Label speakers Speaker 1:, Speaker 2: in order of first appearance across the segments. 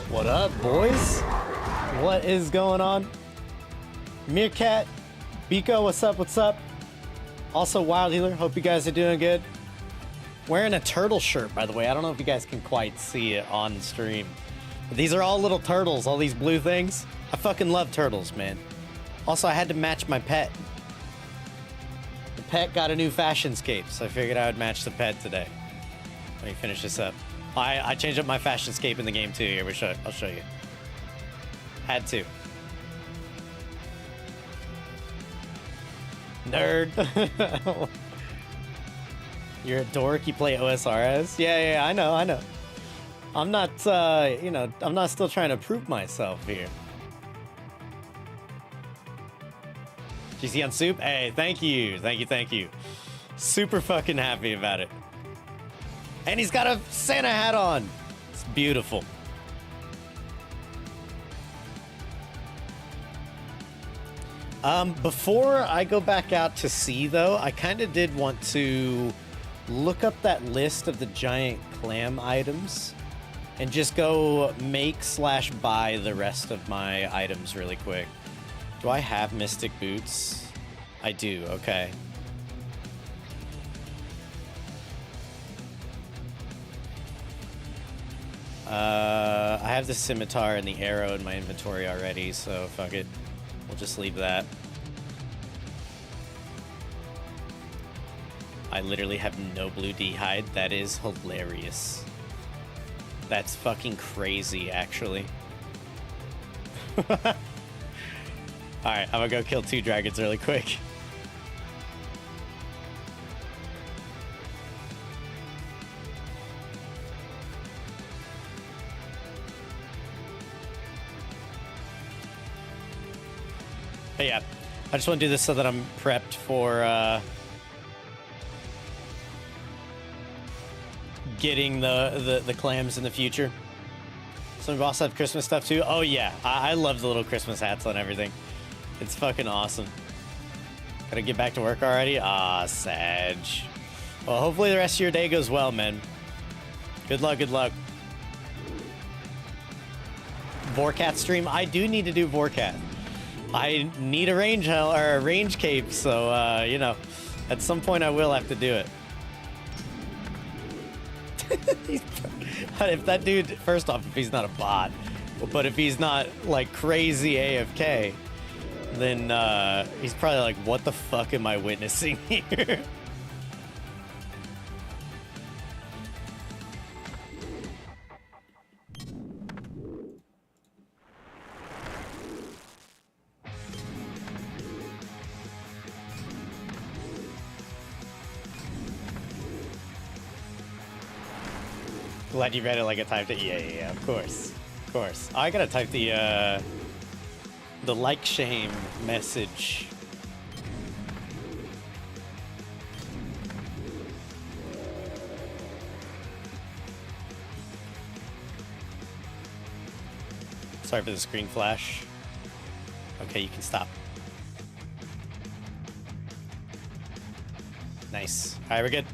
Speaker 1: What up, boys? What is going on? Meerkat, Biko, what's up? What's up? Also, Wild Healer, hope you guys are doing good. Wearing a turtle shirt, by the way. I don't know if you guys can quite see it on stream. But these are all little turtles, all these blue things. I fucking love turtles, man. Also, I had to match my pet. The pet got a new fashion scape, so I figured I would match the pet today. Let me finish this up. I changed up my fashion scape in the game too. Here, I'll show you. Had to. Nerd. You're a dork. You play OSRS? Yeah, I know. I'm not, you know, I'm not still trying to prove myself here. GC on soup? Hey, thank you. Super fucking happy about it. And he's got a Santa hat on. It's beautiful. Before I go back out to sea, though, I kind of did want to look up that list of the giant clam items and just go make/buy the rest of my items really quick. Do I have Mystic Boots? I do, okay. I have the scimitar and the arrow in my inventory already, so fuck it. We'll just leave that. I literally have no blue D-hide. That is hilarious. That's fucking crazy, actually. Alright, I'm gonna go kill 2 dragons really quick. But yeah, I just want to do this so that I'm prepped for getting the clams in the future. Some of us have Christmas stuff too. Oh yeah, I love the little Christmas hats on everything. It's fucking awesome. Gotta get back to work already? Ah, Sag. Well, hopefully the rest of your day goes well, man. Good luck, good luck. Vorcat stream? I do need to do Vorcat. I need a range hell or a range cape, so you know, at some point I will have to do it. If that dude, first off, if he's not a bot, but if he's not like crazy AFK, then he's probably like, what the fuck am I witnessing here? Glad you read it like I typed it. Yeah, of course. I gotta type the like shame message. Sorry for the screen flash. Okay, you can stop. Nice. All right, we're good.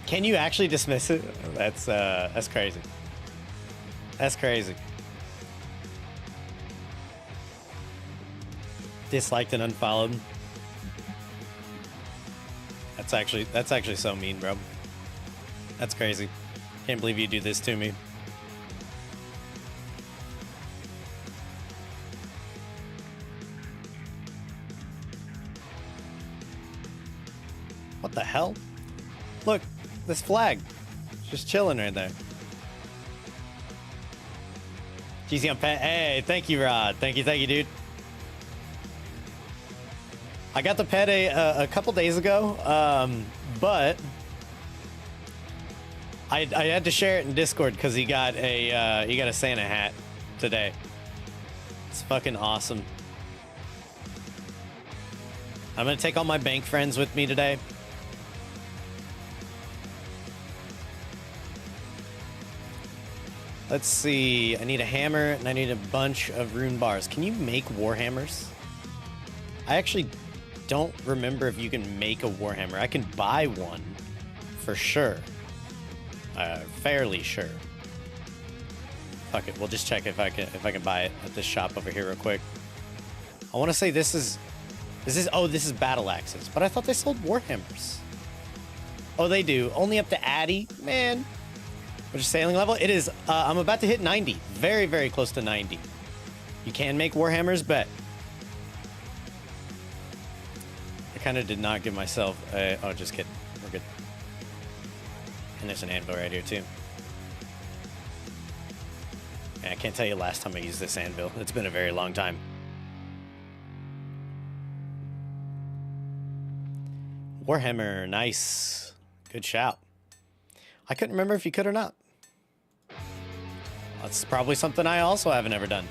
Speaker 1: Can you actually dismiss it? That's crazy. That's crazy. Disliked and unfollowed. That's actually so mean, bro. That's crazy. Can't believe you do this to me. What the hell? Look. This flag, just chilling right there. GC on pet. Hey, thank you, Rod. Thank you, dude. I got the pet a couple days ago, but I had to share it in Discord because he got a Santa hat today. It's fucking awesome. I'm gonna take all my bank friends with me today. Let's see. I need a hammer and I need a bunch of rune bars. Can you make warhammers? I actually don't remember if you can make a warhammer. I can buy one for sure. Fairly sure. Fuck it. We'll just check if I can buy it at this shop over here real quick. I want to say this is battle axes, but I thought they sold warhammers. Oh, they do. Only up to Addy, man. Which is sailing level? It is. I'm about to hit 90. Very, very close to 90. You can make warhammers, bet. I kind of did not give myself a... Oh, just kidding. We're good. And there's an anvil right here, too. And I can't tell you last time I used this anvil. It's been a very long time. Warhammer, nice. Good shout. I couldn't remember if you could or not. That's probably something I also haven't ever done.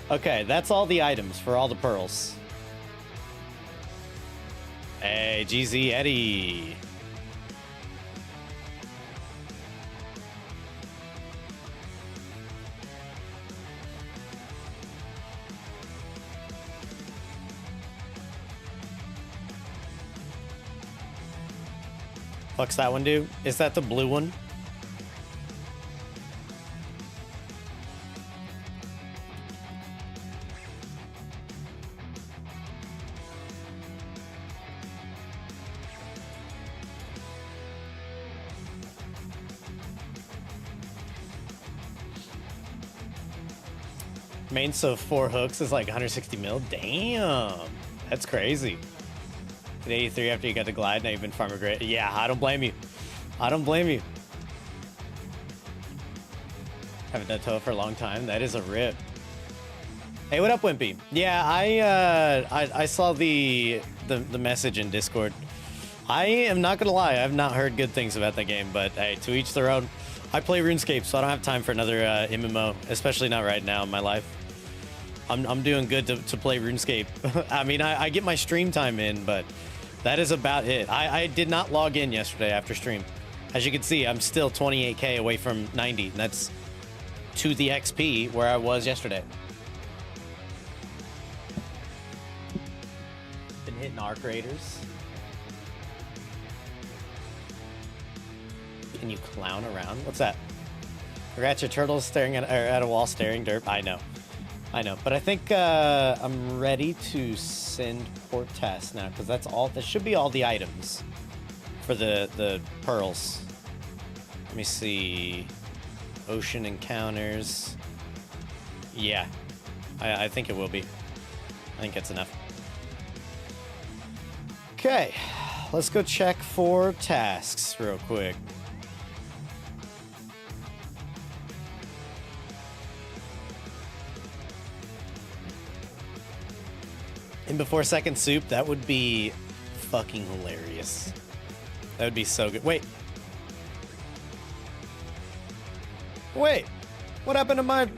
Speaker 1: Okay, that's all the items for all the pearls. Hey, GZ Eddie. What's that one do? Is that the blue one? Main so 4 hooks is like 160 mil. Damn, that's crazy. At 83 after you got the glide, now you've been farmer great. Yeah, I don't blame you. I don't blame you. Haven't done Toa for a long time. That is a rip. Hey, what up, Wimpy? Yeah, I saw the message in Discord. I am not gonna lie, I've not heard good things about that game, but hey, to each their own. I play RuneScape, so I don't have time for another MMO, especially not right now in my life. I'm doing good to play RuneScape. I mean, I get my stream time in, but that is about it. I did not log in yesterday after stream. As you can see, I'm still 28k away from 90, and that's to the XP where I was yesterday. Been hitting arc raiders. Can you clown around? What's that? Congrats, your turtle's staring at a wall staring derp. I know. But I think I'm ready to send port tasks now, because that's all. That should be all the items for the pearls. Let me see. Ocean encounters. Yeah, I think it will be. I think it's enough. Okay, let's go check for tasks real quick. And before second soup, that would be fucking hilarious. That would be so good. Wait. What happened to my...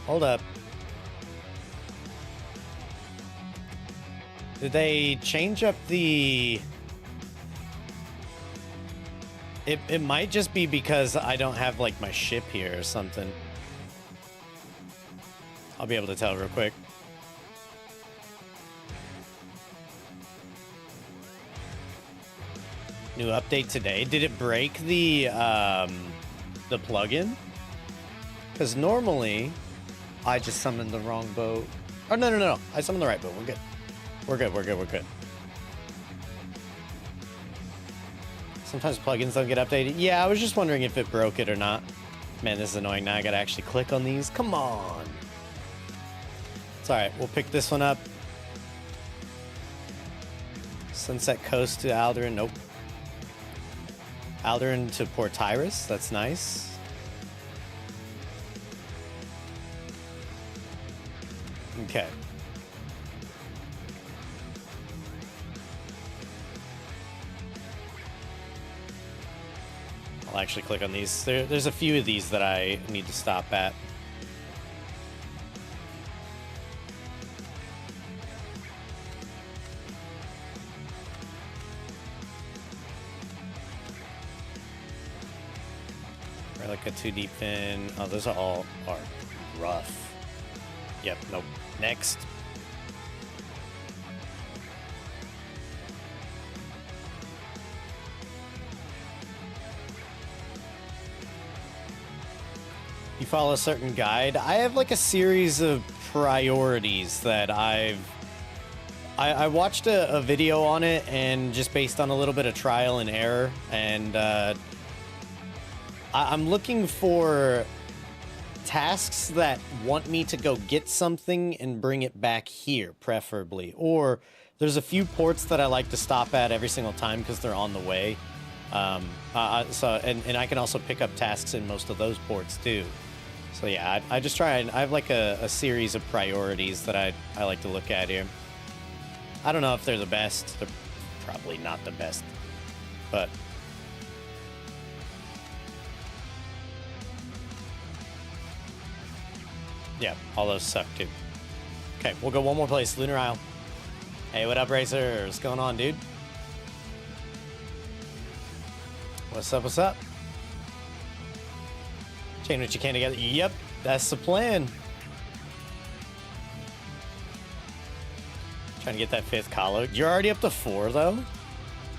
Speaker 1: Hold up. Did they change up the... It might just be because I don't have, like, my ship here or something. I'll be able to tell real quick. New update today. Did it break the plugin? Because normally I just summoned the wrong boat. Oh no! I summoned the right boat. We're good. Sometimes plugins don't get updated. Yeah, I was just wondering if it broke it or not. Man, this is annoying. Now I gotta actually click on these. Come on. It's alright, we'll pick this one up. Sunset Coast to Alderan, nope. Alderan to Port Tyrus, that's nice. Okay. I'll actually click on these. There's a few of these that I need to stop at. like a 2 deep fin. Oh, those are rough. Yep, nope. Next. You follow a certain guide. I have like a series of priorities that I watched a video on it, and just based on a little bit of trial and error, and I'm looking for tasks that want me to go get something and bring it back here, preferably. Or there's a few ports that I like to stop at every single time because they're on the way. And I can also pick up tasks in most of those ports too. So yeah, I just try, and I have like a series of priorities that I like to look at here. I don't know if they're the best. They're probably not the best, but yeah, all those suck too. Okay, we'll go one more place, Lunar Isle. Hey, what up, Racer? What's going on, dude? What's up, what's up? Chain what you can together. Yep, that's the plan. Trying to get that 5th colo. You're already up to 4, though?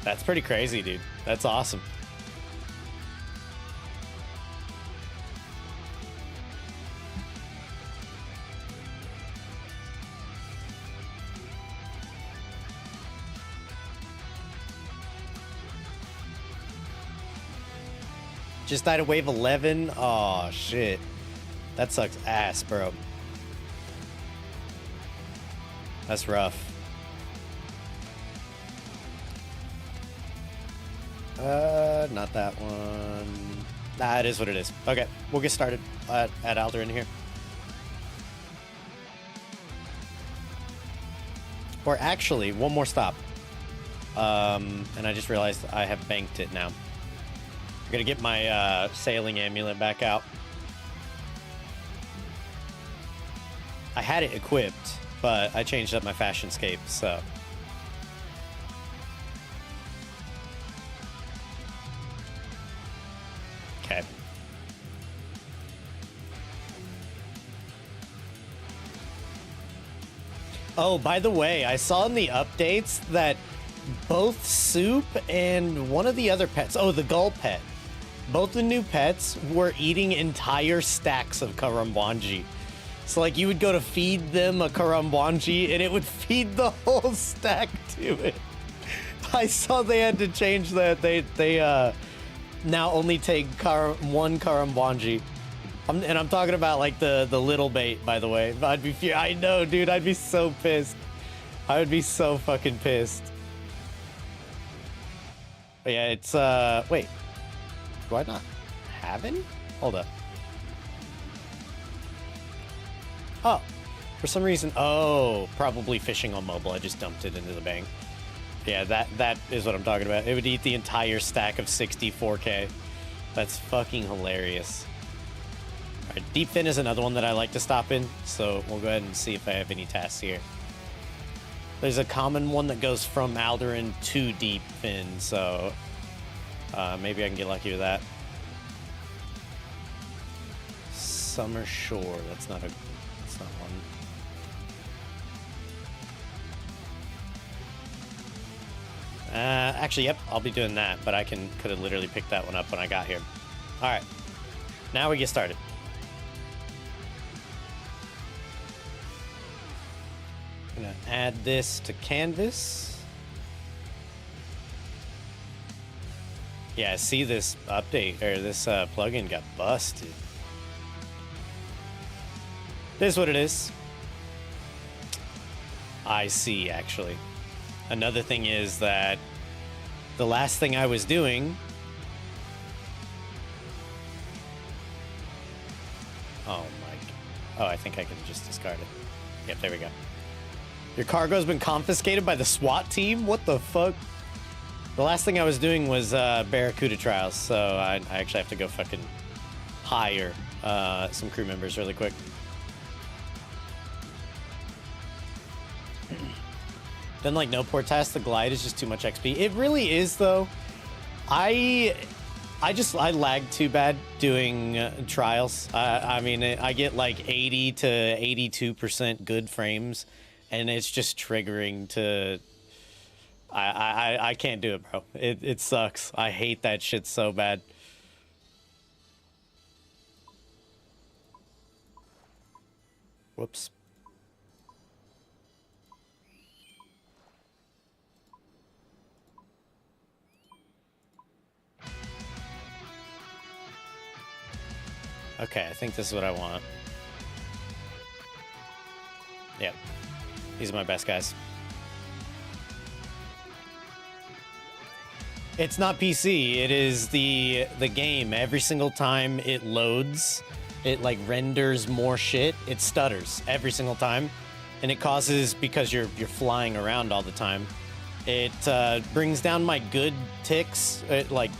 Speaker 1: That's pretty crazy, dude. That's awesome. Just died at wave 11? Oh, shit. That sucks ass, bro. That's rough. Not that one. Nah, it is what it is. Okay, we'll get started at Alderan here. Or actually, one more stop. And I just realized I have banked it now. I'm gonna get my sailing amulet back out. I had it equipped, but I changed up my fashion scape, so. Okay. Oh, by the way, I saw in the updates that both Soup and one of the other pets, oh, the gull pet, both the new pets were eating entire stacks of karambwanji. So, like, you would go to feed them a karambwanji, and it would feed the whole stack to it. I saw they had to change that. They now only take one karambwanji. And I'm talking about, like, the little bait, by the way. I know, dude. I'd be so pissed. I would be so fucking pissed. But yeah, it's, wait. Do I not have any? Hold up. Oh, for some reason, oh, probably fishing on mobile. I just dumped it into the bank. Yeah, that is what I'm talking about. It would eat the entire stack of 64K. That's fucking hilarious. All right, Deep Fin is another one that I like to stop in, so we'll go ahead and see if I have any tasks here. There's a common one that goes from Alderan to Deep Fin, so maybe I can get lucky with that. Summer Shore, that's not one. Actually, yep, I'll be doing that, but I could have literally picked that one up when I got here. All right, now we get started. I'm gonna add this to canvas. Yeah, see, this update, or this plugin got busted. This is what it is. I see, actually. Another thing is that the last thing I was doing... Oh my... Oh, I think I can just discard it. Yep, there we go. Your cargo's been confiscated by the SWAT team? What the fuck? The last thing I was doing was Barracuda trials, so I actually have to go fucking hire some crew members really quick. Then, like, no port task, the Gliiide is just too much XP. It really is, though. I I lag too bad doing trials. I mean, I get like 80 to 82% good frames, and it's just triggering to. I can't do it, bro. It sucks. I hate that shit so bad. Whoops. Okay, I think this is what I want. Yep. These are my best guys. It's not PC, it is the game. Every single time it loads, it like renders more shit, it stutters every single time. And it causes, because you're flying around all the time, it brings down my good ticks, like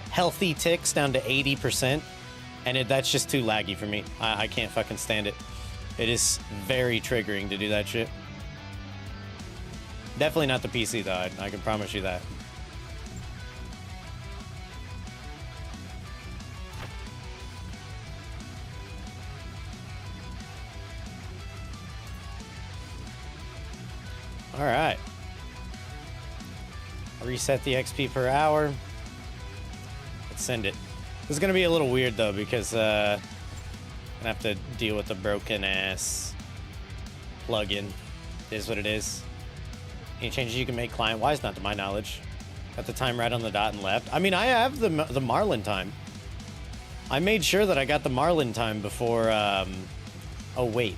Speaker 1: healthy ticks down to 80%. And that's just too laggy for me. I can't fucking stand it. It is very triggering to do that shit. Definitely not the PC though, I can promise you that. All right. I'll reset the XP per hour. Let's send it. This is gonna be a little weird though, because I'm gonna have to deal with the broken ass plugin. It is what it is. Any changes you can make client-wise? Not to my knowledge. Got the time right on the dot and left. I mean, I have the Marlin time. I made sure that I got the Marlin time before. Oh wait,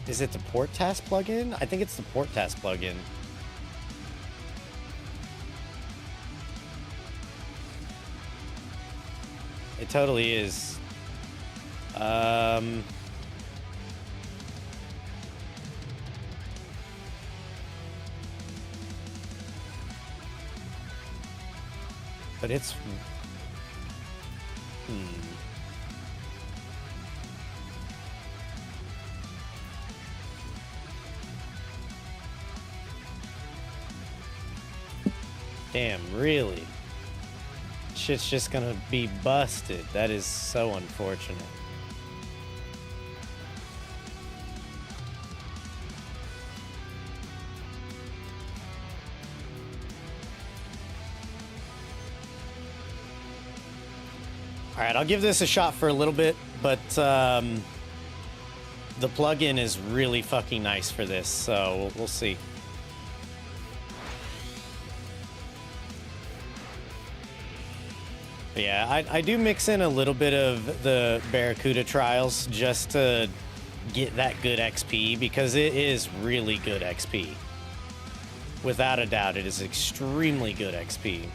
Speaker 1: is it the port task plugin? I think it's the port task plugin. It totally is. But it's... Damn, really? Shit's just gonna be busted. That is so unfortunate. All right, I'll give this a shot for a little bit, but the plugin is really fucking nice for this, so we'll see. But yeah, I do mix in a little bit of the Barracuda trials just to get that good XP, because it is really good XP. Without a doubt, it is extremely good XP.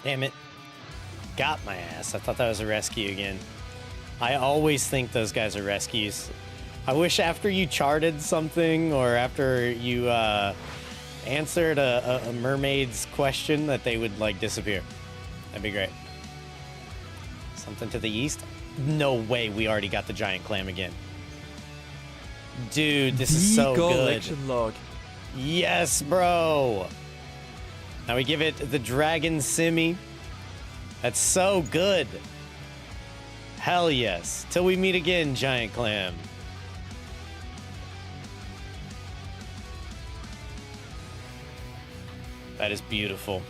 Speaker 1: Damn it. Got my ass. I thought that was a rescue again. I always think those guys are rescues. I wish after you charted something or after you answered a mermaid's question that they would like disappear. That'd be great. Something to the east? No way we already got the giant clam again. Dude, this is so good.
Speaker 2: Log.
Speaker 1: Yes, bro. Now we give it the dragon simi. That's so good. Hell yes. Till we meet again, giant clam. That is beautiful.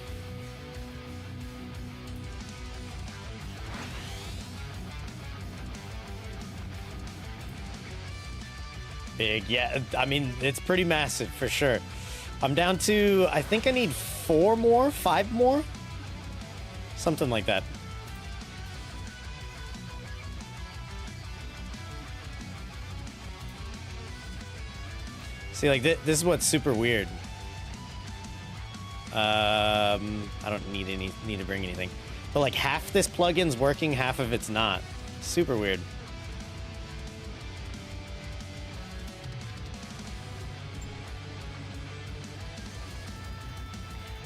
Speaker 1: Big, yeah. I mean, it's pretty massive for sure. I'm down to, I think I need 4 more, 5 more? Something like that. See, like, this is what's super weird. I don't need to bring anything. But, like, half this plugin's working, half of it's not. Super weird.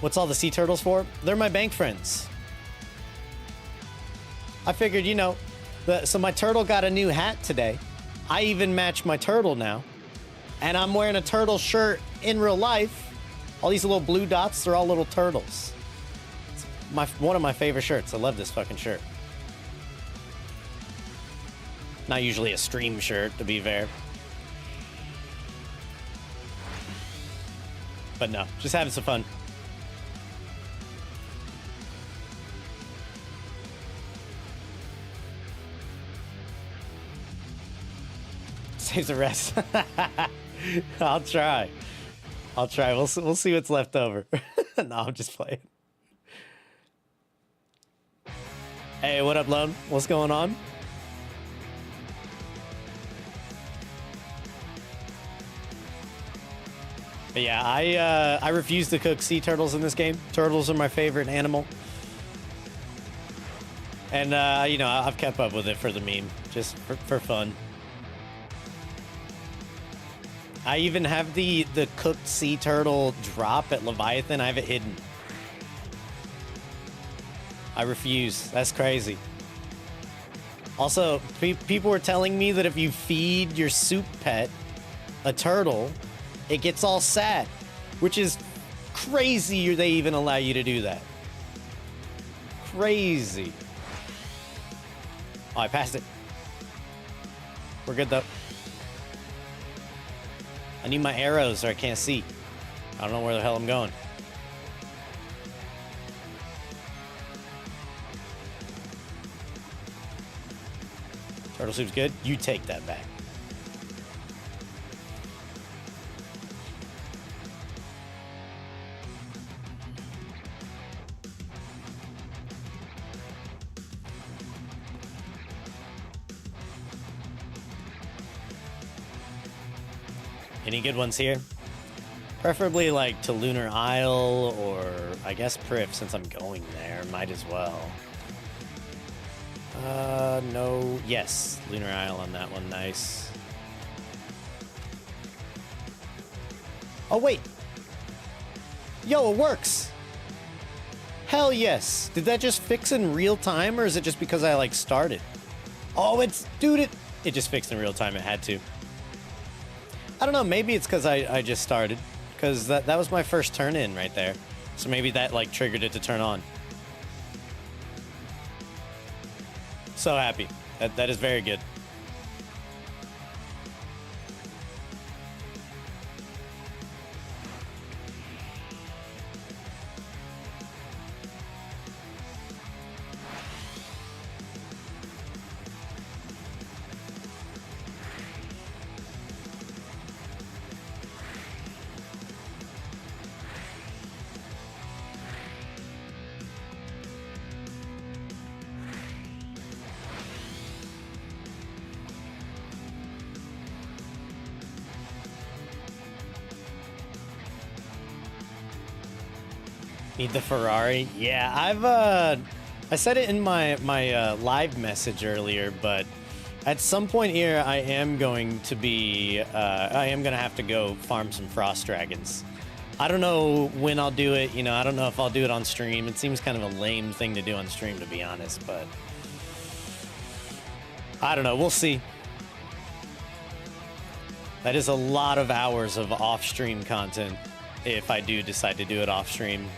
Speaker 1: What's all the sea turtles for? They're my bank friends. I figured, you know, so my turtle got a new hat today. I even match my turtle now. And I'm wearing a turtle shirt in real life. All these little blue dots, they're all little turtles. It's one of my favorite shirts. I love this fucking shirt. Not usually a stream shirt, to be fair. But no, just having some fun. Save the rest. I'll try. We'll see what's left over. No, I'm just playing. Hey, what up, Lone? What's going on? But yeah, I refuse to cook sea turtles in this game. Turtles are my favorite animal. And, you know, I've kept up with it for the meme, just for fun. I even have the cooked sea turtle drop at Leviathan. I have it hidden. I refuse. That's crazy. Also, people were telling me that if you feed your soup pet a turtle, it gets all sad, which is crazy they even allow you to do that. Crazy. Oh, I passed it. We're good, though. I need my arrows or I can't see. I don't know where the hell I'm going. Turtle soup's good. You take that back. Any good ones here? Preferably like to Lunar Isle or I guess Priv since I'm going there. Might as well. No. Yes, Lunar Isle on that one. Nice. Oh, wait. Yo, it works. Hell yes. Did that just fix in real time or is it just because I like started? Oh, dude, it just fixed in real time. It had to. I don't know, maybe it's because I just started, because that was my first turn in right there. So maybe that, like, triggered it to turn on. So happy. That is very good. Need the Ferrari? Yeah, I said it in my live message earlier, but at some point here, I am going to have to go farm some frost dragons. I don't know when I'll do it. You know, I don't know if I'll do it on stream. It seems kind of a lame thing to do on stream, to be honest, but I don't know. We'll see. That is a lot of hours of off-stream content if I do decide to do it off-stream.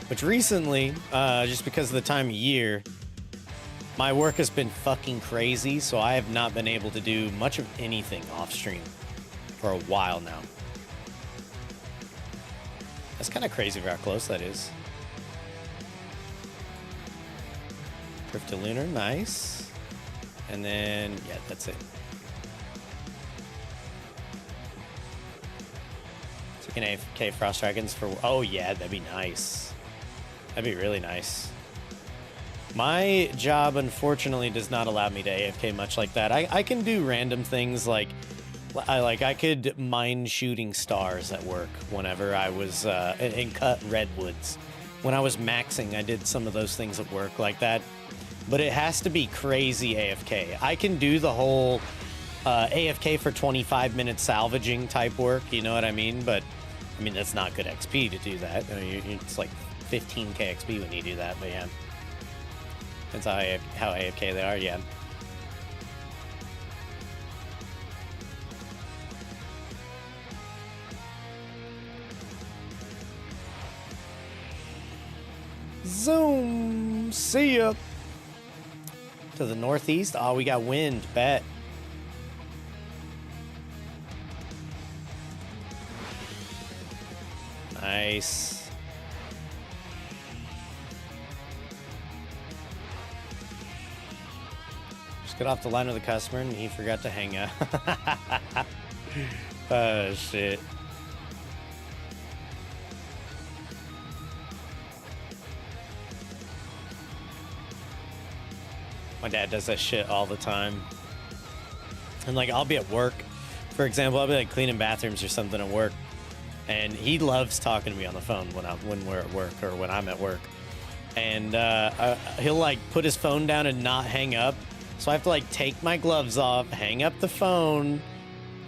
Speaker 1: Which recently, just because of the time of year, my work has been fucking crazy, so I have not been able to do much of anything off-stream for a while now. That's kind of crazy for how close that is. Drift to Lunar, nice. And then, yeah, that's it. So we can AFK Frost Dragons for, oh yeah, that'd be nice. That'd be really nice. My job, unfortunately, does not allow me to AFK much like that. I can do random things like I could mine shooting stars at work whenever I was and cut redwoods. When I was maxing, I did some of those things at work like that. But it has to be crazy AFK. I can do the whole AFK for 25 minutes salvaging type work, you know what I mean? But I mean, that's not good XP to do that. I mean, it's like 15k XP when you do that, but yeah. That's how AFK they are, yeah. Zoom! See ya! To the northeast? Oh, we got wind. Bet. Nice. Just got off the line with the customer and he forgot to hang up. Oh, shit. My dad does that shit all the time. And like, I'll be at work. For example, I'll be like cleaning bathrooms or something at work. And he loves talking to me on the phone when we're at work or when I'm at work. And he'll like put his phone down and not hang up. So I have to like take my gloves off, hang up the phone,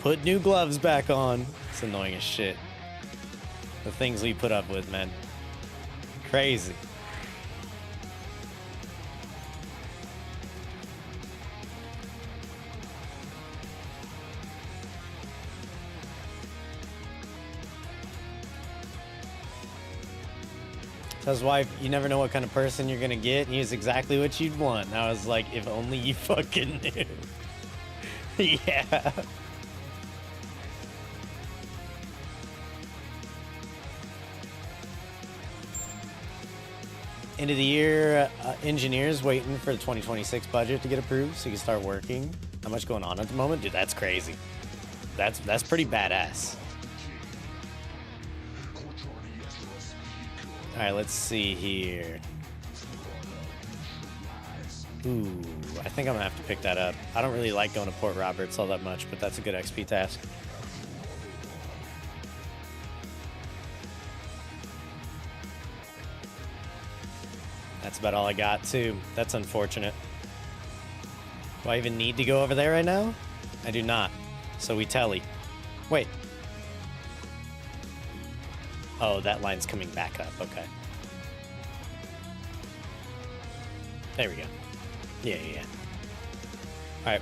Speaker 1: put new gloves back on. It's annoying as shit. The things we put up with, man. Crazy. So his wife, you never know what kind of person you're gonna get. And he was exactly what you'd want. And I was like, if only you fucking knew. Yeah. End of the year, engineers waiting for the 2026 budget to get approved so you can start working. How much going on at the moment? Dude, that's crazy. That's pretty badass. All right, let's see here. Ooh, I think I'm gonna have to pick that up. I don't really like going to Port Roberts all that much, but that's a good XP task. That's about all I got, too. That's unfortunate. Do I even need to go over there right now? I do not. So we telly. Wait. Oh, that line's coming back up. Okay. There we go. Yeah. All right.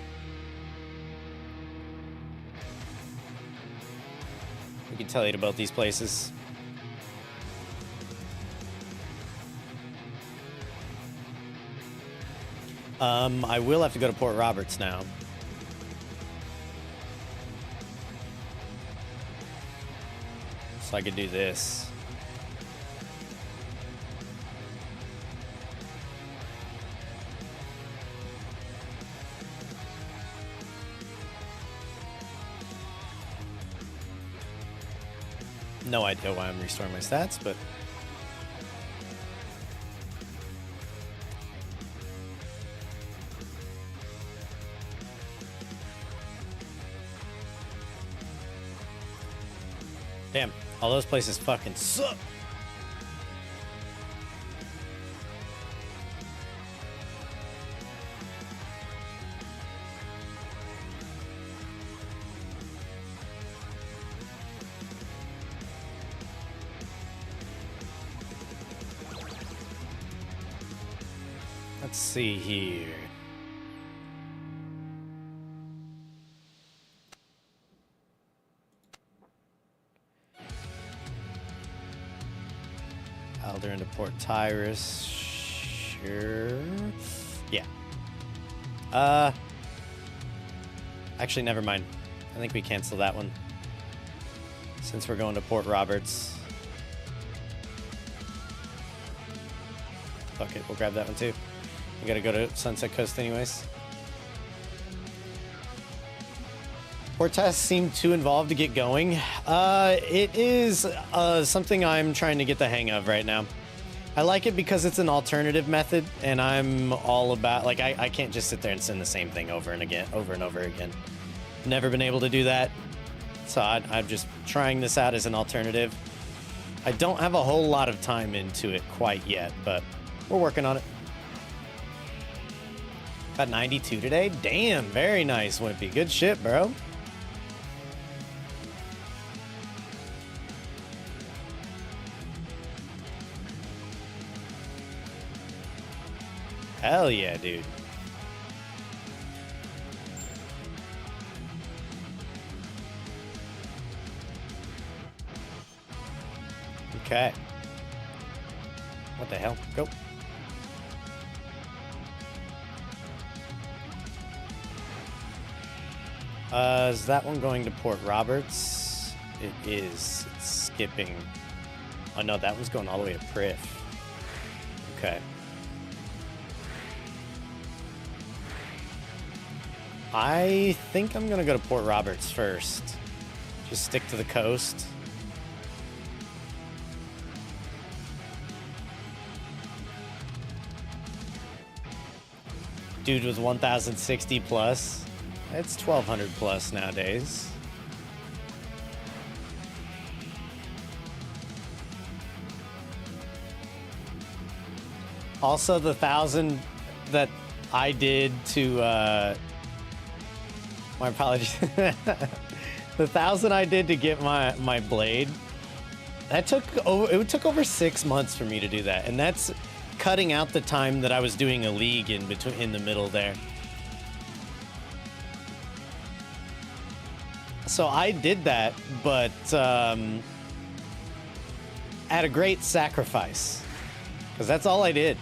Speaker 1: We can tell you about these places. I will have to go to Port Roberts now. So I could do this. No idea why I'm restoring my stats, but damn, all those places fucking suck. Let's see here. Alder into Port Tyrus. Sure. Yeah. Actually, never mind. I think we cancel that one. Since we're going to Port Roberts. Fuck it, we'll grab that one too. We gotta go to Sunset Coast anyways. Port tests seem too involved to get going. It is something I'm trying to get the hang of right now. I like it because it's an alternative method, and I'm all about, like, I can't just sit there and send the same thing over and over again. Never been able to do that. So I'm just trying this out as an alternative. I don't have a whole lot of time into it quite yet, but we're working on it. Got 92 today? Damn, very nice, Wimpy. Good shit, bro. Hell yeah, dude. Okay. What the hell? Go. Is that one going to Port Roberts? It is. It's skipping. Oh no, that one's going all the way to Priff. Okay. I think I'm gonna go to Port Roberts first. Just stick to the coast. Dude with 1,060 plus. It's 1,200 plus nowadays. Also, the 1,000 that I did to, my apologies. The 1,000 I did to get my blade, that took over 6 months for me to do that. And that's cutting out the time that I was doing a league in the middle there. So I did that, but at a great sacrifice, because that's all I did.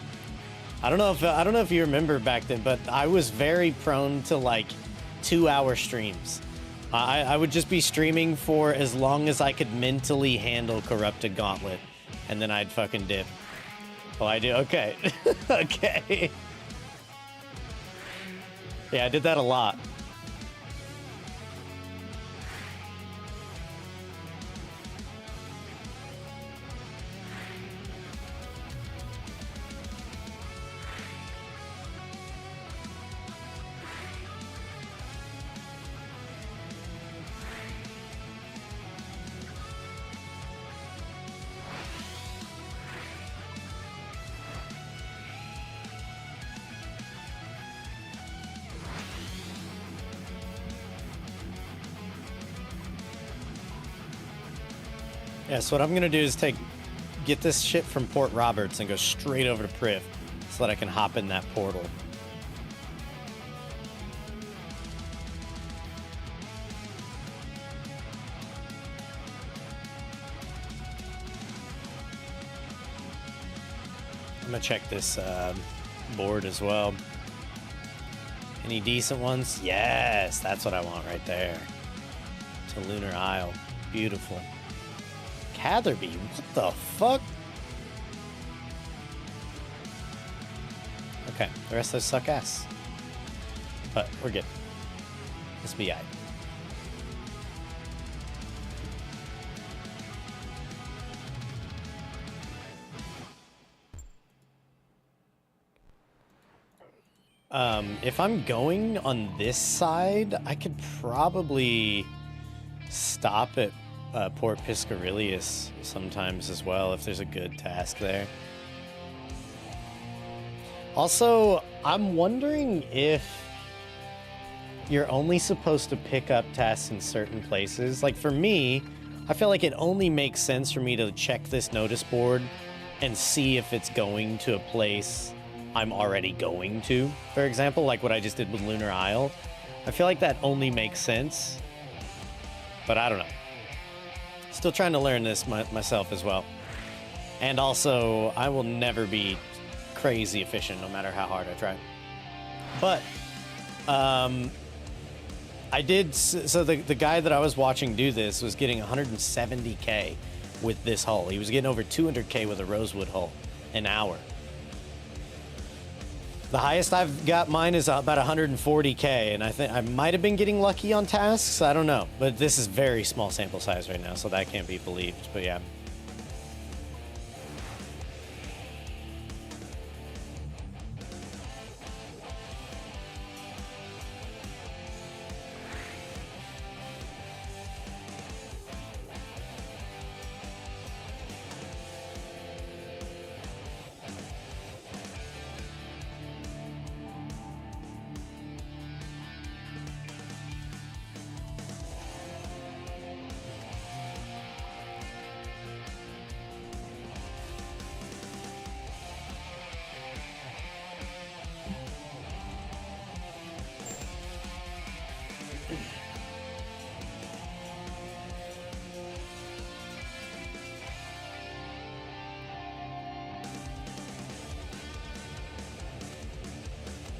Speaker 1: I don't know if you remember back then, but I was very prone to like 2-hour streams. I would just be streaming for as long as I could mentally handle Corrupted Gauntlet, and then I'd fucking dip. Oh, I do? Okay. Okay. Yeah, I did that a lot. Yeah, so what I'm gonna do is get this shit from Port Roberts and go straight over to Priv so that I can hop in that portal. I'm gonna check this board as well. Any decent ones? Yes, that's what I want right there. To Lunar Isle. Beautiful. Catherby, what the fuck? Okay, the rest of those suck ass. But we're good. Let's be aight. If I'm going on this side, I could probably stop at Port Piscarius sometimes as well if there's a good task there. Also, I'm wondering if you're only supposed to pick up tasks in certain places. Like for me, I feel like it only makes sense for me to check this notice board and see if it's going to a place I'm already going to. For example, like what I just did with Lunar Isle. I feel like that only makes sense, but I don't know. Still trying to learn this myself as well. And also, I will never be crazy efficient no matter how hard I try. But, I did, so the guy that I was watching do this was getting 170k with this hull. He was getting over 200k with a rosewood hull an hour. The highest I've got mine is about 140k, and I think I might have been getting lucky on tasks. I don't know, but this is very small sample size right now, so that can't be believed. But yeah.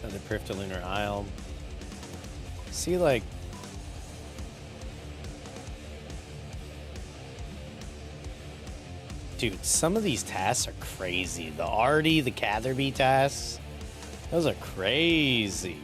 Speaker 1: Another Lunar Isle. See, like... Dude, some of these tasks are crazy. The Artie, the Catherby tasks, those are crazy.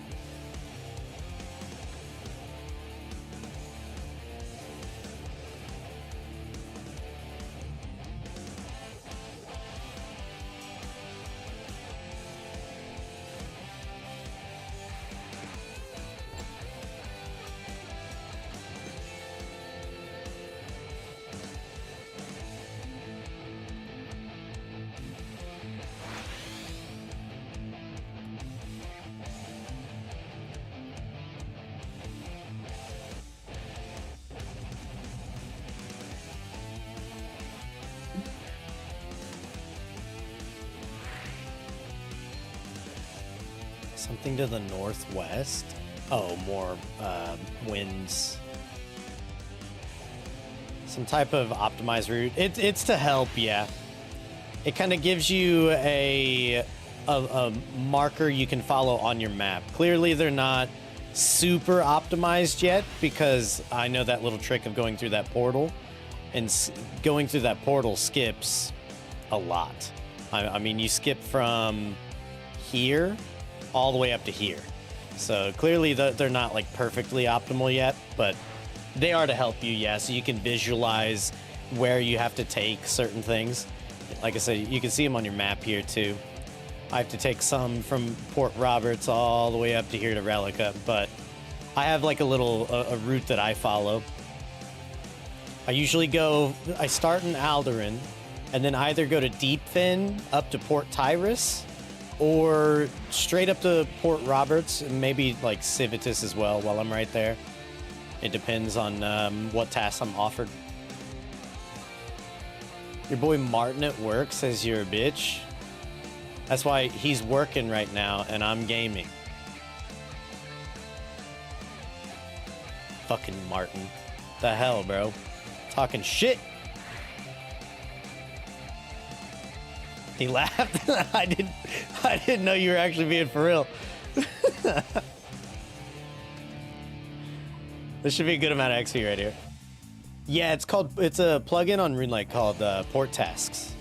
Speaker 1: Something to the northwest. Oh, more winds. Some type of optimized route. It's to help, yeah. It kind of gives you a marker you can follow on your map. Clearly, they're not super optimized yet because I know that little trick of going through that portal, and going through that portal skips a lot. I mean, you skip from here all the way up to here. So clearly they're not like perfectly optimal yet, but they are to help you, yeah, so you can visualize where you have to take certain things. Like I said, you can see them on your map here too. I have to take some from Port Roberts all the way up to here to Relica, but I have like a route that I follow. I usually I start in Alderaan and then either go to Deepfin up to Port Tyrus, or straight up to Port Roberts, and maybe like Civitas as well while I'm right there. It depends on what tasks I'm offered. Your boy Martin at work says you're a bitch. That's why he's working right now and I'm gaming. Fucking Martin. The hell, bro? Talking shit. He laughed. I didn't know you were actually being for real. This should be a good amount of XP right here. Yeah, it's a plugin on RuneLite called Port Tasks.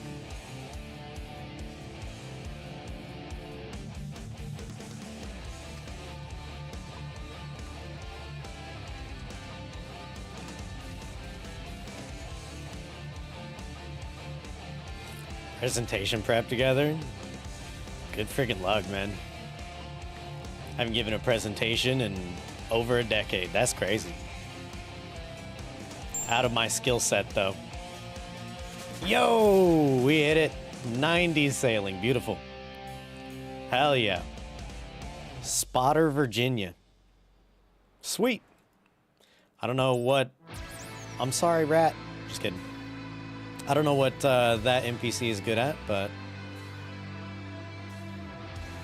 Speaker 1: Presentation prep together. Good freaking luck, man. I haven't given a presentation in over a decade. That's crazy. Out of my skill set, though. Yo, we hit it. 90s sailing. Beautiful. Hell yeah. Spotter, Virginia. Sweet. I don't know what... I'm sorry, rat. Just kidding. I don't know what that NPC is good at, but...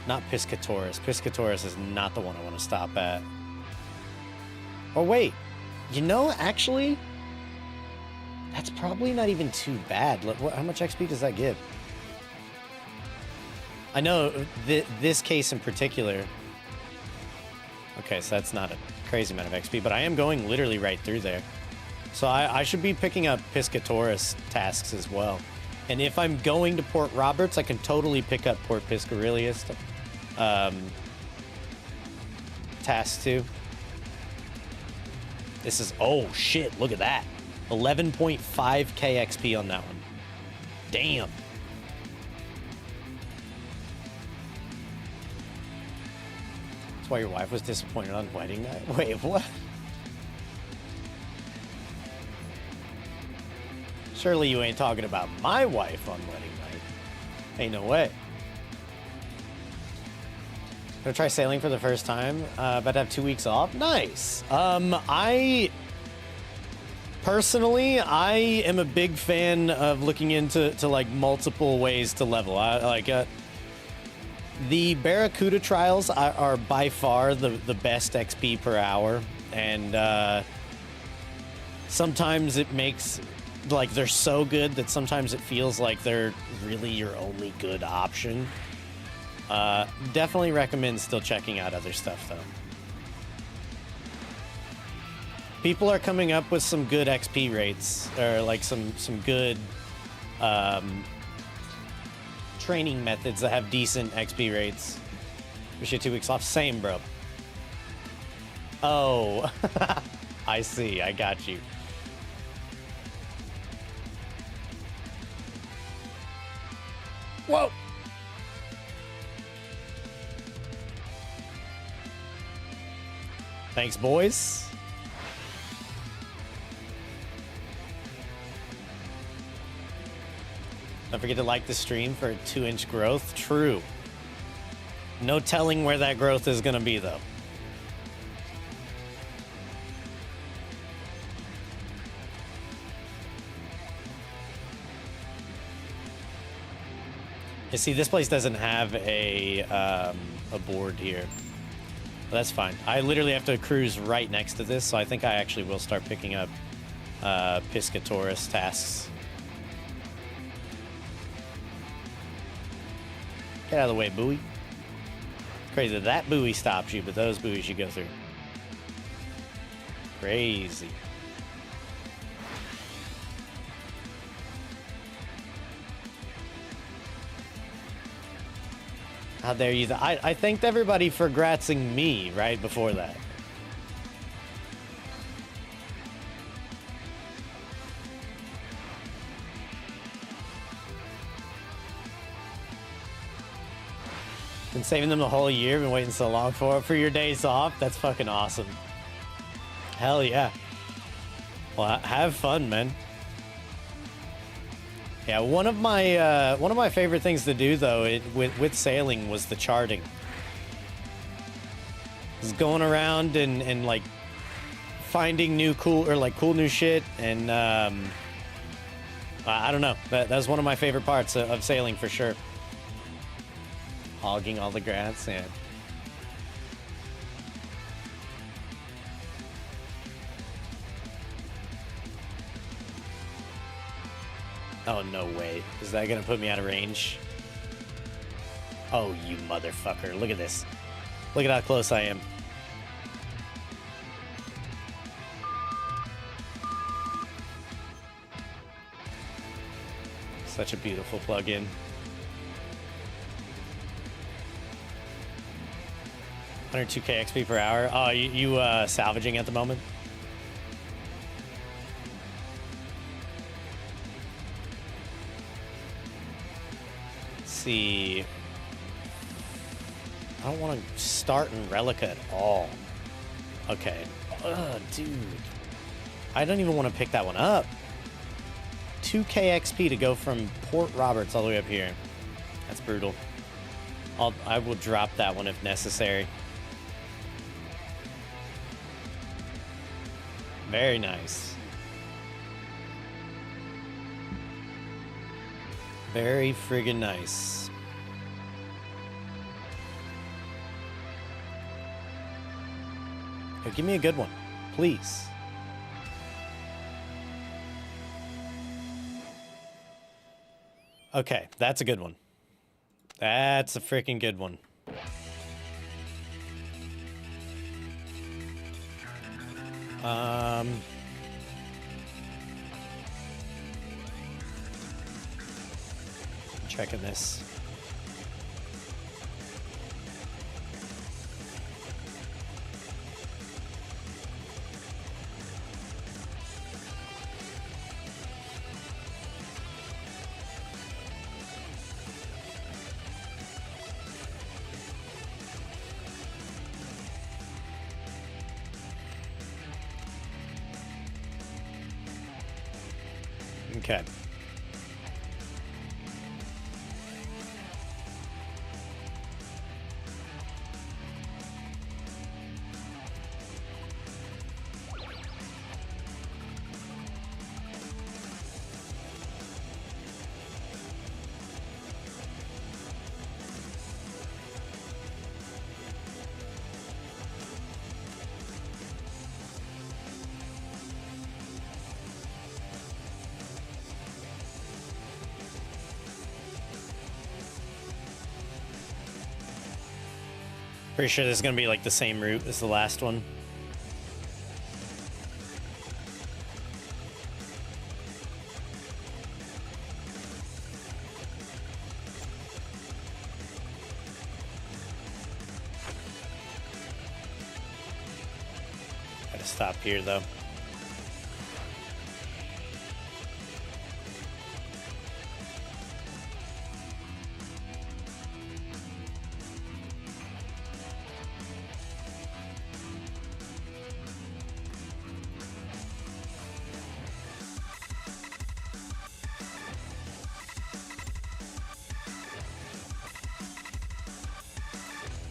Speaker 1: Not Piscatoris. Piscatoris is not the one I want to stop at. Oh, wait. You know, actually... That's probably not even too bad. How much XP does that give? I know this case in particular... Okay, so that's not a crazy amount of XP, but I am going literally right through there. So I should be picking up Piscatoris tasks as well. And if I'm going to Port Roberts, I can totally pick up Port Piscarilius tasks too. This is... Oh, shit. Look at that. 11.5k XP on that one. Damn. That's why your wife was disappointed on wedding night? Wait, what? Surely you ain't talking about my wife on wedding night. Ain't no way. Gonna try sailing for the first time. About to have 2 weeks off. Nice. Personally, I am a big fan of looking into like multiple ways to level. The Barracuda trials are by far the best XP per hour, and sometimes it makes, like, they're so good that sometimes it feels like they're really your only good option. Definitely recommend still checking out other stuff, though. People are coming up with some good XP rates, or like some good training methods that have decent XP rates. Appreciate 2 weeks off. Same, bro. Oh, I see. I got you. Whoa. Thanks, boys. Don't forget to like the stream for a 2-inch growth. True. No telling where that growth is going to be, though. You see, this place doesn't have a board here. But that's fine. I literally have to cruise right next to this, so I think I actually will start picking up Piscatorus tasks. Get out of the way, buoy. Crazy that buoy stops you, but those buoys you go through. Crazy. How dare you? I thanked everybody for gratzing me right before that. Been saving them the whole year, been waiting so long for your days off. That's fucking awesome. Hell yeah. Well, have fun, man. Yeah, one of my favorite things to do though with sailing was the charting. Just going around and like finding new cool new shit, and I don't know. That was one of my favorite parts of sailing for sure. Hogging all the grass, yeah. Oh, no way. Is that gonna put me out of range? Oh, you motherfucker. Look at this. Look at how close I am. Such a beautiful plug-in. 102k XP per hour. Oh, you salvaging at the moment? Let's see. I don't want to start in Relica at all. Okay. Ugh, dude. I don't even want to pick that one up. 2k XP to go from Port Roberts all the way up here. That's brutal. I will drop that one if necessary. Very nice. Very friggin' nice. Yo, give me a good one, please. Okay, that's a good one. That's a freaking good one. Checking this. Okay. Pretty sure this is gonna be like the same route as the last one. Gotta stop here though.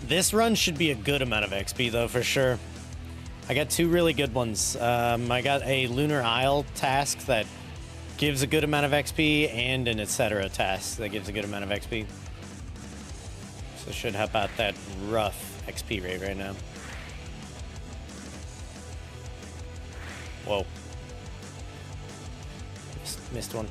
Speaker 1: This run should be a good amount of XP though, for sure. I got two really good ones. I got a Lunar Isle task that gives a good amount of XP and an etc. task that gives a good amount of XP. So should help out that rough XP rate right now. Whoa. Missed one.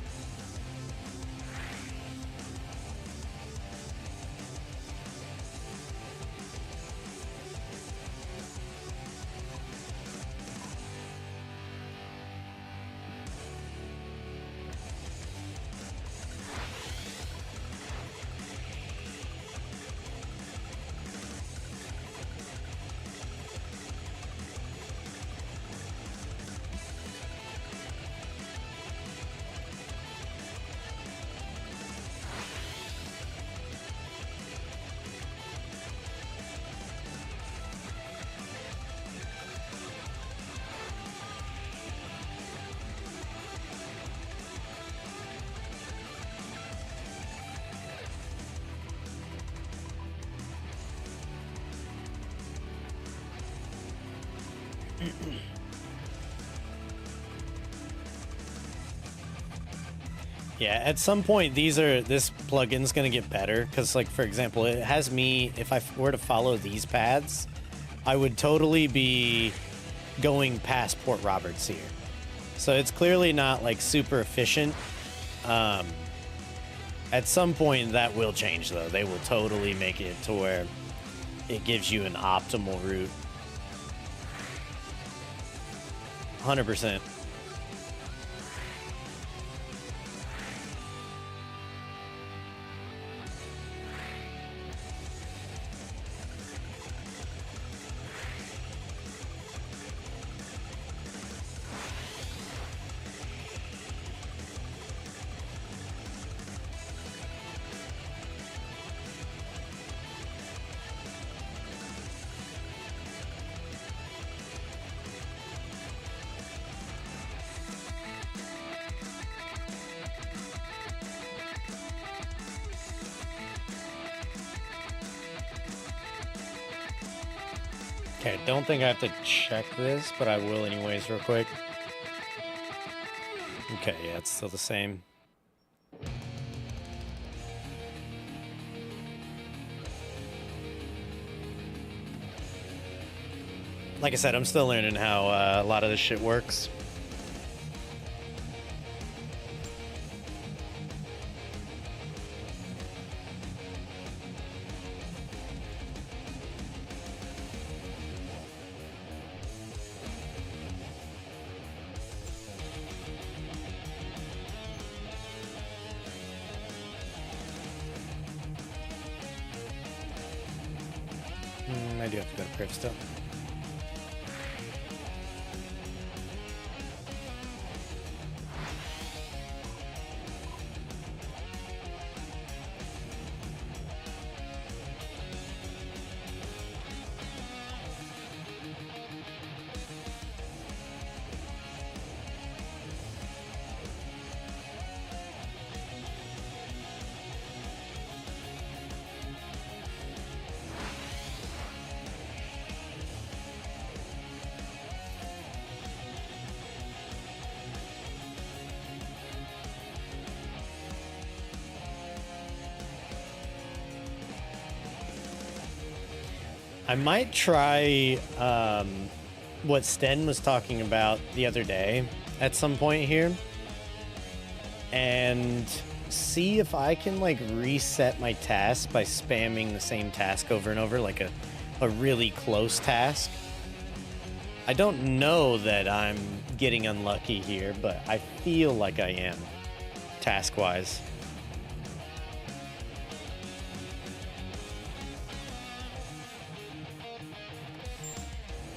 Speaker 1: Yeah, at some point this plugin's gonna get better because, like, for example, it has me, if I were to follow these paths, I would totally be going past Port Roberts here. So it's clearly not like super efficient. At some point that will change though. They will totally make it to where it gives you an optimal route. 100%. Okay, don't think I have to check this, but I will anyways real quick. Okay, yeah, it's still the same. Like I said, I'm still learning how a lot of this shit works. I do have to go to Priv still. I might try what Sten was talking about the other day at some point here and see if I can like reset my task by spamming the same task over and over, like a really close task. I don't know that I'm getting unlucky here, but I feel like I am, task-wise.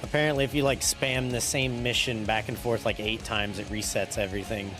Speaker 1: Apparently, if you like spam the same mission back and forth like 8 times, it resets everything.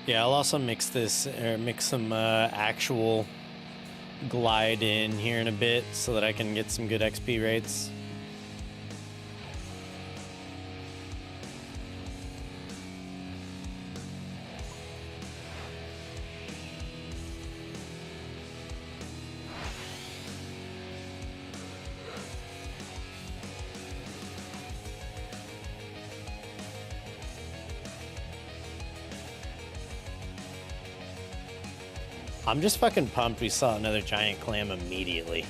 Speaker 1: Yeah, I'll also mix some actual Gliiide in here in a bit so that I can get some good XP rates. I'm just fucking pumped we saw another giant clam immediately.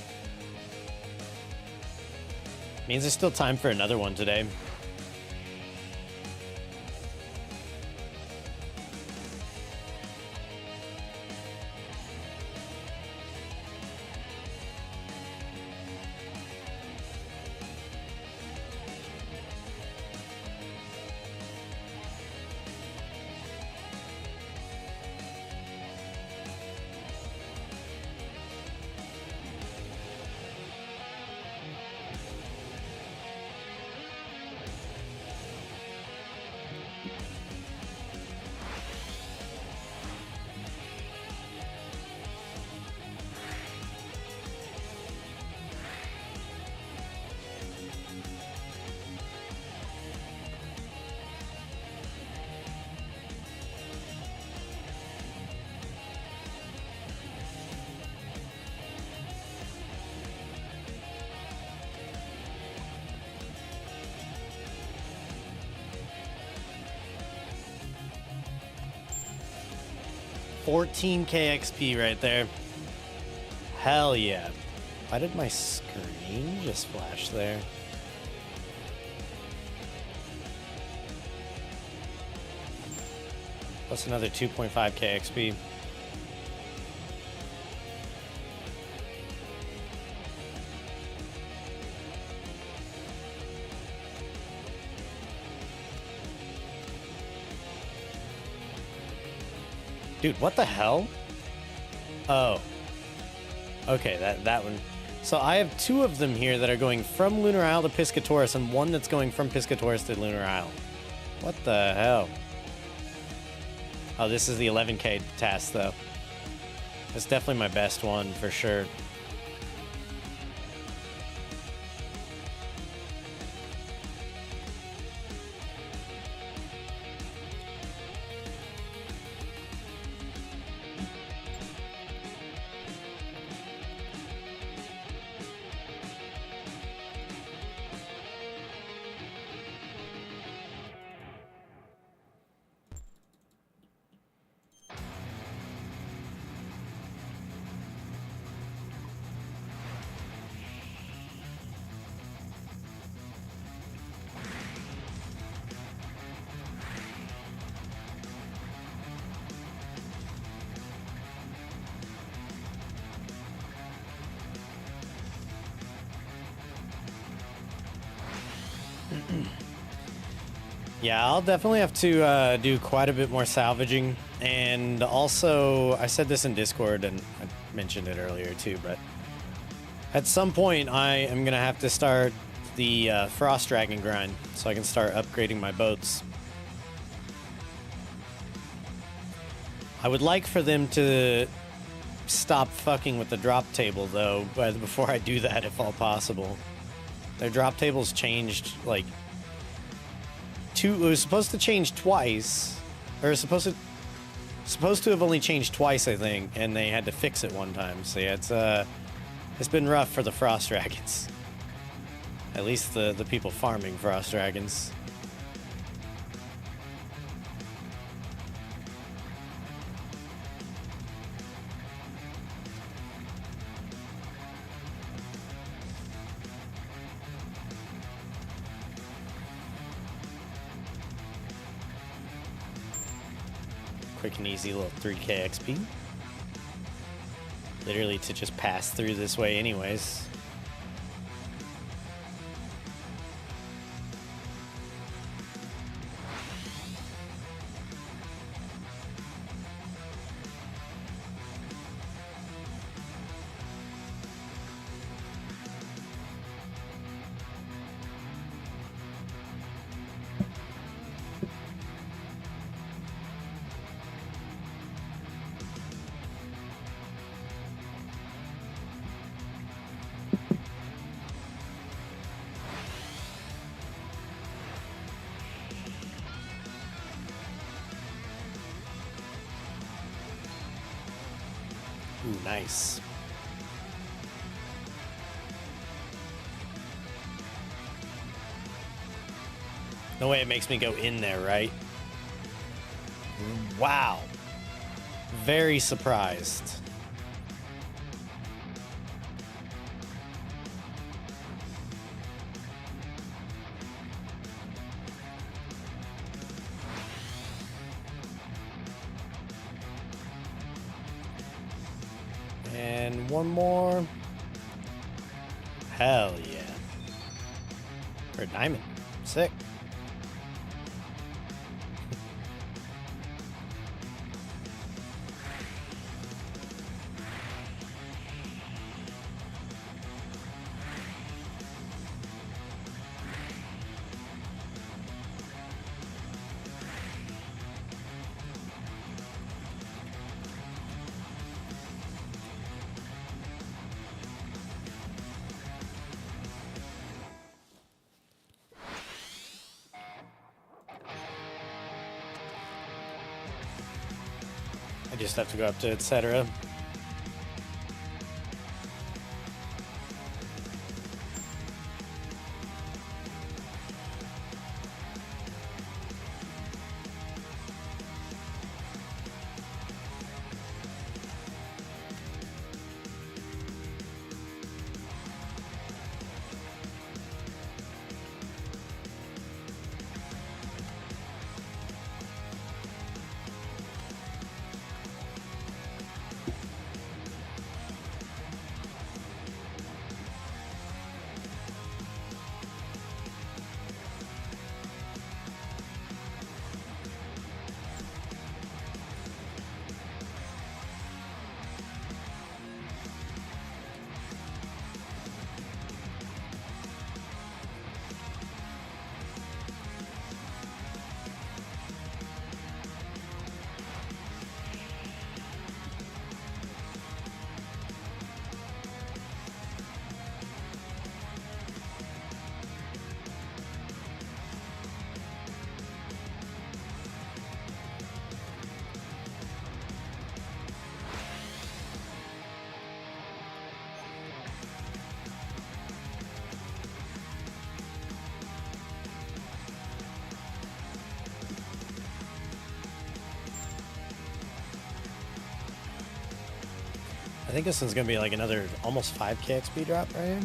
Speaker 1: Means there's still time for another one today. $14,000 XP right there. Hell yeah. Why did my screen just flash there? Plus another 2.5K XP. Dude, what the hell? Oh. Okay, that one. So I have 2 of them here that are going from Lunar Isle to Piscatoris, and 1 that's going from Piscatoris to Lunar Isle. What the hell? Oh, this is the 11K task, though. That's definitely my best one, for sure. Yeah, I'll definitely have to do quite a bit more salvaging. And also, I said this in Discord, and I mentioned it earlier too, but at some point I am going to have to start the Frost Dragon grind so I can start upgrading my boats. I would like for them to stop fucking with the drop table, though, before I do that, if all possible. Their drop tables changed, like, it was supposed to change twice, or supposed to have only changed twice, I think, and they had to fix it one time. So yeah, it's been rough for the frost dragons. At least the people farming frost dragons. Quick and easy little 3k XP. Literally to just pass through this way anyways. Ooh, nice. No way it makes me go in there, right? Wow. Very surprised. And one more. Hell yeah. For a diamond. Sick. I just have to go up to etc. I think this one's gonna be like another almost 5k XP drop right here.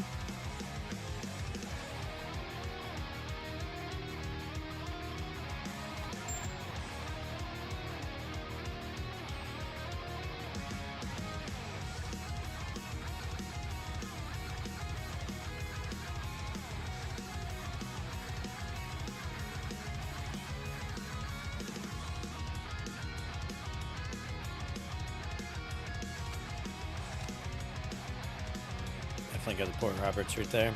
Speaker 1: Definitely got the Port Roberts right there.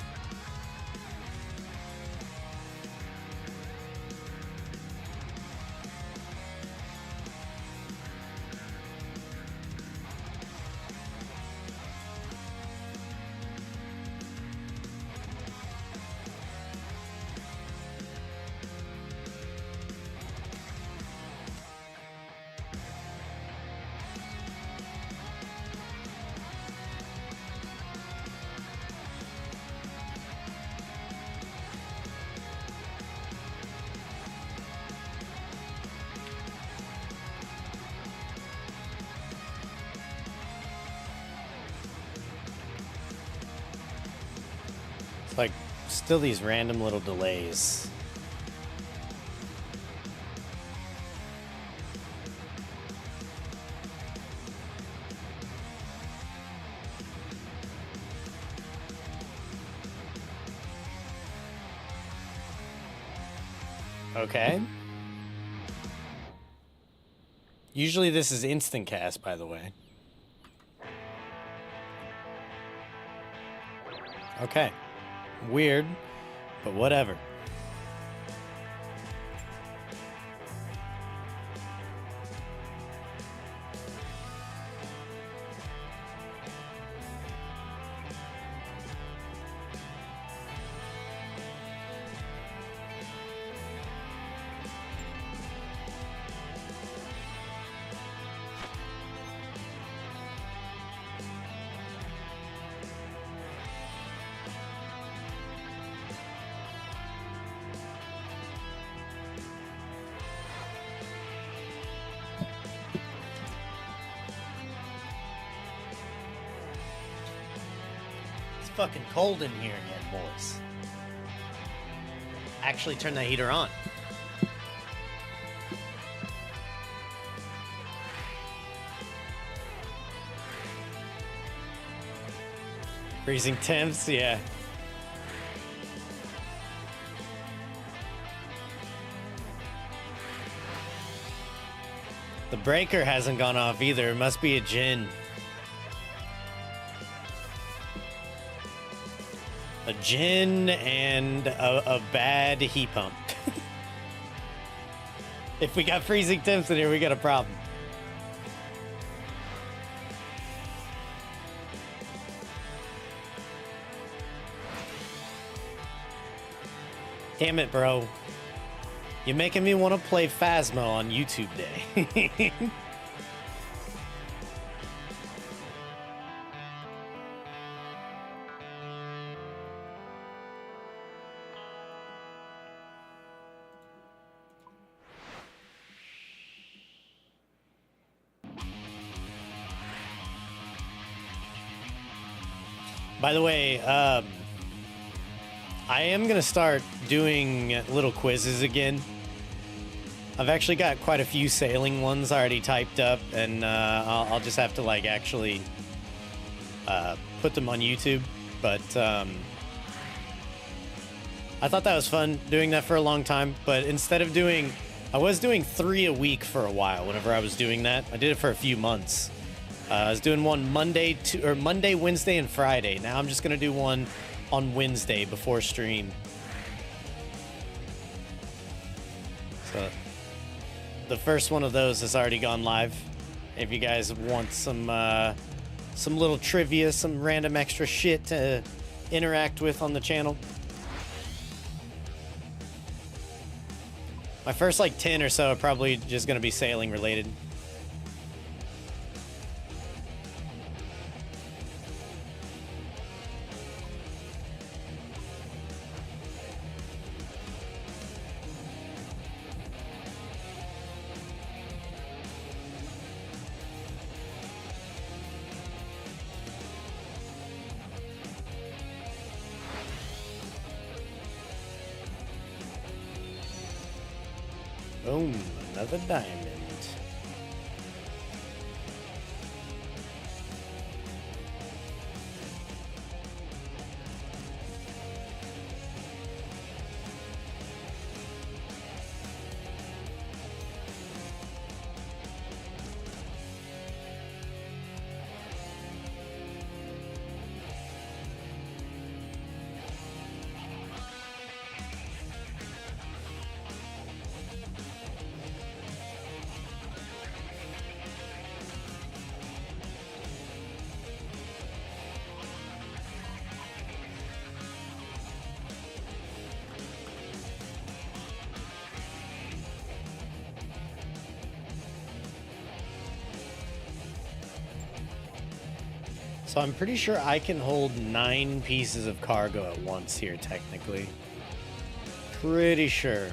Speaker 1: Like, still these random little delays. Okay. Usually this is instant cast, by the way. Okay. Weird, but whatever. Fucking cold in here again, boys. Actually turn that heater on. Freezing temps, yeah. The breaker hasn't gone off either. It must be a gin. A gin and a bad heat pump. If we got freezing temps in here, we got a problem. Damn it, bro. You're making me want to play Phasmo on YouTube Day. By the way, I am going to start doing little quizzes again. I've actually got quite a few sailing ones already typed up, and I'll just have to, like, actually put them on YouTube. But I thought that was fun doing that for a long time. But instead of doing... I was doing 3 a week for a while whenever I was doing that. I did it for a few months. I was doing one Monday, Wednesday, and Friday. Now I'm just going to do one on Wednesday before stream. So the first one of those has already gone live. If you guys want some little trivia, some random extra shit to interact with on the channel. My first, like, 10 or so are probably just going to be sailing related. Boom, another diamond. So I'm pretty sure I can hold 9 pieces of cargo at once here, technically. Pretty sure.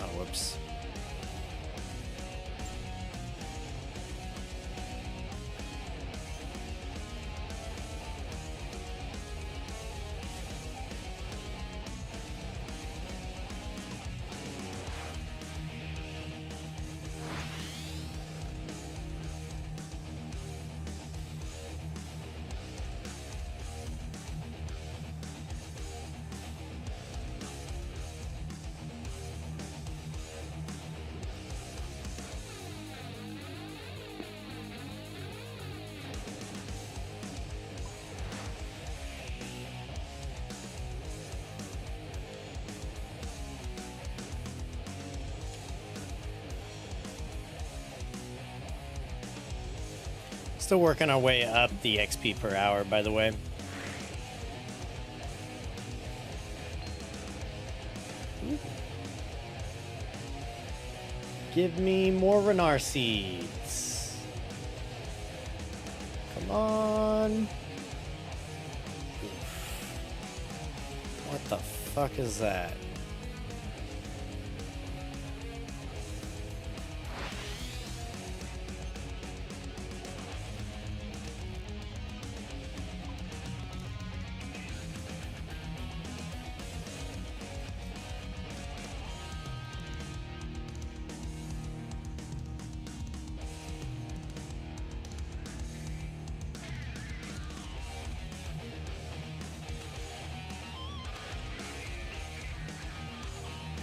Speaker 1: Oh, whoops. Still working our way up the XP per hour, by the way. Give me more Renar seeds. Come on. What the fuck is that?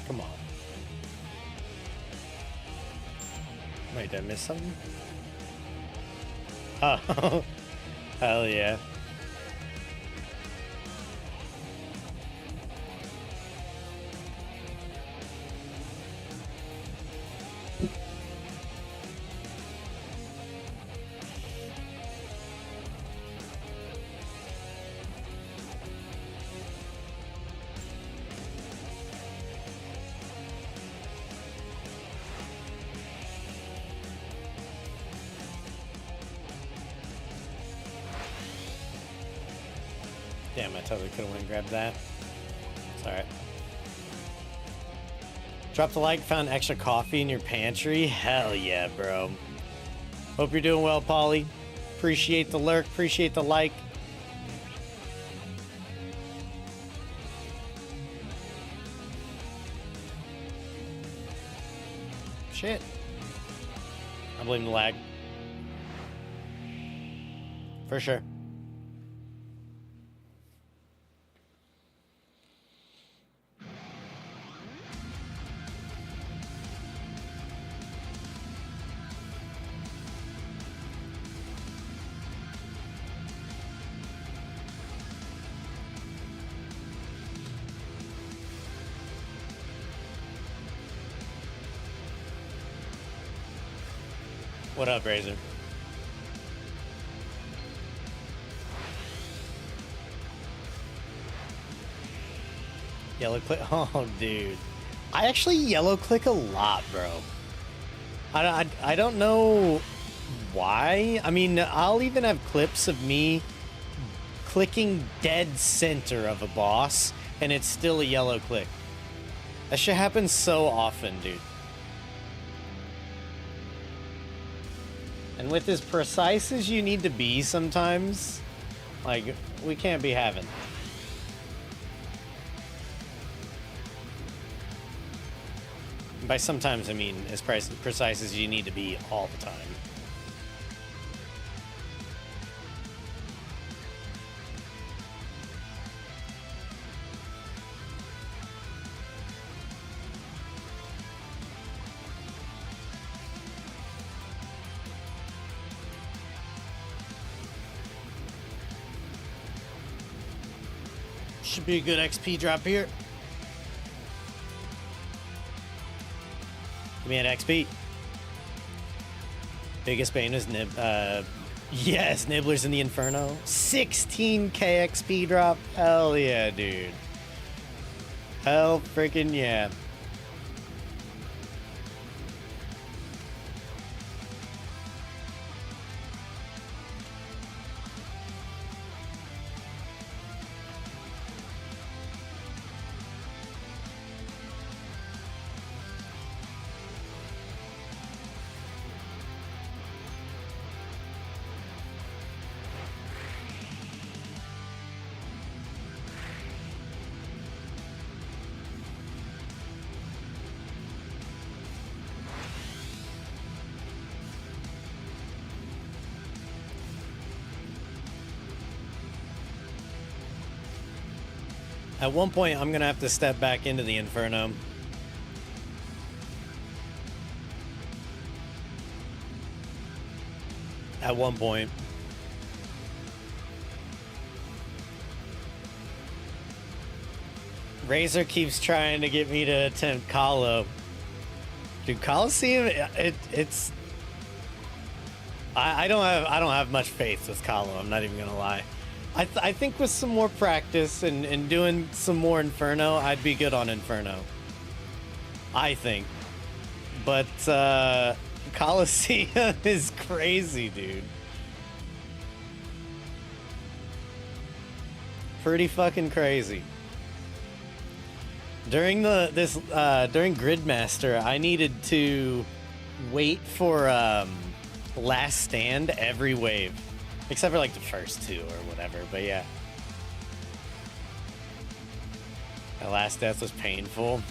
Speaker 1: Come on. Wait, did I miss something? Oh, hell yeah. Damn, I totally could have went and grabbed that. It's alright. Dropped a like, found extra coffee in your pantry. Hell yeah, bro. Hope you're doing well, Polly. Appreciate the lurk, appreciate the like. Shit. I blame the lag. For sure. What up, Razor? Yellow click. Oh, dude. I actually yellow click a lot, bro. I don't know why. I mean, I'll even have clips of me clicking dead center of a boss, and it's still a yellow click. That shit happens so often, dude. And with as precise as you need to be sometimes, like, we can't be having. By sometimes, I mean as precise as you need to be all the time. Should be a good XP drop here. Give me an XP. Biggest bane is yes, Nibblers in the Inferno. 16k XP drop. Hell yeah, dude. Hell freaking yeah. At one point, I'm going to have to step back into the Inferno. At one point. Razor keeps trying to get me to attempt Colo. Dude, Coliseum, it's... I don't have much faith with Kahlo. I'm not even gonna lie. I think with some more practice and doing some more Inferno, I'd be good on Inferno. I think. But Coliseum is crazy, dude. Pretty fucking crazy. During during Gridmaster, I needed to wait for Last Stand every wave, except for like the first two or whatever. But yeah, that last death was painful.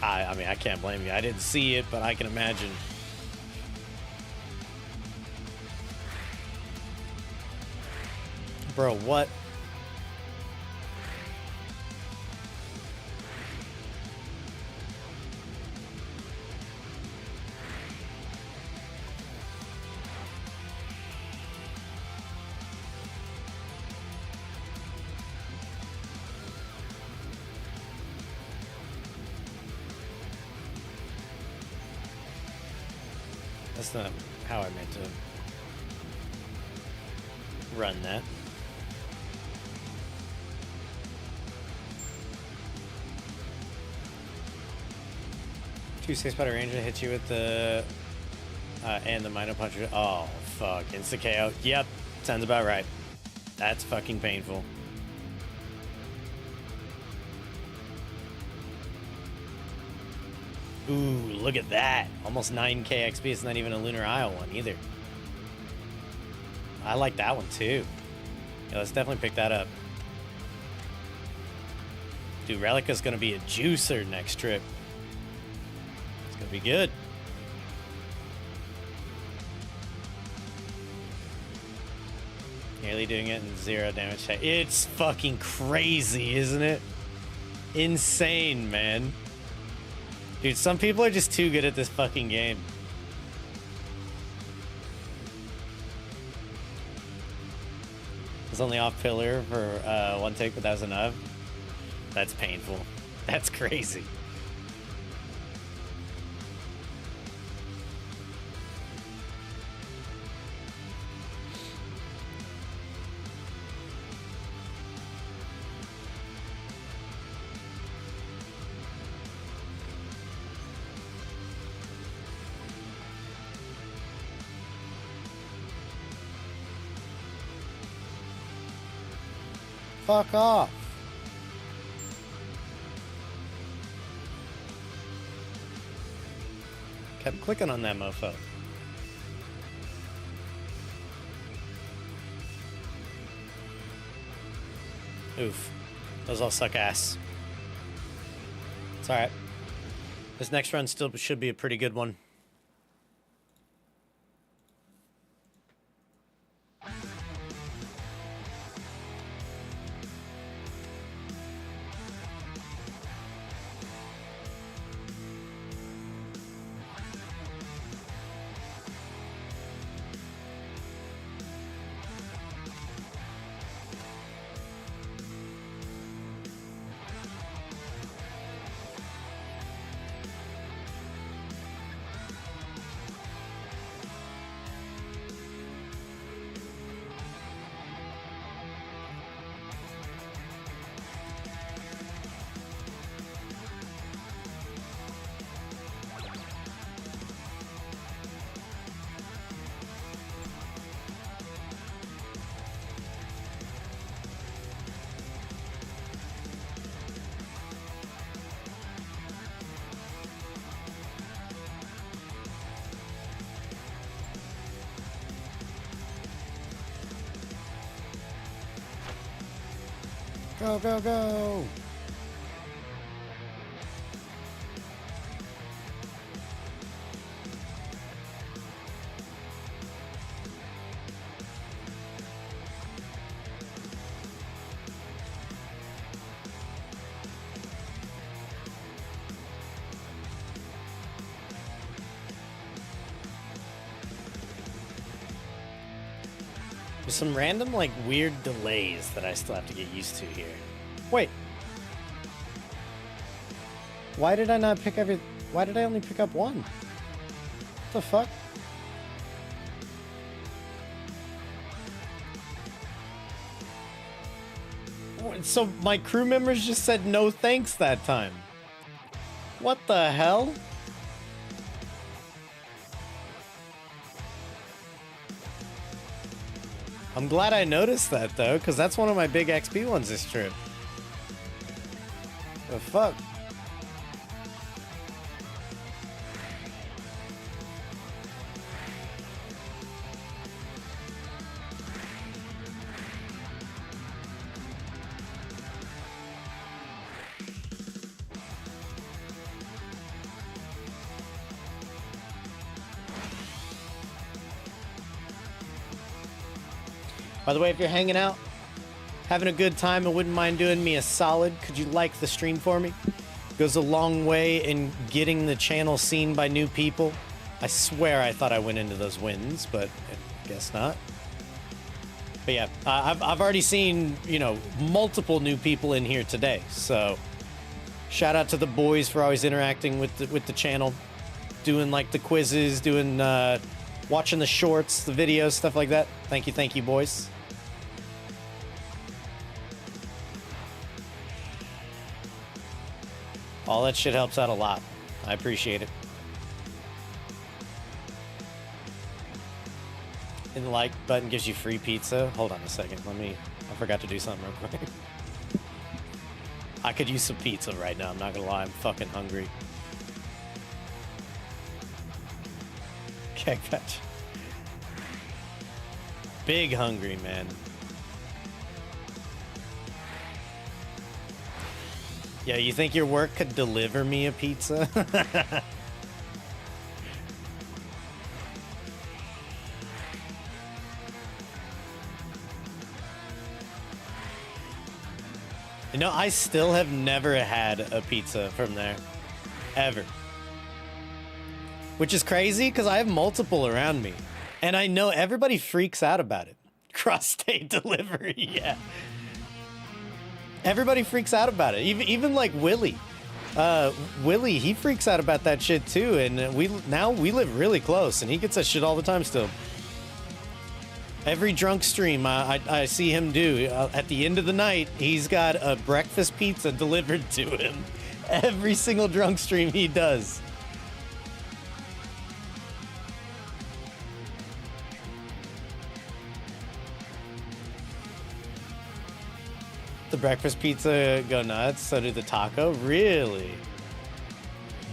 Speaker 1: I mean, I can't blame you. I didn't see it, but I can imagine. Bro, what? That's not how I meant to run that. Two 6-powder ranger hits you with the and the Mino Puncher. Oh fuck! Insta KO. Yep, sounds about right. That's fucking painful. Ooh, look at that. Almost 9k XP. It's not even a Lunar Isle one either. I like that one too. Yeah, let's definitely pick that up. Dude, Relica's gonna be a juicer next trip. It's gonna be good. Nearly doing it in 0 damage. It's fucking crazy, isn't it? Insane, man. Dude, some people are just too good at this fucking game. It's only off pillar for one take, but that was enough. That's painful. That's crazy. Fuck off. Kept clicking on that mofo. Oof. Those all suck ass. It's alright. This next run still should be a pretty good one. Go, go, go! There's some random, like, weird delays that I still have to get used to here. Wait. Why did I not pick why did I only pick up one? What the fuck? So my crew members just said no thanks that time. What the hell? I'm glad I noticed that though, because that's one of my big XP ones this trip. The fuck? By the way, if you're hanging out, having a good time and wouldn't mind doing me a solid, could you like the stream for me? Goes a long way in getting the channel seen by new people. I swear I thought I went into those wins, but I guess not. But yeah, I've already seen, you know, multiple new people in here today. So shout out to the boys for always interacting with the channel, doing like the quizzes, doing watching the shorts, the videos, stuff like that. Thank you, boys. All that shit helps out a lot. I appreciate it. And the like button gives you free pizza. Hold on a second. I forgot to do something real quick. I could use some pizza right now. I'm not gonna lie. I'm fucking hungry. Keg patch. Big hungry, man. Yeah, you think your work could deliver me a pizza? You know, I still have never had a pizza from there. Ever. Which is crazy, because I have multiple around me. And I know everybody freaks out about it. Cross-state delivery, yeah. Everybody freaks out about it. Even like Willie. Willie, he freaks out about that shit too. And we live really close, and he gets that shit all the time still. Every drunk stream I see him do, at the end of the night, he's got a breakfast pizza delivered to him. Every single drunk stream he does. The breakfast pizza go nuts, so do the taco. Really?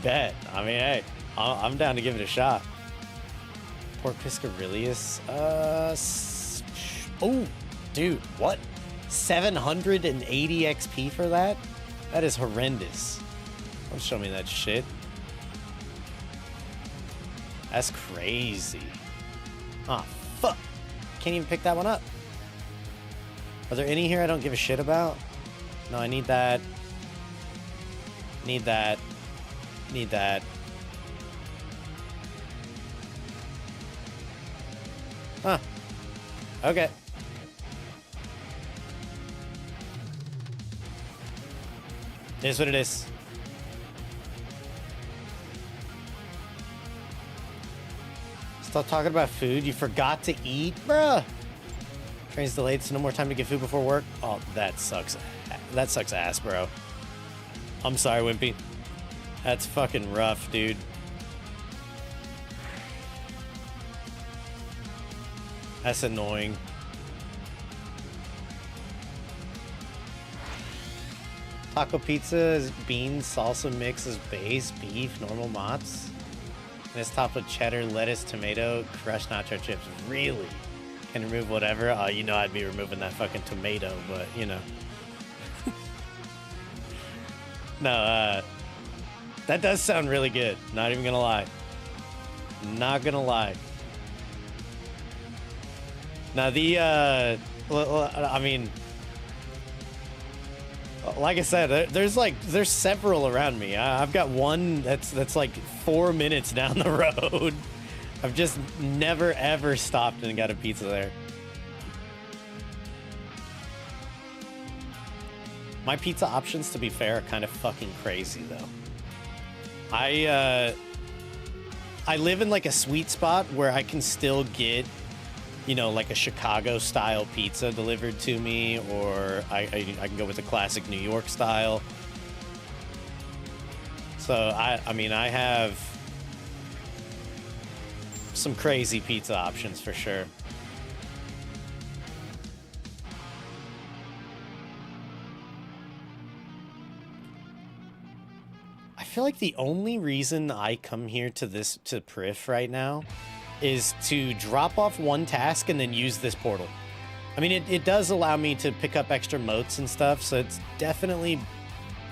Speaker 1: Bet. I mean, hey, I'm down to give it a shot. Pork Piscarius. Oh, dude, what? 780 XP for that? That is horrendous. Don't show me that shit. That's crazy. Ah, fuck. Can't even pick that one up. Are there any here I don't give a shit about? No, I need that. Need that. Need that. Huh. Okay. It is what it is. Stop talking about food. You forgot to eat, bruh. Train's delayed, so no more time to get food before work. Oh, that sucks. That sucks ass, bro. I'm sorry, Wimpy. That's fucking rough, dude. That's annoying. Taco pizza is beans, salsa mix is base, beef, normal mozz. And it's topped with cheddar, lettuce, tomato, crushed nacho chips. Really? Can remove whatever? Oh, you know I'd be removing that fucking tomato, but you know. No, that does sound really good. Not even gonna lie. Not gonna lie. Now I mean, like I said, there's several around me. I've got one that's like 4 minutes down the road. I've just never ever stopped and got a pizza there. My pizza options, to be fair, are kind of fucking crazy though. I live in like a sweet spot where I can still get you know, like a Chicago style pizza delivered to me, or I can go with the classic New York style. So I mean, I have some crazy pizza options for sure. I feel like the only reason I come here to Priff right now is to drop off one task and then use this portal. I mean, it does allow me to pick up extra motes and stuff, so it's definitely,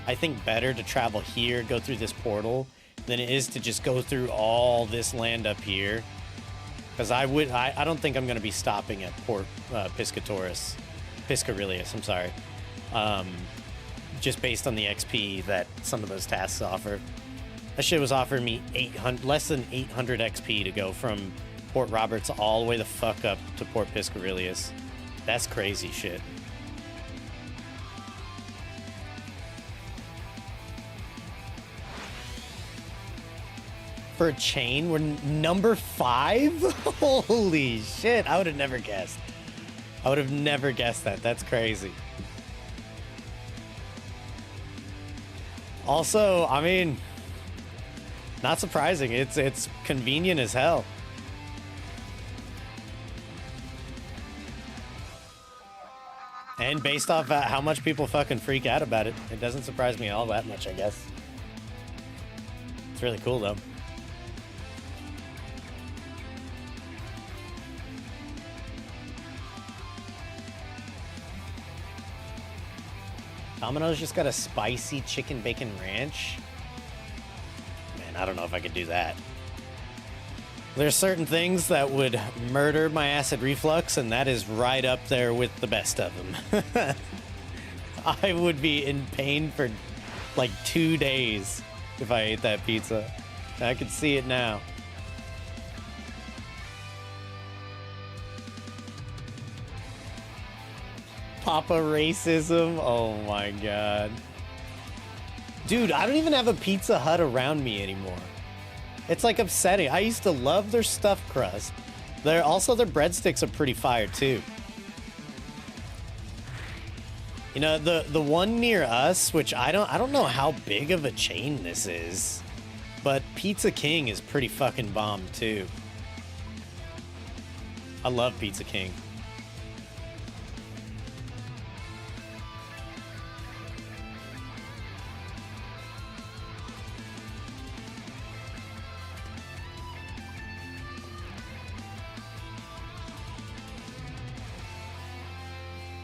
Speaker 1: I think, better to travel here, go through this portal, than it is to just go through all this land up here. Because I don't think I'm going to be stopping at Port Piscarilius, I'm sorry. Just based on the XP that some of those tasks offer. That shit was offering me less than 800 XP to go from Port Roberts all the way the fuck up to Port Piscarilius. That's crazy shit. For a chain, we're number 5? Holy shit, I would have never guessed. I would have never guessed that. That's crazy. Also, I mean, not surprising. It's convenient as hell. And based off how much people fucking freak out about it, it doesn't surprise me all that much, I guess. It's really cool, though. Domino's just got a spicy chicken bacon ranch. Man, I don't know if I could do that. There's certain things that would murder my acid reflux, and that is right up there with the best of them. I would be in pain for like 2 days if I ate that pizza. I could see it now. Papa racism. Oh my god. Dude, I don't even have a Pizza Hut around me anymore. It's like upsetting. I used to love their stuffed crust. Their breadsticks are pretty fire too. You know, the one near us, which I don't know how big of a chain this is, but Pizza King is pretty fucking bomb too. I love Pizza King.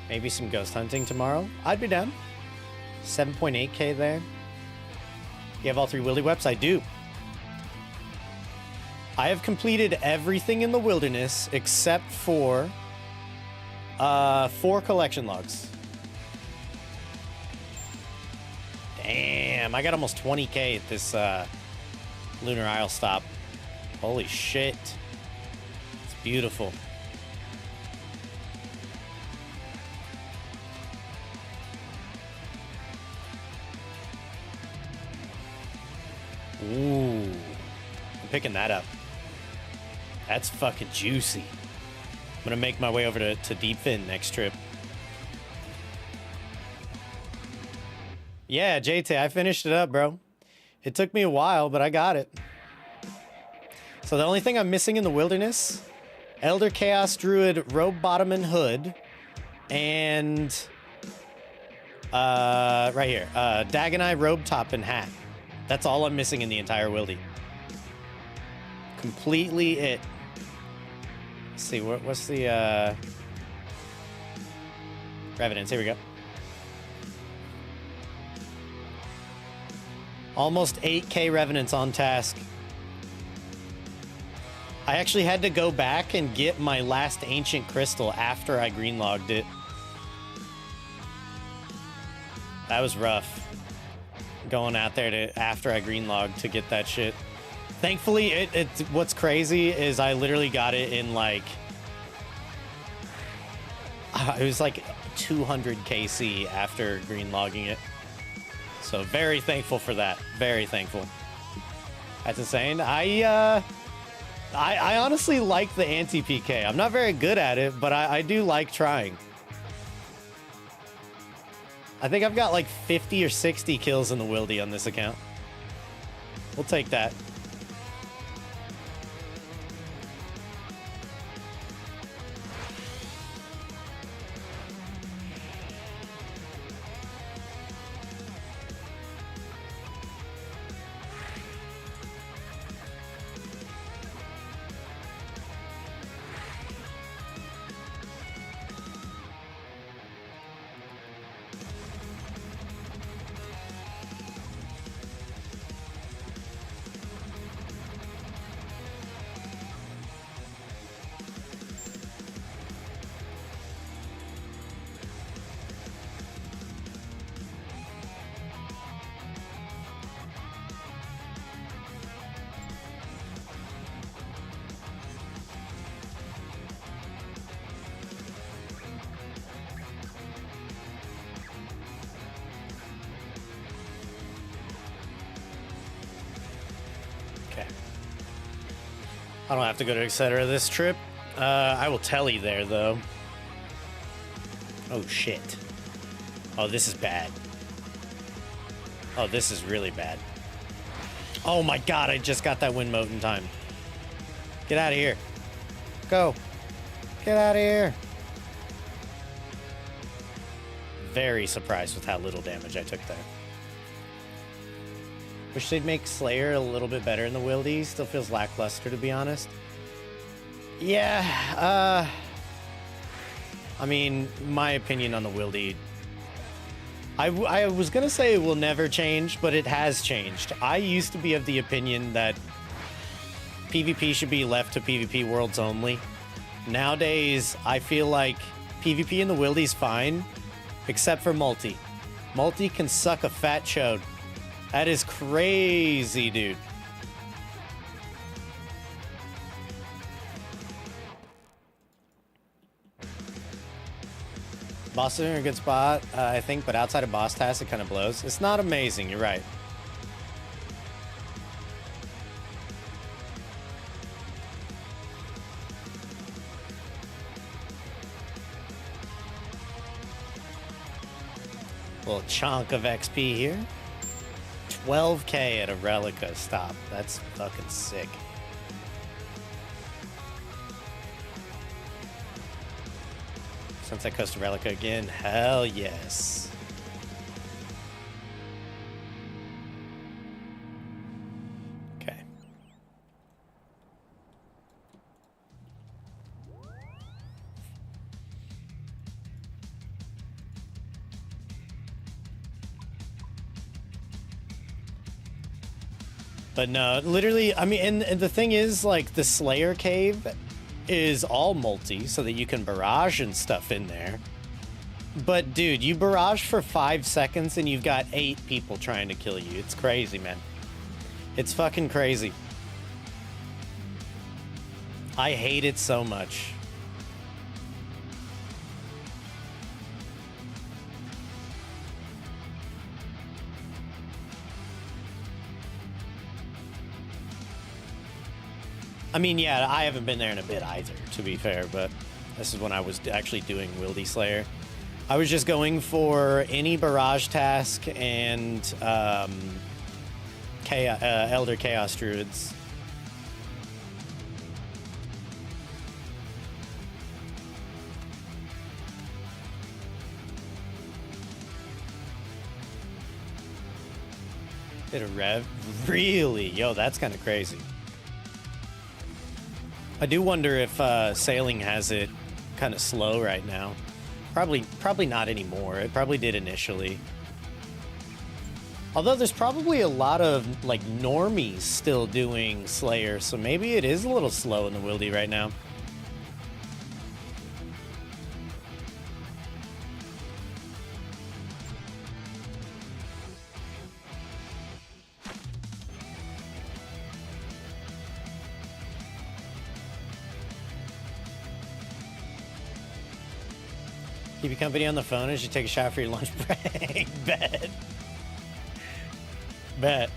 Speaker 1: Maybe some ghost hunting tomorrow. I'd be down. 7.8k there. You have all 3 wildy webs? I do. I have completed everything in the wilderness except for 4 collection logs. Damn, I got almost 20k at this Lunar Isle stop. Holy shit. It's beautiful. Ooh, I'm picking that up. That's fucking juicy. I'm gonna make my way over to Deepfin next trip. Yeah, JT, I finished it up, bro. It took me a while, but I got it. So the only thing I'm missing in the wilderness, Elder Chaos Druid, Robe Bottom and Hood, and right here, Dagonai, Robe Top and Hat. That's all I'm missing in the entire wildy. Completely it. Let's see, what's the Revenants? Here we go. Almost 8k Revenants on task. I actually had to go back and get my last ancient crystal after I greenlogged it. That was rough. Going out there after I greenlogged to get that shit. Thankfully, what's crazy is I literally got it in like, it was like 200 KC after greenlogging it. So very thankful for that. Very thankful. That's insane. I honestly like the anti-PK. I'm not very good at it, but I do like trying. I think I've got like 50 or 60 kills in the Wildy on this account. We'll take that. I don't have to go to etc. this trip. I will tell you there, though. Oh, shit. Oh, this is bad. Oh, this is really bad. Oh, my God. I just got that wind mode in time. Get out of here. Go. Get out of here. Very surprised with how little damage I took there. Wish they'd make Slayer a little bit better in the Wildy. Still feels lackluster, to be honest. Yeah, I mean, my opinion on the Wildy... I was going to say it will never change, but it has changed. I used to be of the opinion that PvP should be left to PvP worlds only. Nowadays, I feel like PvP in the Wildy's fine, except for multi. Multi can suck a fat chode. That is crazy, dude. Boss is in a good spot, I think, but outside of boss tasks, it kind of blows. It's not amazing, you're right. Little chunk of XP here. 12k at a Relica stop. That's fucking sick. Sunset Coast to Relica again. Hell yes. Okay. But no, literally, I mean, and the thing is, like, the Slayer Cave is all multi, so that you can barrage and stuff in there. But, dude, you barrage for 5 seconds and you've got 8 people trying to kill you. It's crazy, man. It's fucking crazy. I hate it so much. I mean, yeah, I haven't been there in a bit either, to be fair, but this is when I was actually doing Wildy Slayer. I was just going for any barrage task and Elder Chaos Druids. Did a rev? Really? Yo, that's kind of crazy. I do wonder if sailing has it kind of slow right now. Probably not anymore. It probably did initially. Although there's probably a lot of like normies still doing Slayer, so maybe it is a little slow in the Wildy right now. Keep your company on the phone as you take a shot for your lunch break. Bet. Bet.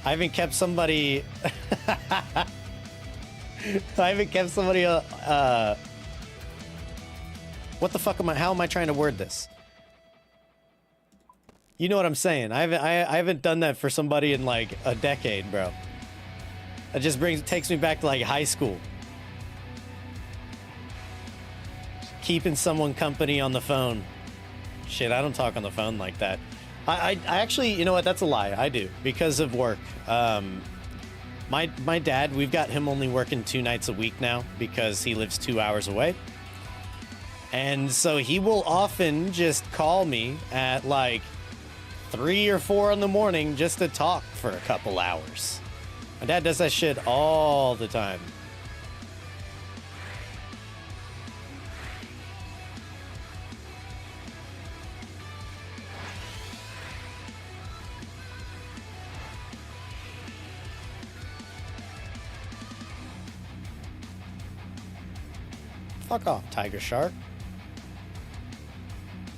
Speaker 1: I even kept somebody... I haven't kept somebody. What the fuck am I? How am I trying to word this? You know what I'm saying? I haven't done that for somebody in like a decade, bro. It just takes me back to like high school. Keeping someone company on the phone. Shit, I don't talk on the phone like that. I actually, you know what? That's a lie. I do because of work. My dad, we've got him only working 2 nights a week now because he lives 2 hours away. And so he will often just call me at like 3 or 4 in the morning just to talk for a couple hours. My dad does that shit all the time. Fuck off, Tiger Shark.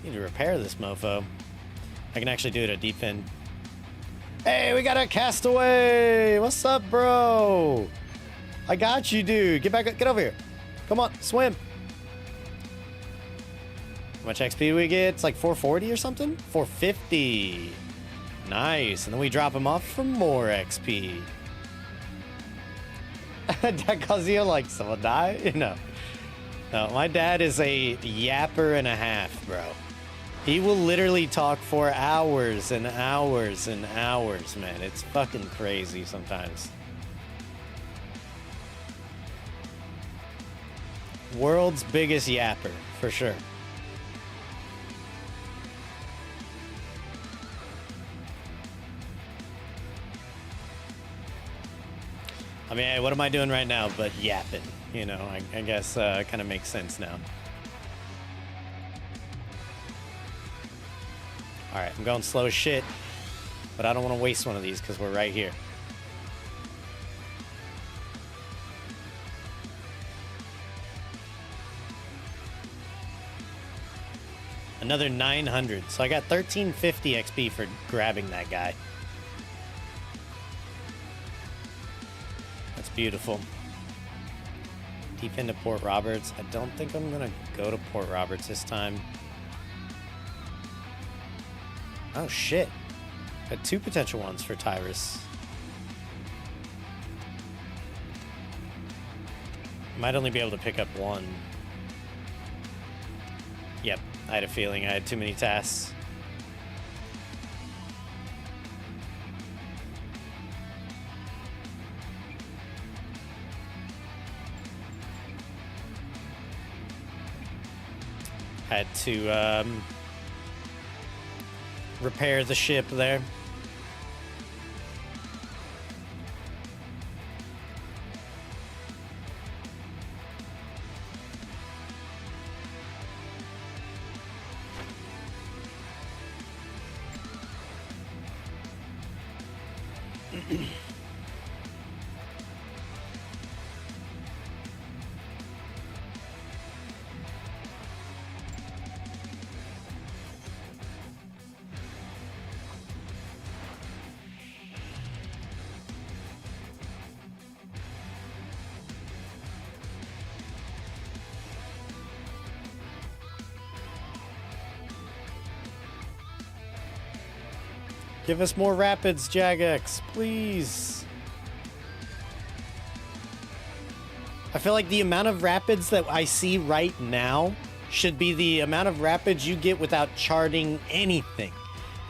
Speaker 1: Need to repair this mofo. I can actually do it at deep fin. Hey, we got a castaway! What's up, bro? I got you, dude. Get back, get over here. Come on, swim. How much XP do we get? It's like 440 or something? 450. Nice. And then we drop him off for more XP. That cause you like someone die? No. No, my dad is a yapper and a half, bro. He will literally talk for hours and hours and hours, man. It's fucking crazy sometimes. World's biggest yapper, for sure. I mean, hey, what am I doing right now but yapping? You know, I guess it kind of makes sense now. All right, I'm going slow as shit, but I don't want to waste one of these because we're right here. Another 900. So I got 1350 XP for grabbing that guy. That's beautiful. Deep into Port Roberts. I don't think I'm going to go to Port Roberts this time. Oh, shit. Got 2 potential ones for Tyrus. Might only be able to pick up 1. Yep, I had a feeling I had too many tasks. Had to repair the ship there. Give us more rapids, Jagex, please. I feel like the amount of rapids that I see right now should be the amount of rapids you get without charting anything.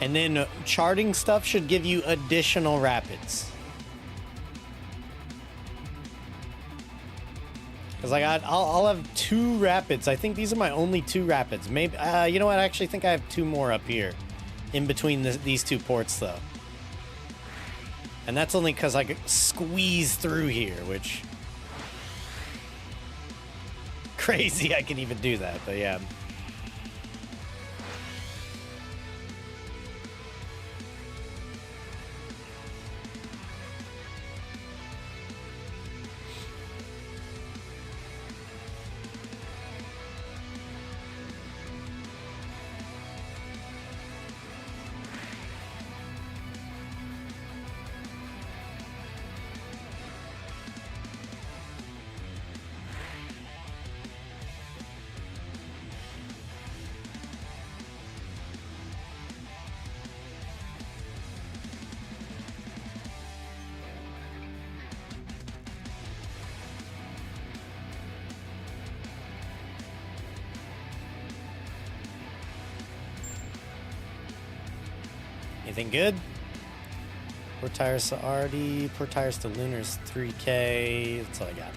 Speaker 1: And then charting stuff should give you additional rapids. Because I'll have 2 rapids. I think these are my only 2 rapids. Maybe, you know what? I actually think I have 2 more up here. In between these 2 ports, though. And that's only because I could squeeze through here, which... Crazy I can even do that, but yeah. Anything good? Port tires to Artie. Port tires to Lunar's 3K. That's all I got.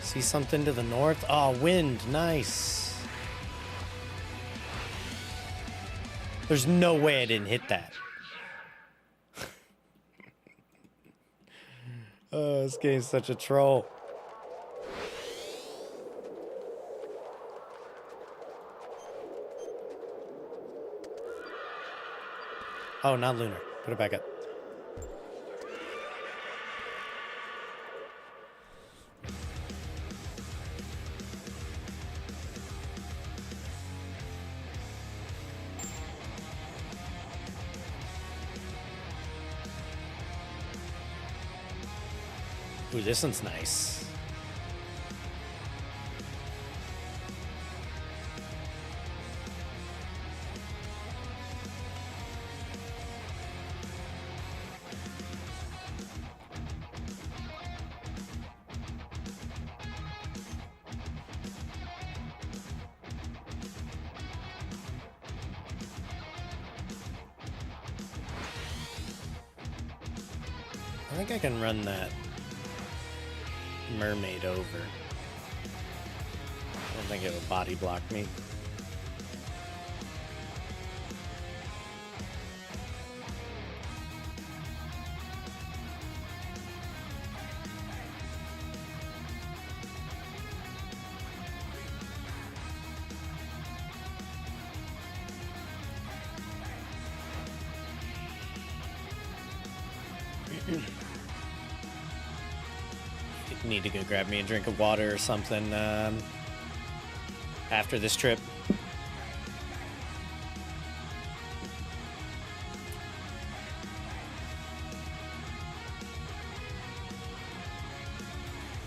Speaker 1: See something to the north? Oh, wind. Nice. There's no way I didn't hit that. Oh, this game's such a troll. Oh, not Lunar. Put it back up. Ooh, this one's nice. I think I can run that mermaid over. I don't think it would body block me. Need to go grab me a drink of water or something after this trip.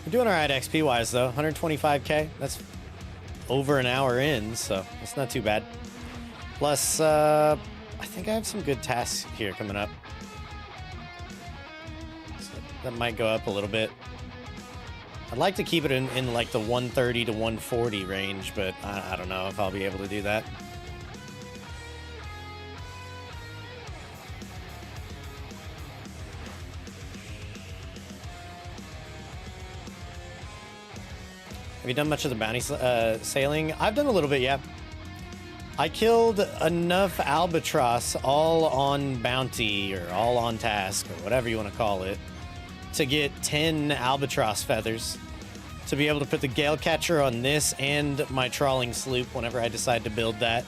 Speaker 1: We're doing all right XP wise though. 125k. That's over an hour in, so that's not too bad. Plus, I think I have some good tasks here coming up. So that might go up a little bit. I'd like to keep it in like the 130 to 140 range, but I don't know if I'll be able to do that. Have you done much of the bounty sailing? I've done a little bit, yeah. I killed enough albatross all on bounty or all on task or whatever you want to call it to get 10 albatross feathers to be able to put the gale catcher on this and my trawling sloop whenever I decide to build that.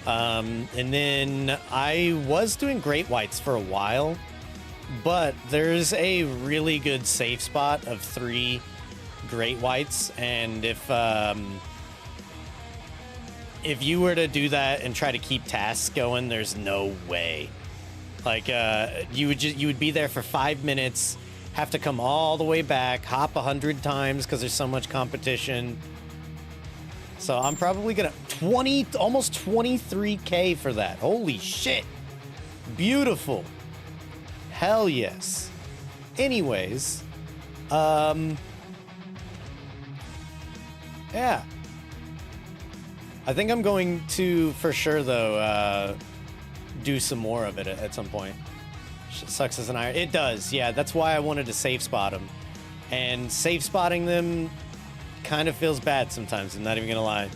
Speaker 1: And then I was doing great whites for a while, but there's a really good safe spot of 3 great whites, and if you were to do that and try to keep tasks going, there's no way. Like you would be there for 5 minutes, have to come all the way back, hop 100 times because there's so much competition. So I'm probably gonna almost 23k for that. Holy shit. Beautiful. Hell yes. Anyways, yeah. I think I'm going to, for sure though, do some more of it at some point. Shit sucks as an iron. It does, yeah. That's why I wanted to safe spot them. And safe spotting them kind of feels bad sometimes, I'm not even gonna lie.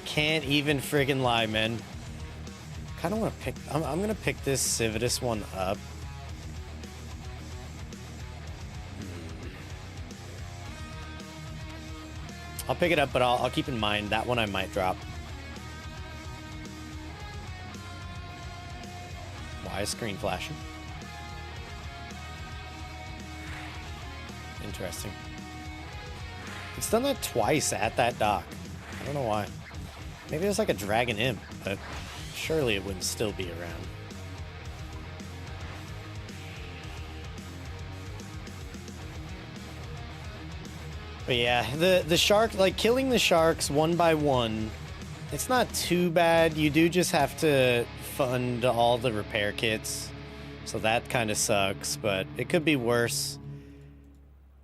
Speaker 1: Can't even friggin' lie, man. Kinda wanna pick, I'm gonna pick this Civitas one up. I'll pick it up, but I'll keep in mind that one I might drop. Why is screen flashing? Interesting. It's done that twice at that dock. I don't know why. Maybe it's like a dragon imp, but surely it wouldn't still be around. But yeah, the shark, like killing the sharks one by one, it's not too bad. You do just have to fund all the repair kits. So that kind of sucks, but it could be worse.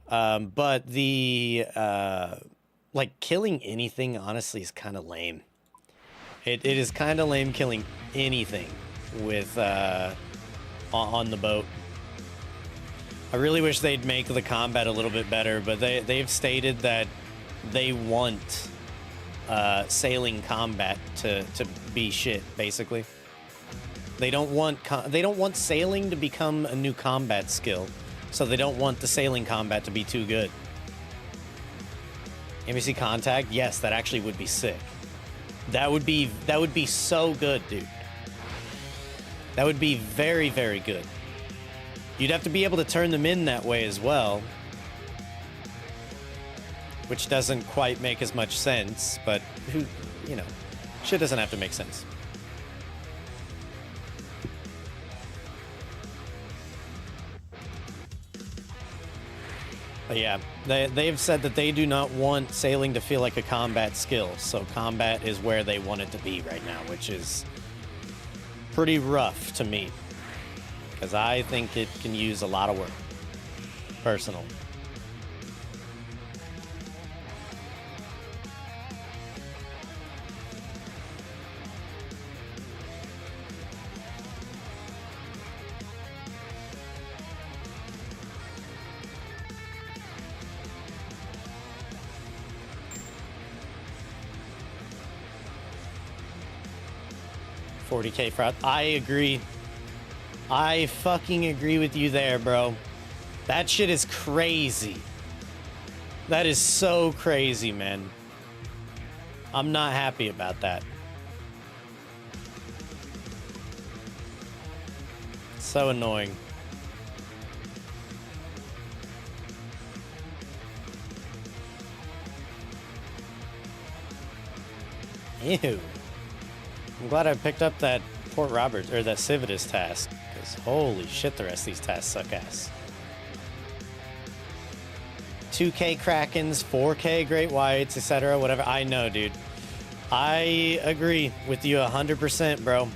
Speaker 1: But the, like, killing anything, honestly, is kind of lame. It is kind of lame killing anything with, on the boat. I really wish they'd make the combat a little bit better, but they've stated that they want, sailing combat to be shit, basically. They don't want sailing to become a new combat skill, so they don't want the sailing combat to be too good. NBC Contact, yes, that actually would be sick. That would be so good, dude. That would be very, very good. You'd have to be able to turn them in that way as well, which doesn't quite make as much sense, but who, you know, shit doesn't have to make sense. But yeah, they've said that they do not want sailing to feel like a combat skill, so combat is where they want it to be right now, which is pretty rough to me, because I think it can use a lot of work, personal. $40K fraud. I agree. I fucking agree with you there, bro. That shit is crazy. That is so crazy, man. I'm not happy about that. It's so annoying. Ew. I'm glad I picked up that Port Roberts, or that Civitas task, because holy shit, the rest of these tasks suck ass. 2K Krakens, 4K Great Whites, etc., whatever. I know, dude. I agree with you 100%, bro.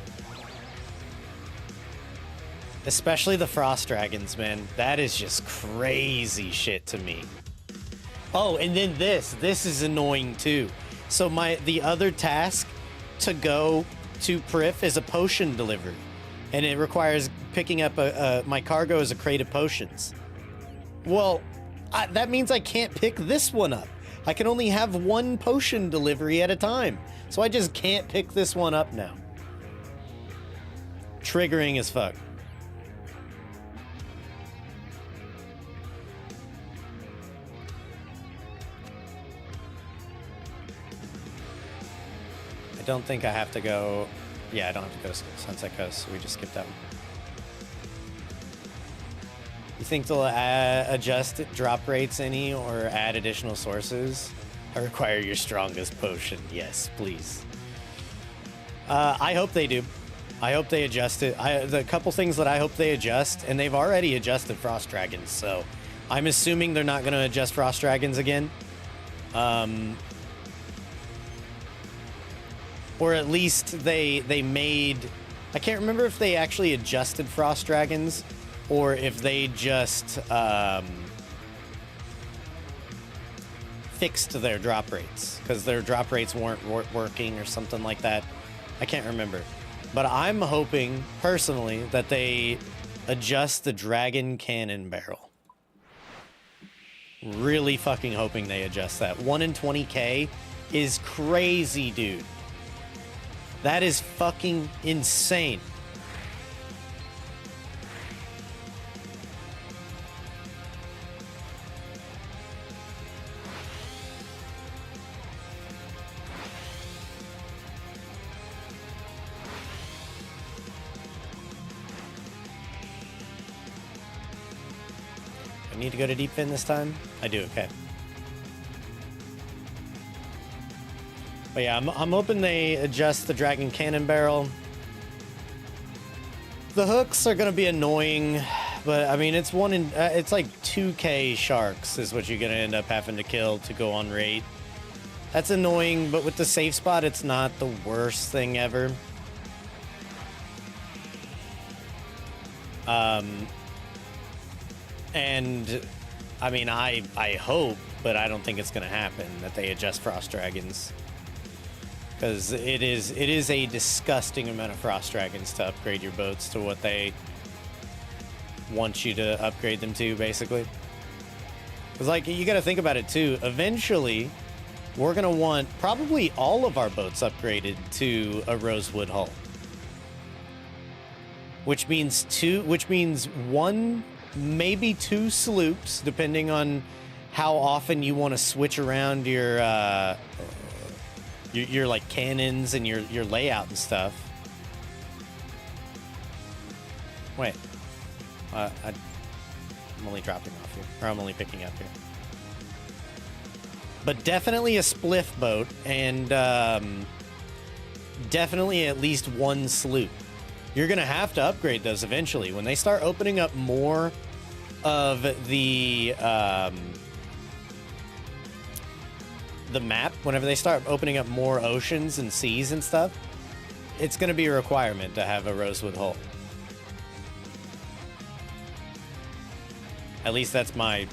Speaker 1: Especially the Frost Dragons, man. That is just crazy shit to me. Oh, and then this is annoying too. So the other task to go to Prif is a potion delivery, and it requires picking up my cargo is a crate of potions. Well, that means I can't pick this one up. I can only have one potion delivery at a time, so I just can't pick this one up now. Triggering as fuck. I don't think I have to go... Yeah, I don't have to go to Sunset Coast, so we just skipped that one. You think they'll adjust drop rates any or add additional sources? I require your strongest potion. Yes, please. I hope they do. I hope they adjust it. The couple things that I hope they adjust, and they've already adjusted Frost Dragons, so I'm assuming they're not going to adjust Frost Dragons again. Or at least they made... I can't remember if they actually adjusted Frost Dragons or if they just fixed their drop rates, because their drop rates weren't working or something like that. I can't remember. But I'm hoping, personally, that they adjust the Dragon Cannon Barrel. Really fucking hoping they adjust that. 1 in 20k is crazy, dude. That is fucking insane. I need to go to Deep Fin this time? I do, okay. But yeah, I'm hoping they adjust the Dragon Cannon Barrel. The hooks are gonna be annoying, but I mean, it's it's like 2k sharks is what you're gonna end up having to kill to go on rate. That's annoying, but with the safe spot, it's not the worst thing ever. And I mean, I hope, but I don't think it's gonna happen that they adjust Frost Dragons. Because it is a disgusting amount of Frost Dragons to upgrade your boats to what they want you to upgrade them to, basically. Because, like, you got to think about it, too. Eventually, we're going to want probably all of our boats upgraded to a rosewood hull. Which means one, maybe two sloops, depending on how often you want to switch around your like cannons and your layout and stuff. Wait, I'm only dropping off here, or I'm only picking up here. But definitely a spliff boat, and definitely at least one sloop. You're gonna have to upgrade those eventually when they start opening up more of the map. Whenever they start opening up more oceans and seas and stuff, it's going to be a requirement to have a rosewood hull. At least that's my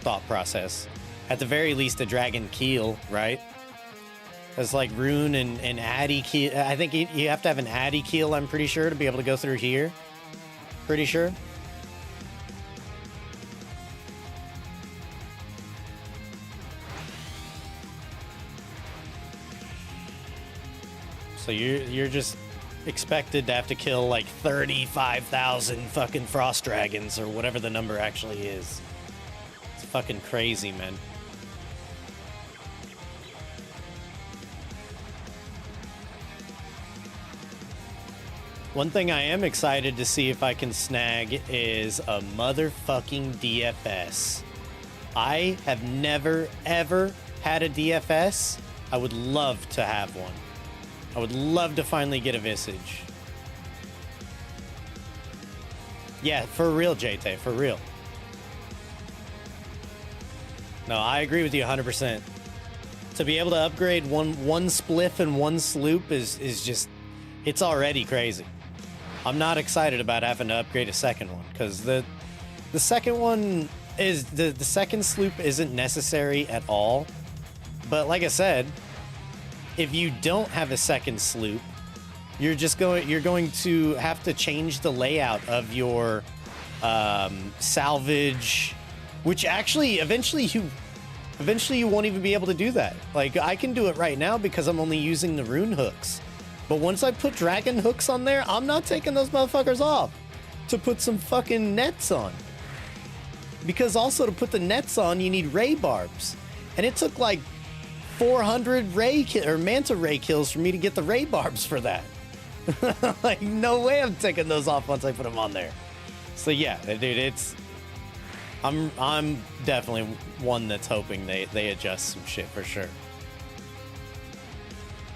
Speaker 1: thought process. At the very least, a dragon keel, right? It's like rune and addy keel. I think you have to have an addy keel, I'm pretty sure, to be able to go through here. Pretty sure. So you're just expected to have to kill like 35,000 fucking frost dragons or whatever the number actually is. It's fucking crazy, man. One thing I am excited to see if I can snag is a motherfucking DFS. I have never, ever had a DFS. I would love to have one. I would love to finally get a Visage. Yeah, for real, JT, for real. No, I agree with you 100%. To be able to upgrade one spliff and one sloop is just, it's already crazy. I'm not excited about having to upgrade a second one, because the second one is, the second sloop isn't necessary at all. But like I said, if you don't have a second sloop, you're going to have to change the layout of your salvage, which actually eventually you won't even be able to do that. Like, I can do it right now because I'm only using the rune hooks. But once I put dragon hooks on there, I'm not taking those motherfuckers off to put some fucking nets on. Because also to put the nets on, you need ray barbs. And it took like 400 manta ray kills for me to get the ray barbs for that. Like, no way I'm taking those off once I put them on there. So yeah, dude, I'm definitely one that's hoping they adjust some shit for sure.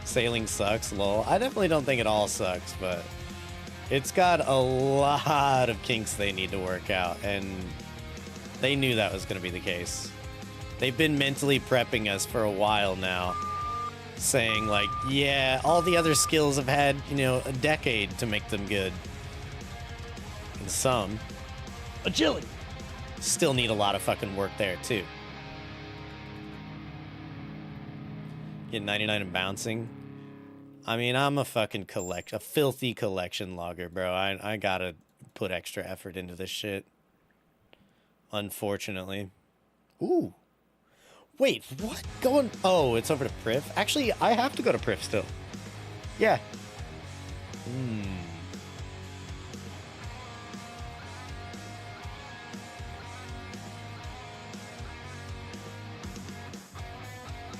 Speaker 1: Sailing sucks, lol. I definitely don't think it all sucks, but it's got a lot of kinks they need to work out, and they knew that was going to be the case. They've been mentally prepping us for a while now, saying like, yeah, all the other skills have had, a decade to make them good. And some, agility, still need a lot of fucking work there too. Get 99 and bouncing. I mean, I'm a fucking a filthy collection logger, bro. I gotta put extra effort into this shit. Unfortunately. Ooh. Wait, what? Oh, it's over to Priv? Actually, I have to go to Priv still. Yeah.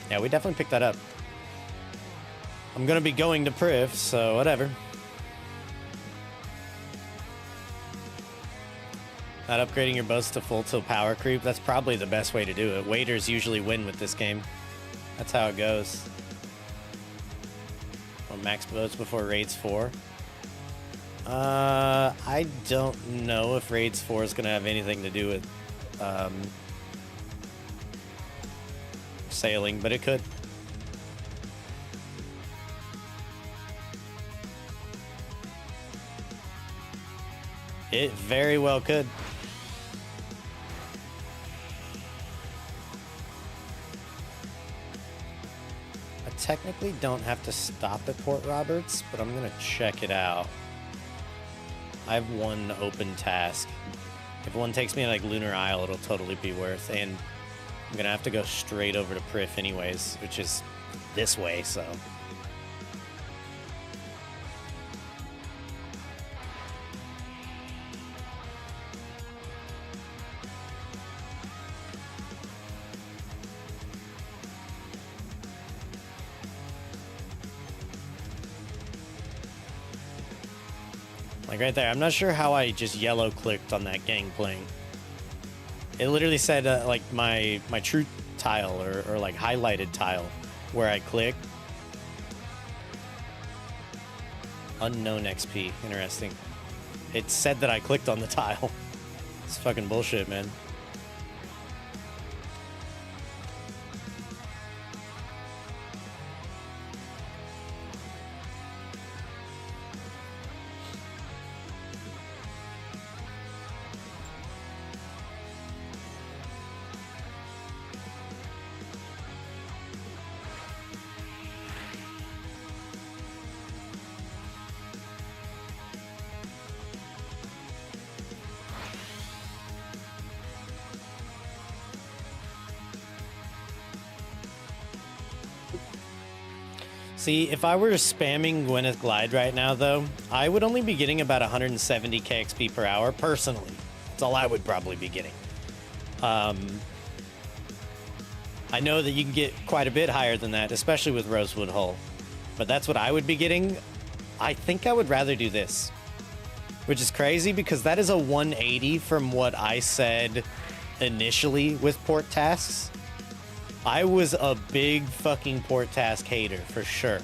Speaker 1: Yeah, we definitely picked that up. I'm gonna be going to Priv, so whatever. Not upgrading your boats to full tilt power creep, that's probably the best way to do it. Waiters usually win with this game. That's how it goes. max boats before Raids 4. I don't know if Raids 4 is going to have anything to do with sailing, but it could. It very well could. I technically don't have to stop at Port Roberts, but I'm going to check it out. I have one open task. If one takes me to like Lunar Isle, it'll totally be worth. And I'm going to have to go straight over to Prif anyways, which is this way, so... Like right there. I'm not sure how I just yellow clicked on that gangplank. It literally said like my true tile or like highlighted tile where I click. Unknown XP. Interesting. It said that I clicked on the tile. It's fucking bullshit, man. See, if I were spamming Gwyneth Gliiide right now, though, I would only be getting about 170 KXP per hour, personally. That's all I would probably be getting. I know that you can get quite a bit higher than that, especially with Rosewood Hull. But that's what I would be getting. I think I would rather do this. Which is crazy, because that is a 180 from what I said initially with port tasks. I was a big fucking port task hater, for sure,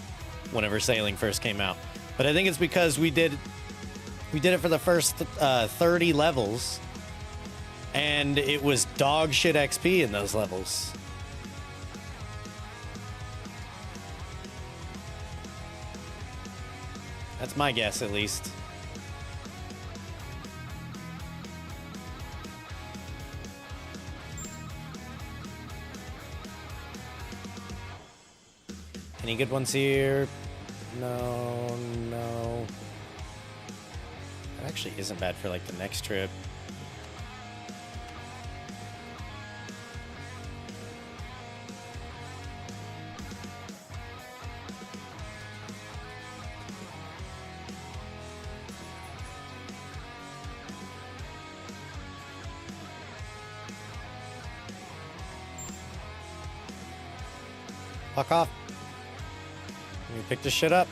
Speaker 1: whenever sailing first came out. But I think it's because we did it for the first 30 levels, and it was dog shit XP in those levels. That's my guess, at least. Any good ones here? No, no. That actually isn't bad for like the next trip. Fuck off. Let me pick this shit up.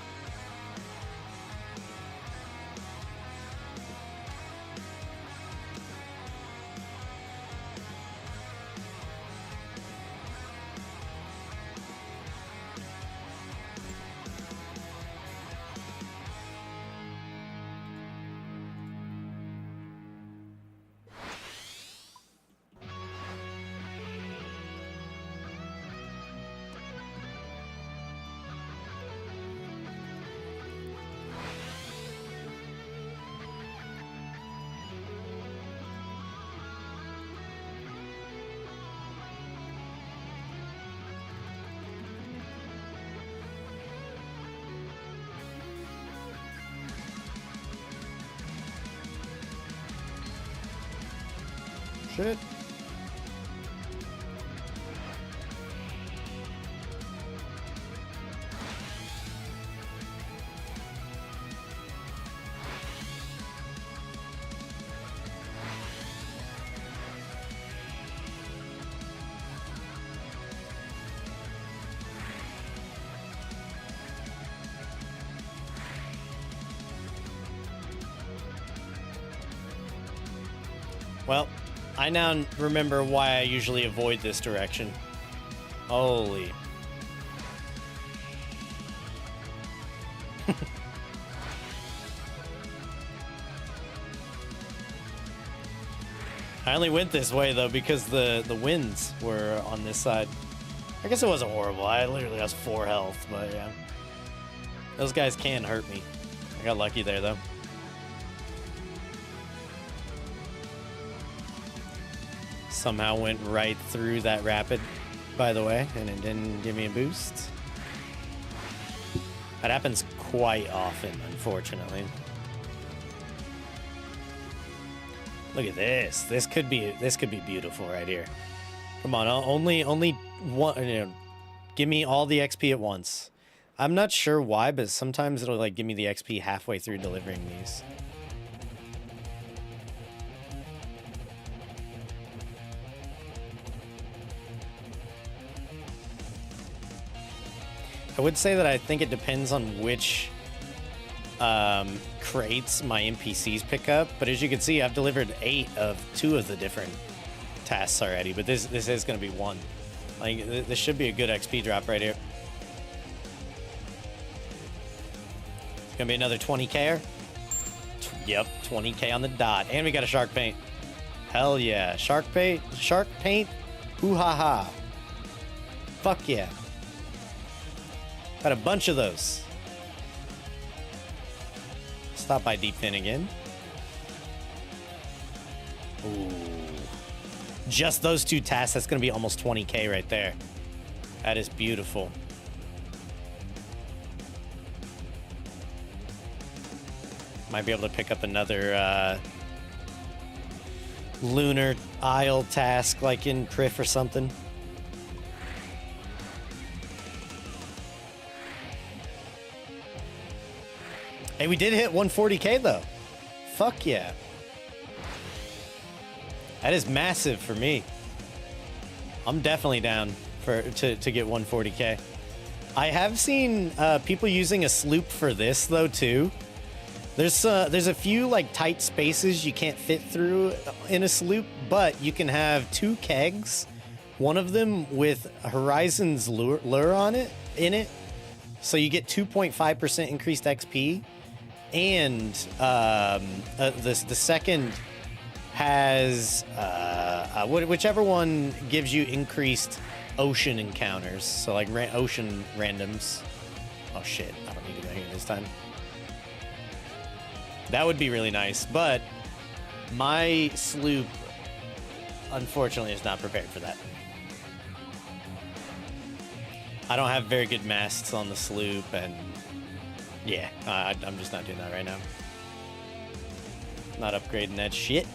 Speaker 1: Shit. Well, I now remember why I usually avoid this direction. Holy. I only went this way though because the winds were on this side. I guess it wasn't horrible. I literally has 4 health, but yeah. Those guys can hurt me. I got lucky there though. Somehow went right through that rapid, by the way, and it didn't give me a boost. That happens quite often, unfortunately. Look at this. This could be beautiful right here. Come on, only one. You know, give me all the XP at once. I'm not sure why, but sometimes it'll like give me the XP halfway through delivering these. I would say that I think it depends on which crates my NPCs pick up, but as you can see, I've delivered 8 of 2 of the different tasks already, but this is going to be 1. Like, this should be a good XP drop right here. It's going to be another 20K-er. Yep, 20K on the dot, and we got a shark paint. Hell yeah, shark paint, hoo-ha-ha. Fuck yeah. Got a bunch of those. Stop by Deep Fin again. Ooh. Just those 2 tasks, that's going to be almost 20K right there. That is beautiful. Might be able to pick up another lunar isle task like in Prif or something. Hey, we did hit 140K though. Fuck yeah. That is massive for me. I'm definitely down to get 140K. I have seen people using a sloop for this though too. There's a few like tight spaces you can't fit through in a sloop, but you can have 2 kegs, one of them with Horizon's lure on it so you get 2.5% increased XP. And the second has whichever one gives you increased ocean encounters. So like ocean randoms. Oh shit! I don't need to go here this time. That would be really nice, but my sloop unfortunately is not prepared for that. I don't have very good masts on the sloop, and yeah, I'm just not doing that right now. Not upgrading that shit.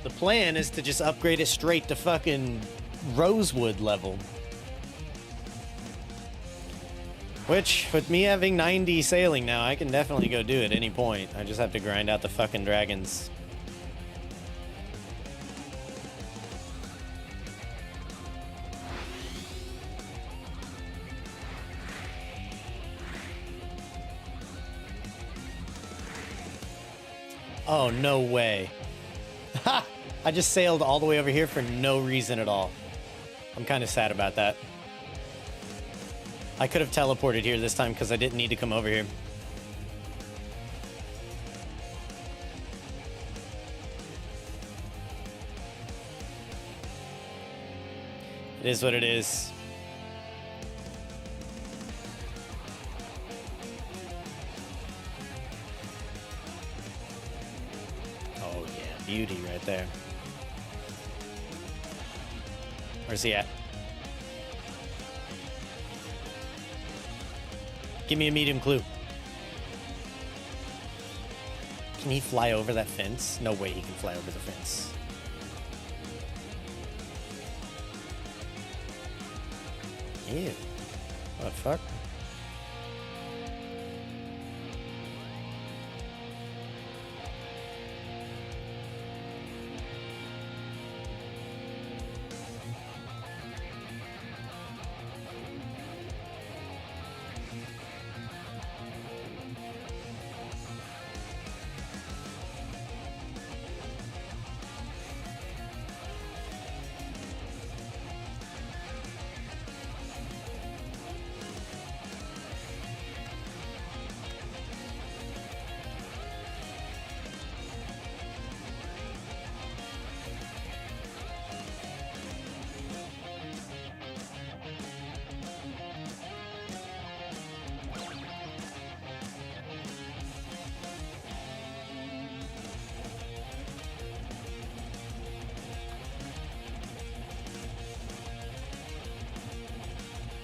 Speaker 1: The plan is to just upgrade it straight to fucking Rosewood level. Which, with me having 90 sailing now, I can definitely go do at any point. I just have to grind out the fucking dragons. Oh, no way. Ha! I just sailed all the way over here for no reason at all. I'm kind of sad about that. I could have teleported here this time because I didn't need to come over here. It is what it is. Oh yeah, beauty right there. Where's he at? Give me a medium clue. Can he fly over that fence? No way he can fly over the fence. Ew. What the fuck?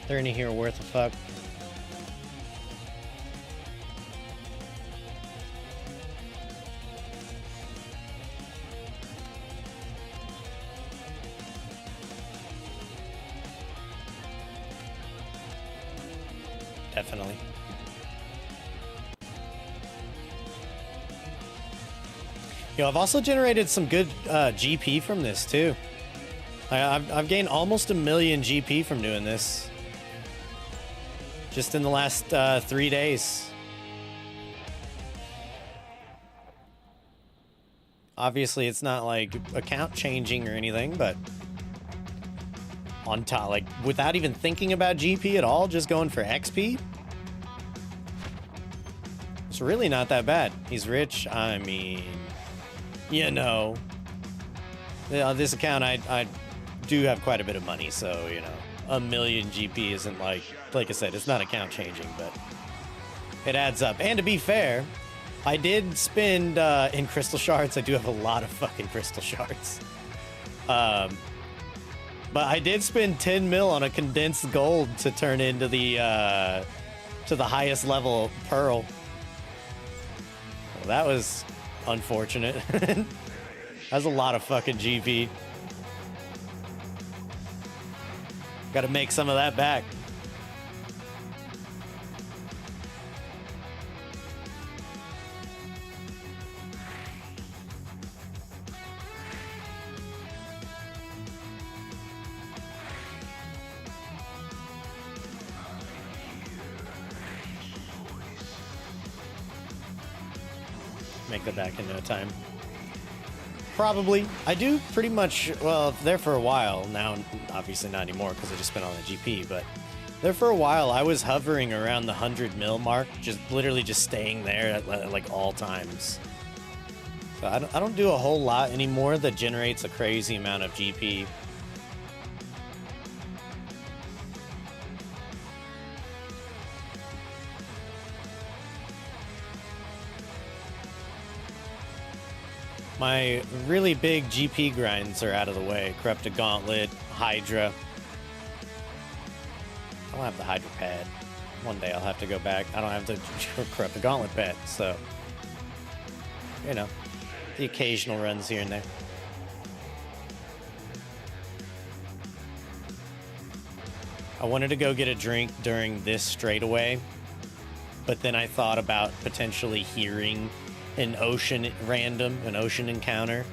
Speaker 1: They're in here worth a fuck. Definitely. Yo, I've also generated some good GP from this too. I've gained almost 1 million GP from doing this. Just in the last 3 days. Obviously, it's not like account changing or anything, but on top, like without even thinking about GP at all, just going for XP. It's really not that bad. He's rich. I mean, you know, on this account, I do have quite a bit of money, so you know, 1 million GP isn't like I said, it's not account changing, but it adds up. And to be fair, I did spend in crystal shards. I do have a lot of fucking crystal shards. But I did spend 10 mil on a condensed gold to turn into the highest level pearl. Well, that was unfortunate. That's a lot of fucking GP. Got to make some of that back. Make that back in no time. Probably. I do pretty much, well, there for a while. Now, obviously not anymore because I just spent on the GP, but there for a while, I was hovering around the 100 mil mark, just literally just staying there at like all times. So I don't do a whole lot anymore that generates a crazy amount of GP. My really big GP grinds are out of the way. Corrupted Gauntlet, Hydra. I don't have the Hydra pad. One day I'll have to go back. I don't have the Corrupted Gauntlet pad, so... You know, the occasional runs here and there. I wanted to go get a drink during this straightaway, but then I thought about potentially hearing an ocean encounter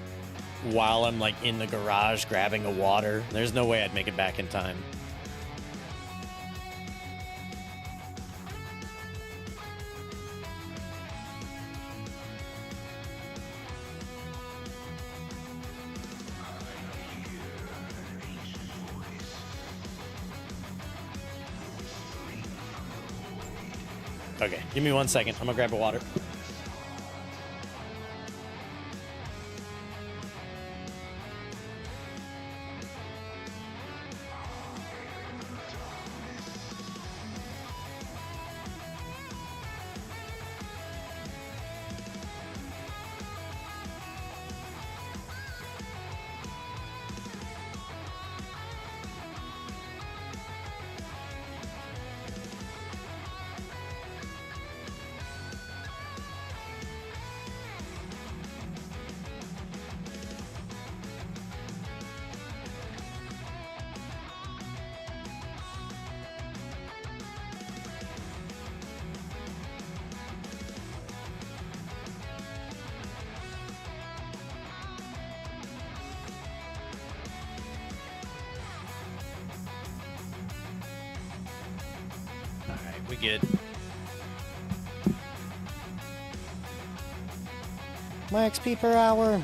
Speaker 1: while I'm like in the garage grabbing a water. There's no way I'd make it back in time. Okay, give me 1 second. I'm gonna grab a water. We good. My XP per hour.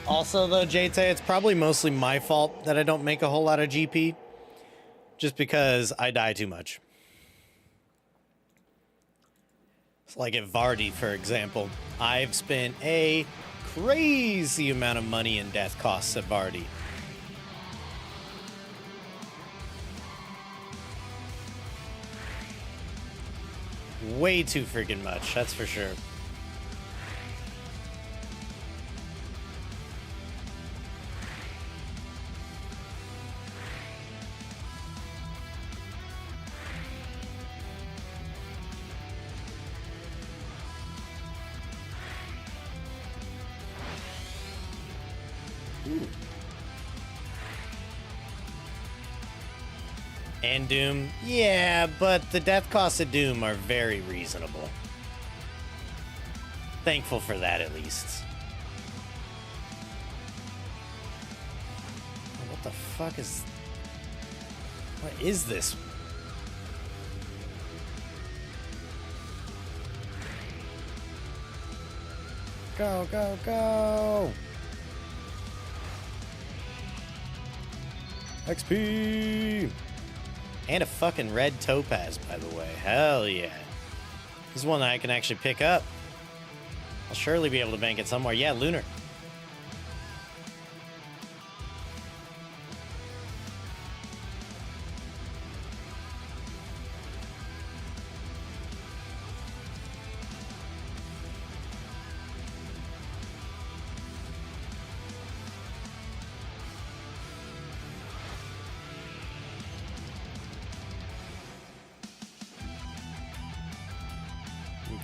Speaker 1: Also, though, JT, it's probably mostly my fault that I don't make a whole lot of GP. Just because I die too much. It's like at Vardy, for example. I've spent a crazy amount of money in death costs at Vardy. Way too freaking much, that's for sure. Ooh. And Doom, yeah, but the death costs of Doom are very reasonable. Thankful for that, at least. What the fuck is... What is this? Go, go, go! XP! And a fucking red topaz, by the way. Hell yeah. This is one that I can actually pick up. I'll surely be able to bank it somewhere. Yeah, lunar.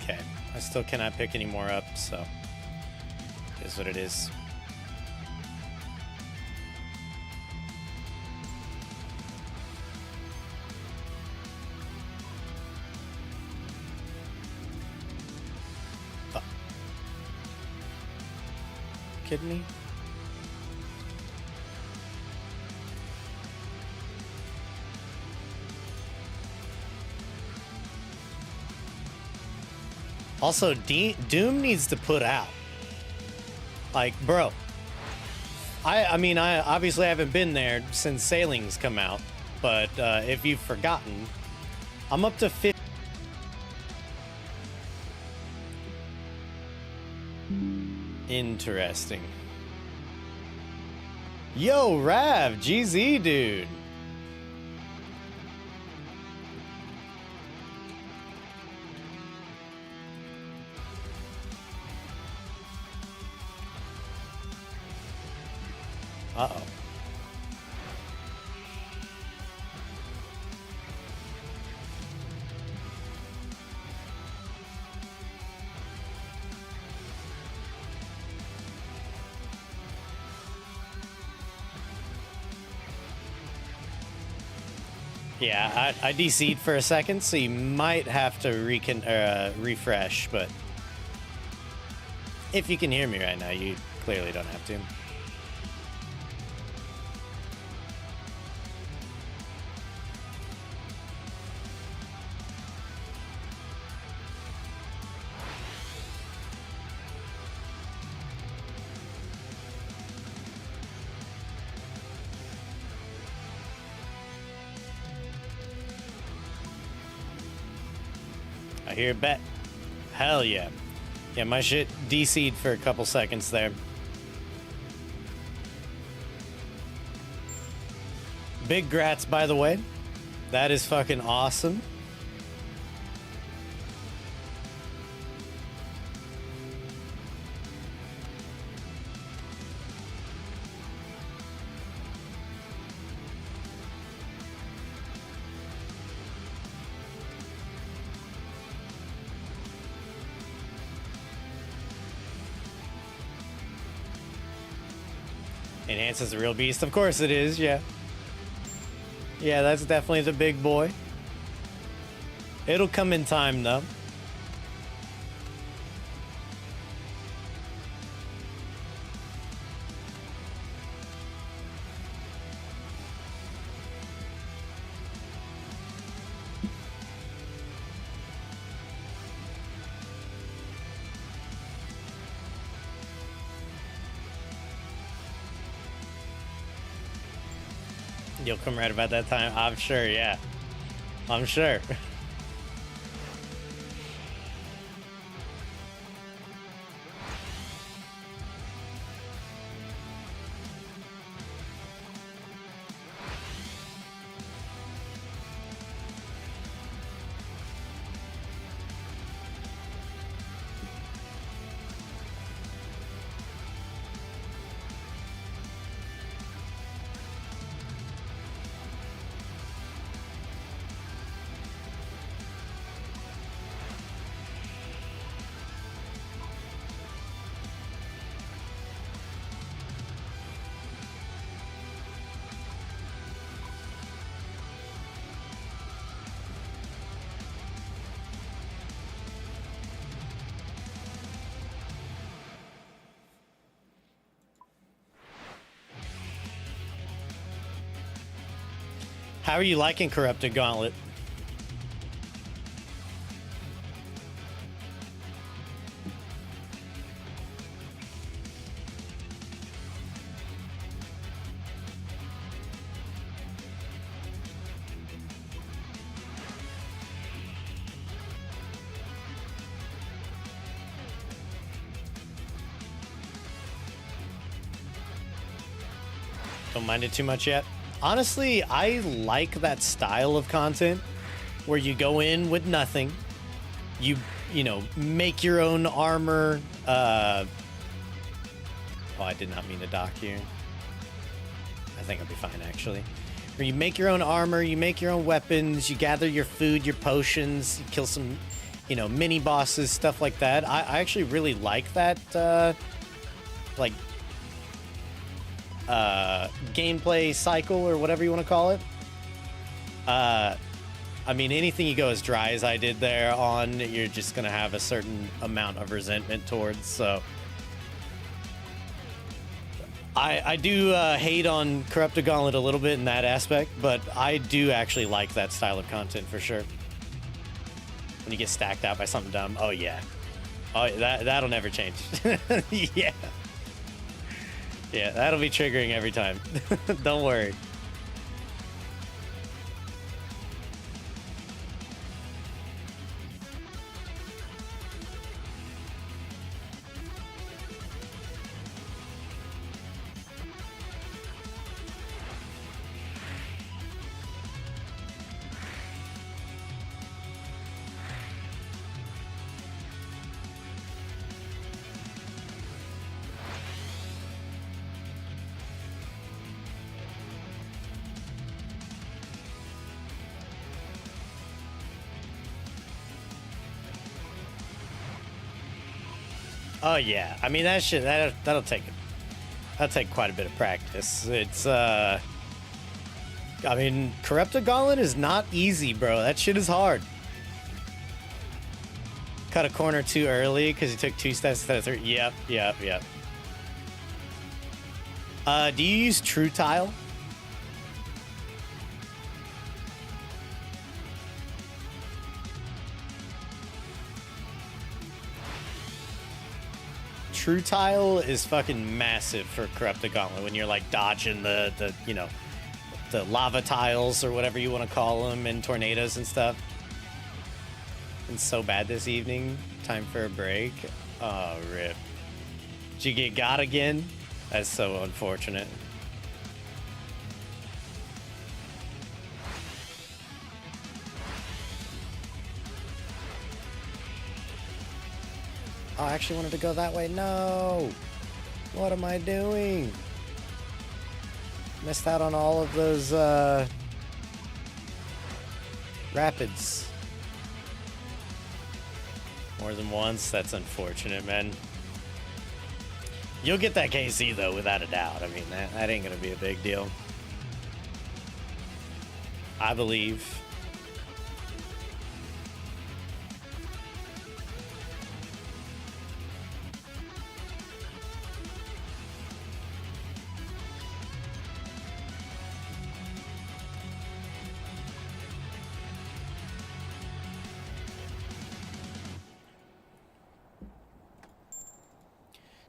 Speaker 1: Okay, I still cannot pick any more up, so it is what it is. Fuck. Kidding me? Also, Doom needs to put out. Like, bro. I mean, I obviously haven't been there since Sailing's come out, but if you've forgotten, I'm up to 50. Interesting. Yo, Rav, GZ, dude. Uh-oh. Yeah, I DC'd for a second, so you might have to refresh, but if you can hear me right now, you clearly don't have to. I hear a bet. Hell yeah. Yeah, my shit DC'd for a couple seconds there. Big grats, by the way. That is fucking awesome. Enhances the real beast. Of course it is, yeah. Yeah, that's definitely the big boy. It'll come in time, though. You'll come right about that time. I'm sure. Yeah, I'm sure. How are you liking Corrupted Gauntlet? Don't mind it too much yet? Honestly, I like that style of content where you go in with nothing. You know, make your own armor. Oh, I did not mean to dock here. I think I'll be fine, actually. Where you make your own armor, you make your own weapons, you gather your food, your potions, you kill some, you know, mini bosses, stuff like that. I actually really like that, like, gameplay cycle or whatever you want to call it. I mean, anything you go as dry as I did there on, you're just gonna have a certain amount of resentment towards. So I do hate on Corrupted Gauntlet a little bit in that aspect, but I do actually like that style of content for sure. When you get stacked out by something dumb, oh yeah, oh that'll never change. Yeah. Yeah, that'll be triggering every time. Don't worry. Oh yeah, I mean that'll take quite a bit of practice. It's I mean, Corrupted Gauntlet is not easy, bro. That shit is hard. Cut a corner too early because he took 2 steps instead of 3. Yep. Do you use True Tile? True Tile is fucking massive for Corrupted Gauntlet when you're like dodging the you know, the lava tiles or whatever you want to call them and tornadoes and stuff. It's so bad this evening. Time for a break. Oh, rip. Did you get got again? That's so unfortunate. Oh, I actually wanted to go that way. No! What am I doing? Missed out on all of those, rapids. More than once? That's unfortunate, man. You'll get that KC, though, without a doubt. I mean, that ain't gonna be a big deal. I believe.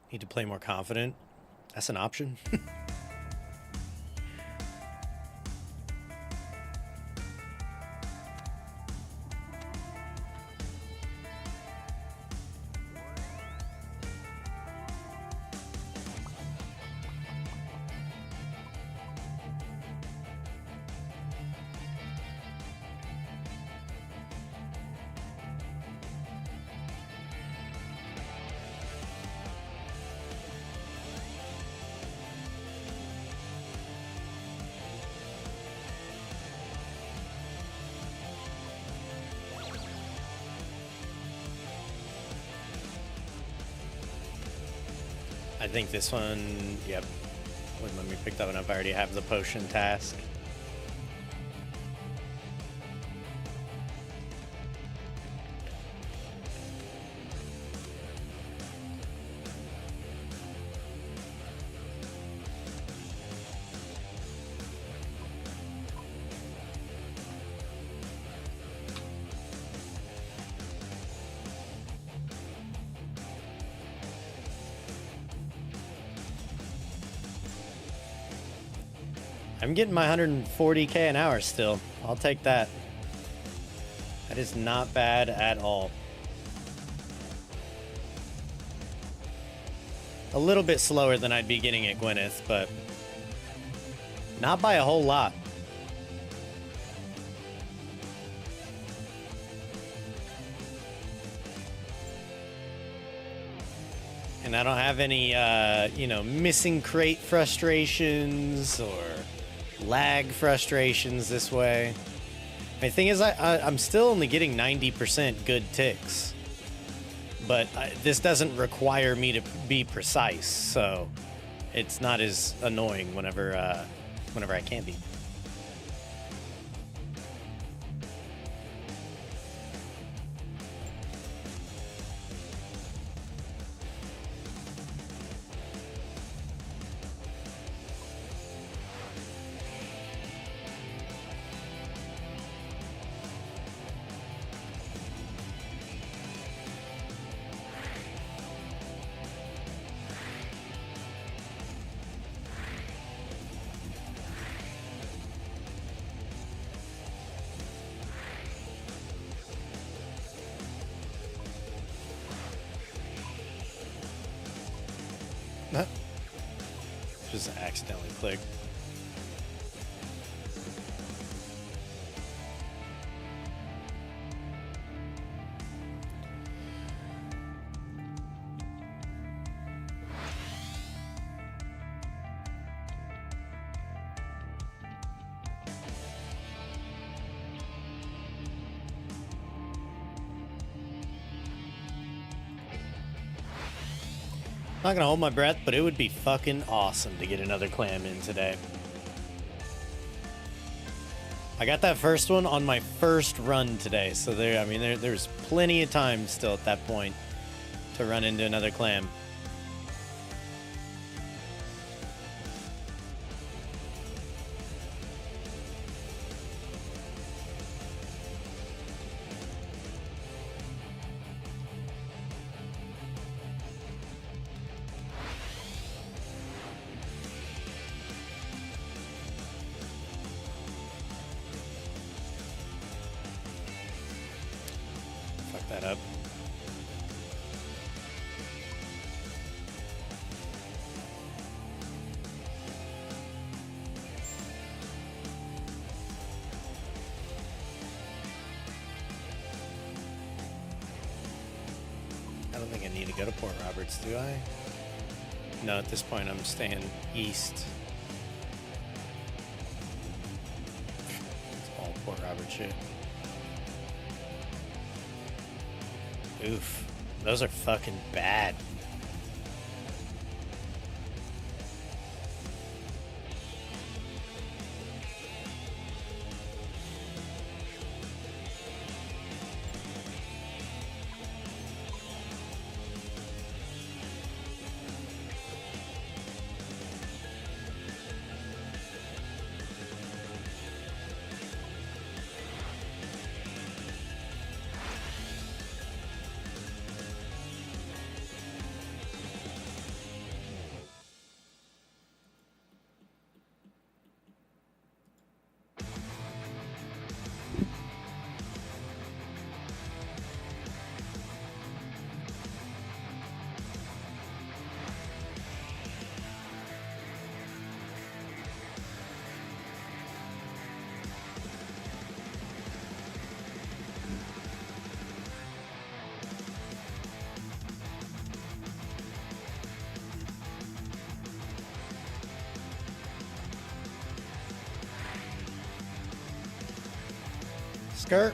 Speaker 1: Need to play more confident. That's an option. I think this one, yep. Wouldn't let me pick that one up. I already have the potion task. I'm getting my 140k an hour still. I'll take that. That is not bad at all. A little bit slower than I'd be getting at Gwyneth, but not by a whole lot. And I don't have any, you know, missing crate frustrations or lag frustrations this way. The thing is, I'm still only getting 90% good ticks, but this doesn't require me to be precise, so it's not as annoying whenever I can be. Just accidentally clicked. Not gonna hold my breath, but it would be fucking awesome to get another clam in today. I got that first one on my first run today, so there's plenty of time still at that point to run into another clam. That up. I don't think I need to go to Port Roberts, do I? No, at this point I'm staying east. It's all Port Roberts shit. Oof, those are fucking bad. Skirt.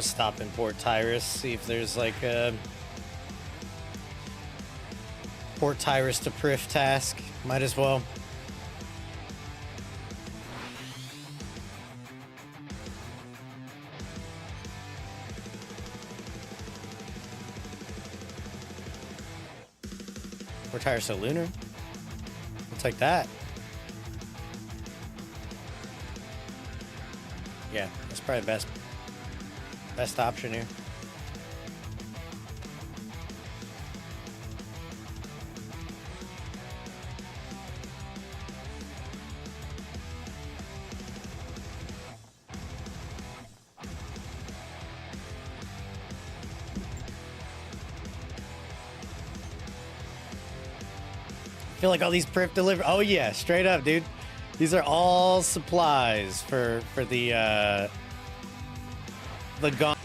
Speaker 1: gonna stop in Port Tyrus, see if there's like a Port Tyrus to Prif task. Might as well. Port Tyrus to Lunar. I'll take that. Yeah, that's probably the best option here. I feel like all these Prif deliver. Oh yeah, straight up, dude. These are all supplies for the gun.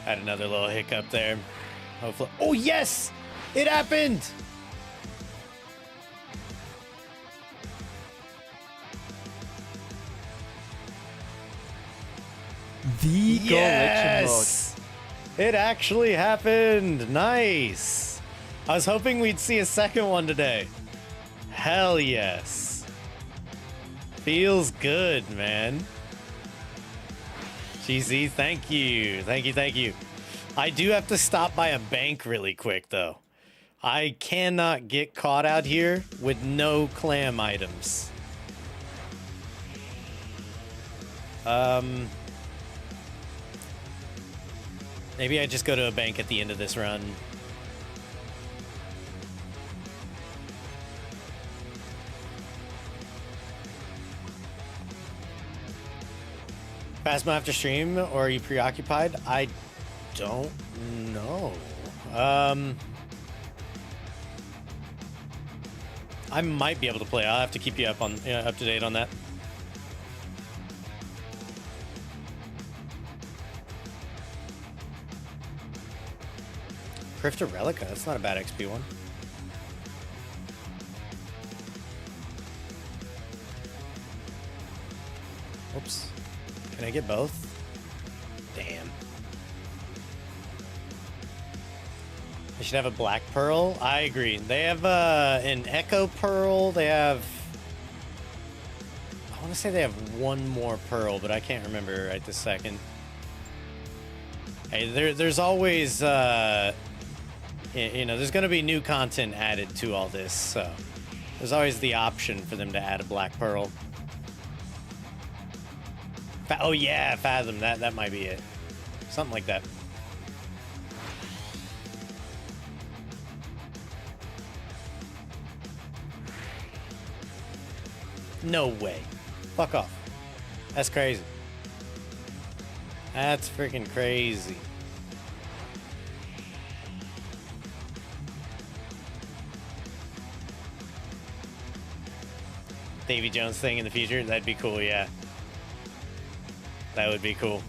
Speaker 1: Had another little hiccup there. Hopefully. Oh yes, it happened.
Speaker 2: The
Speaker 1: Yes! It actually happened. Nice. I was hoping we'd see a second one today. Hell yes. Feels good, man. GZ, thank you. Thank you. I do have to stop by a bank really quick, though. I cannot get caught out here with no clam items. Maybe I just go to a bank at the end of this run. Phasma after stream, or are you preoccupied? I don't know. I might be able to play. I'll have to keep you up to date on that. Crifter Relica, that's not a bad XP one. Oops. Can I get both? Damn. They should have a Black Pearl. I agree. They have an Echo Pearl. They have... I want to say they have one more Pearl, but I can't remember right this second. Hey, there's always... you know, there's going to be new content added to all this, so there's always the option for them to add a Black Pearl. Oh yeah, Fathom, that might be it. Something like that. No way. Fuck off. That's crazy. That's freaking crazy. Davy Jones thing in the future? That'd be cool, yeah. That would be cool.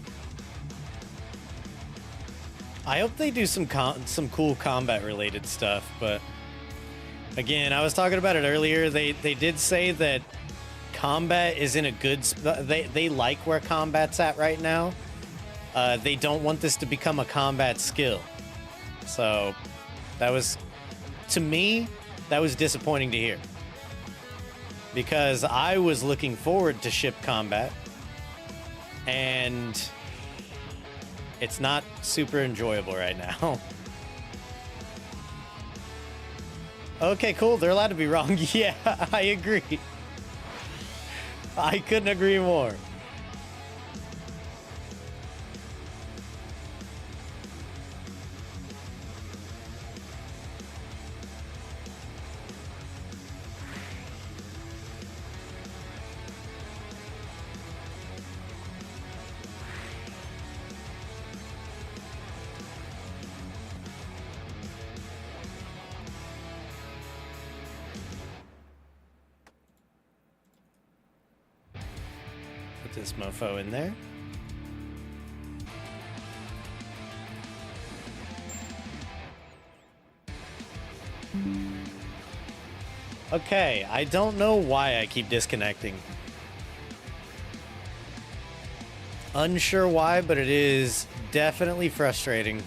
Speaker 1: I hope they do some cool combat related stuff, but again, I was talking about it earlier. They did say that combat is in a good they like where combat's at right now. They don't want this to become a combat skill. So that was, to me, that was disappointing to hear. Because I was looking forward to ship combat, and it's not super enjoyable right now. Okay, cool. They're allowed to be wrong. Yeah, I agree. I couldn't agree more. Put this mofo in there. Okay, I don't know why I keep disconnecting. Unsure why, but it is definitely frustrating.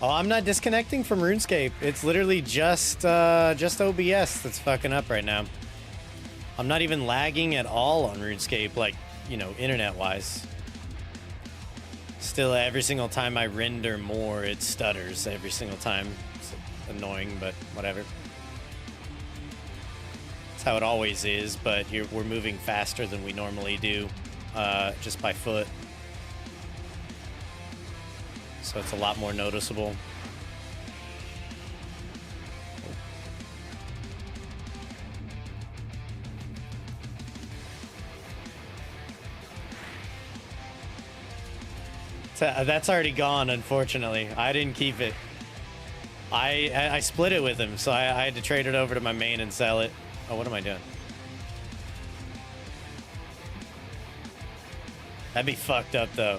Speaker 1: Oh, I'm not disconnecting from RuneScape. It's literally just OBS that's fucking up right now. I'm not even lagging at all on RuneScape, like, you know, internet-wise. Still, every single time I render more, it stutters every single time. It's annoying, but whatever. That's how it always is, but we're moving faster than we normally do, just by foot. So it's a lot more noticeable. That's already gone, unfortunately. I didn't keep it. I split it with him, so I had to trade it over to my main and sell it. Oh, what am I doing? That'd be fucked up, though.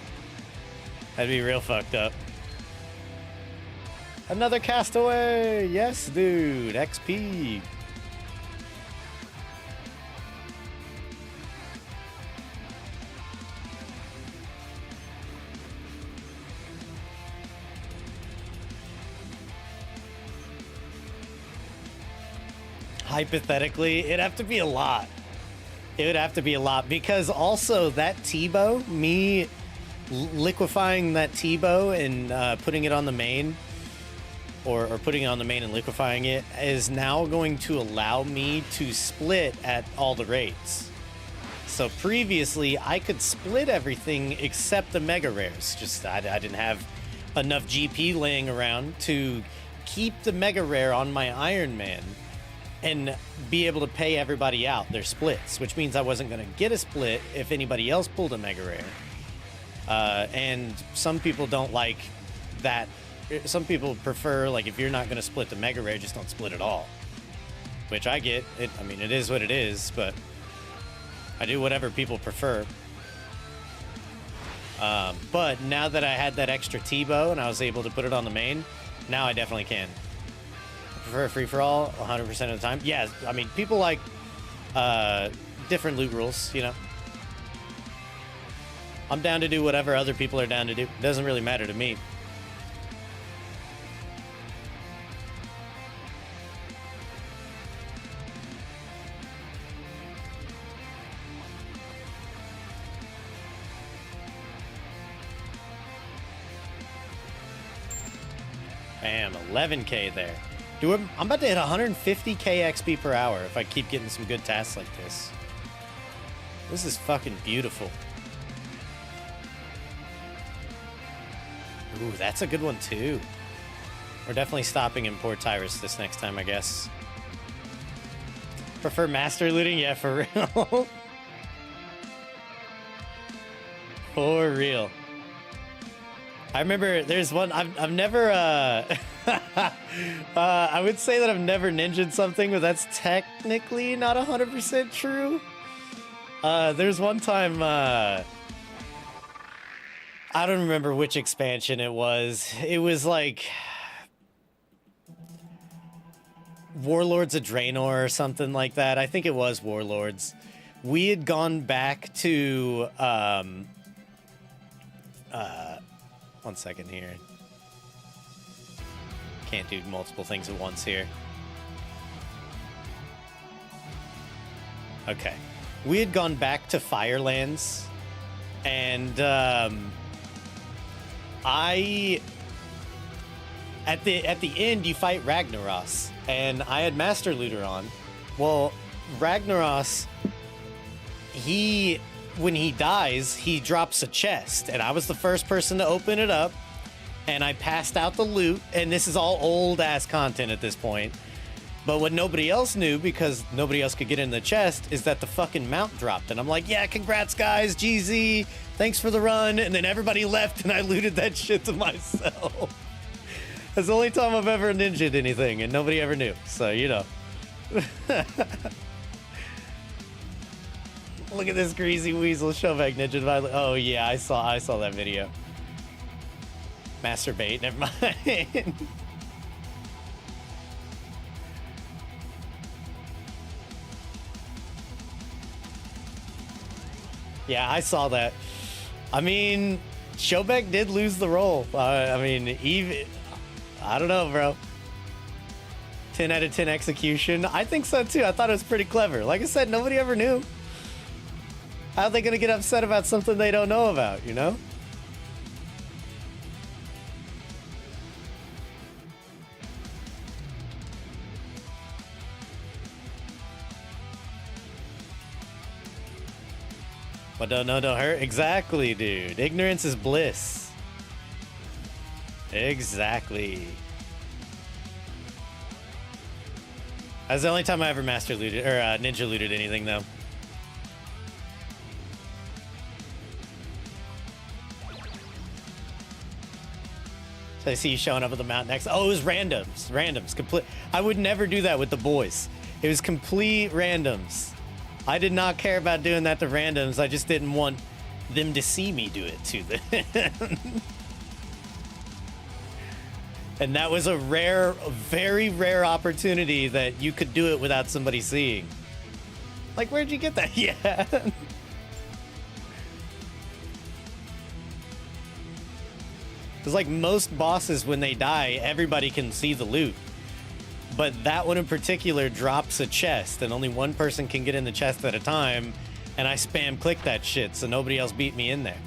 Speaker 1: That'd be real fucked up. Another castaway! Yes, dude. XP. Hypothetically, it'd have to be a lot. It would have to be a lot, because also that T-bow, me liquefying that T-bow and putting it on the main, or putting it on the main and liquefying it, is now going to allow me to split at all the rates. So previously, I could split everything except the mega rares. Just I didn't have enough GP laying around to keep the mega rare on my Ironman and be able to pay everybody out their splits, which means I wasn't going to get a split if anybody else pulled a mega rare. And some people don't like that. Some people prefer, like, if you're not going to split the mega rare, just don't split at all. Which I get. I mean, it is what it is, but I do whatever people prefer. But now that I had that extra T-bow and I was able to put it on the main, now I definitely can. I prefer free-for-all 100% of the time. Yeah, I mean, people like different loot rules, you know. I'm down to do whatever other people are down to do. It doesn't really matter to me. Bam, 11k there. I'm about to hit 150k XP per hour if I keep getting some good tasks like this. This is fucking beautiful. Ooh, that's a good one too. We're definitely stopping in Port Tyrus this next time, I guess. Prefer master looting? Yeah, for real. For real. I remember there's one, I've never, I would say that I've never ninja'd something, but that's technically not 100% true. There's one time, I don't remember which expansion it was. It was like Warlords of Draenor or something like that. I think it was Warlords. We had gone back to, one second here. Can't do multiple things at once here. Okay. We had gone back to Firelands, and at the end you fight Ragnaros, and I had Master Looter on. Well, Ragnaros, when he dies, he drops a chest, and I was the first person to open it up, and I passed out the loot, and this is all old-ass content at this point. But what nobody else knew, because nobody else could get in the chest, is that the fucking mount dropped, and I'm like, yeah, congrats, guys, GZ, thanks for the run, and then everybody left, and I looted that shit to myself. That's the only time I've ever ninja'd anything, and nobody ever knew. So, you know. Look at this greasy weasel showback ninja violent. Oh yeah, I saw that video. Masturbate, never mind. Yeah, I saw that. I mean, Showbeck did lose the role. I mean, even I don't know, bro. 10 out of 10 execution. I think so too. I thought it was pretty clever. Like I said, nobody ever knew. How are they gonna get upset about something they don't know about, you know? But don't hurt. Exactly, dude. Ignorance is bliss. Exactly. That's the only time I ever master looted, or ninja looted anything, though. So I see you showing up at the mountain next. Oh, it was randoms. Randoms. Complete. I would never do that with the boys. It was complete randoms. I did not care about doing that to randoms. I just didn't want them to see me do it to them. And that was a rare, very rare opportunity that you could do it without somebody seeing. Like, where'd you get that? Yeah. Because like most bosses, when they die, everybody can see the loot. But that one in particular drops a chest, and only one person can get in the chest at a time, and I spam click that shit, so nobody else beat me in there.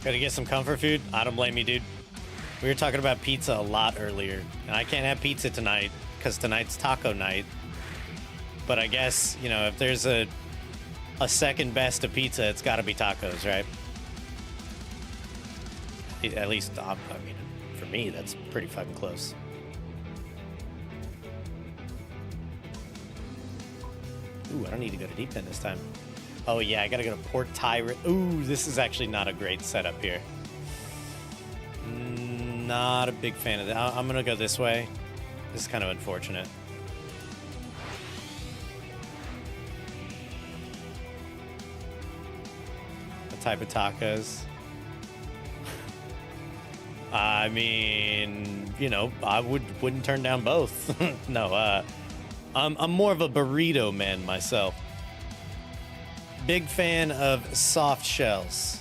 Speaker 1: Gotta get some comfort food? I don't blame you, dude. We were talking about pizza a lot earlier, and I can't have pizza tonight because tonight's taco night. But I guess, you know, if there's a second best of pizza, it's gotta be tacos, right? At least, I mean, for me, that's pretty fucking close. Ooh, I don't need to go to deep end this time. Oh yeah, I gotta go to Port Tyrant. Ooh, this is actually not a great setup here. Not a big fan of that. I'm gonna go this way. This is kind of unfortunate. What type of tacos? I mean, you know, I wouldn't turn down both. No, I'm more of a burrito man myself. Big fan of soft shells.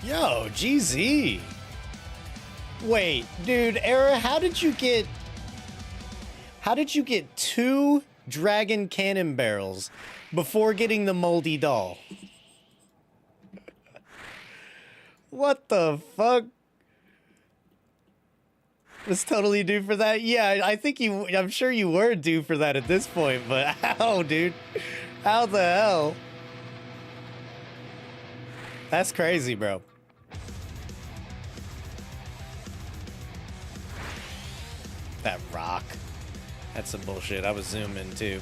Speaker 1: Yo, GZ. Wait, dude, Era, how did you get 2 dragon cannon barrels before getting the moldy doll? What the fuck? Was totally due for that? Yeah, I think I'm sure you were due for that at this point, but how, dude? How the hell? That's crazy, bro. That rock. That's some bullshit. I was zooming too.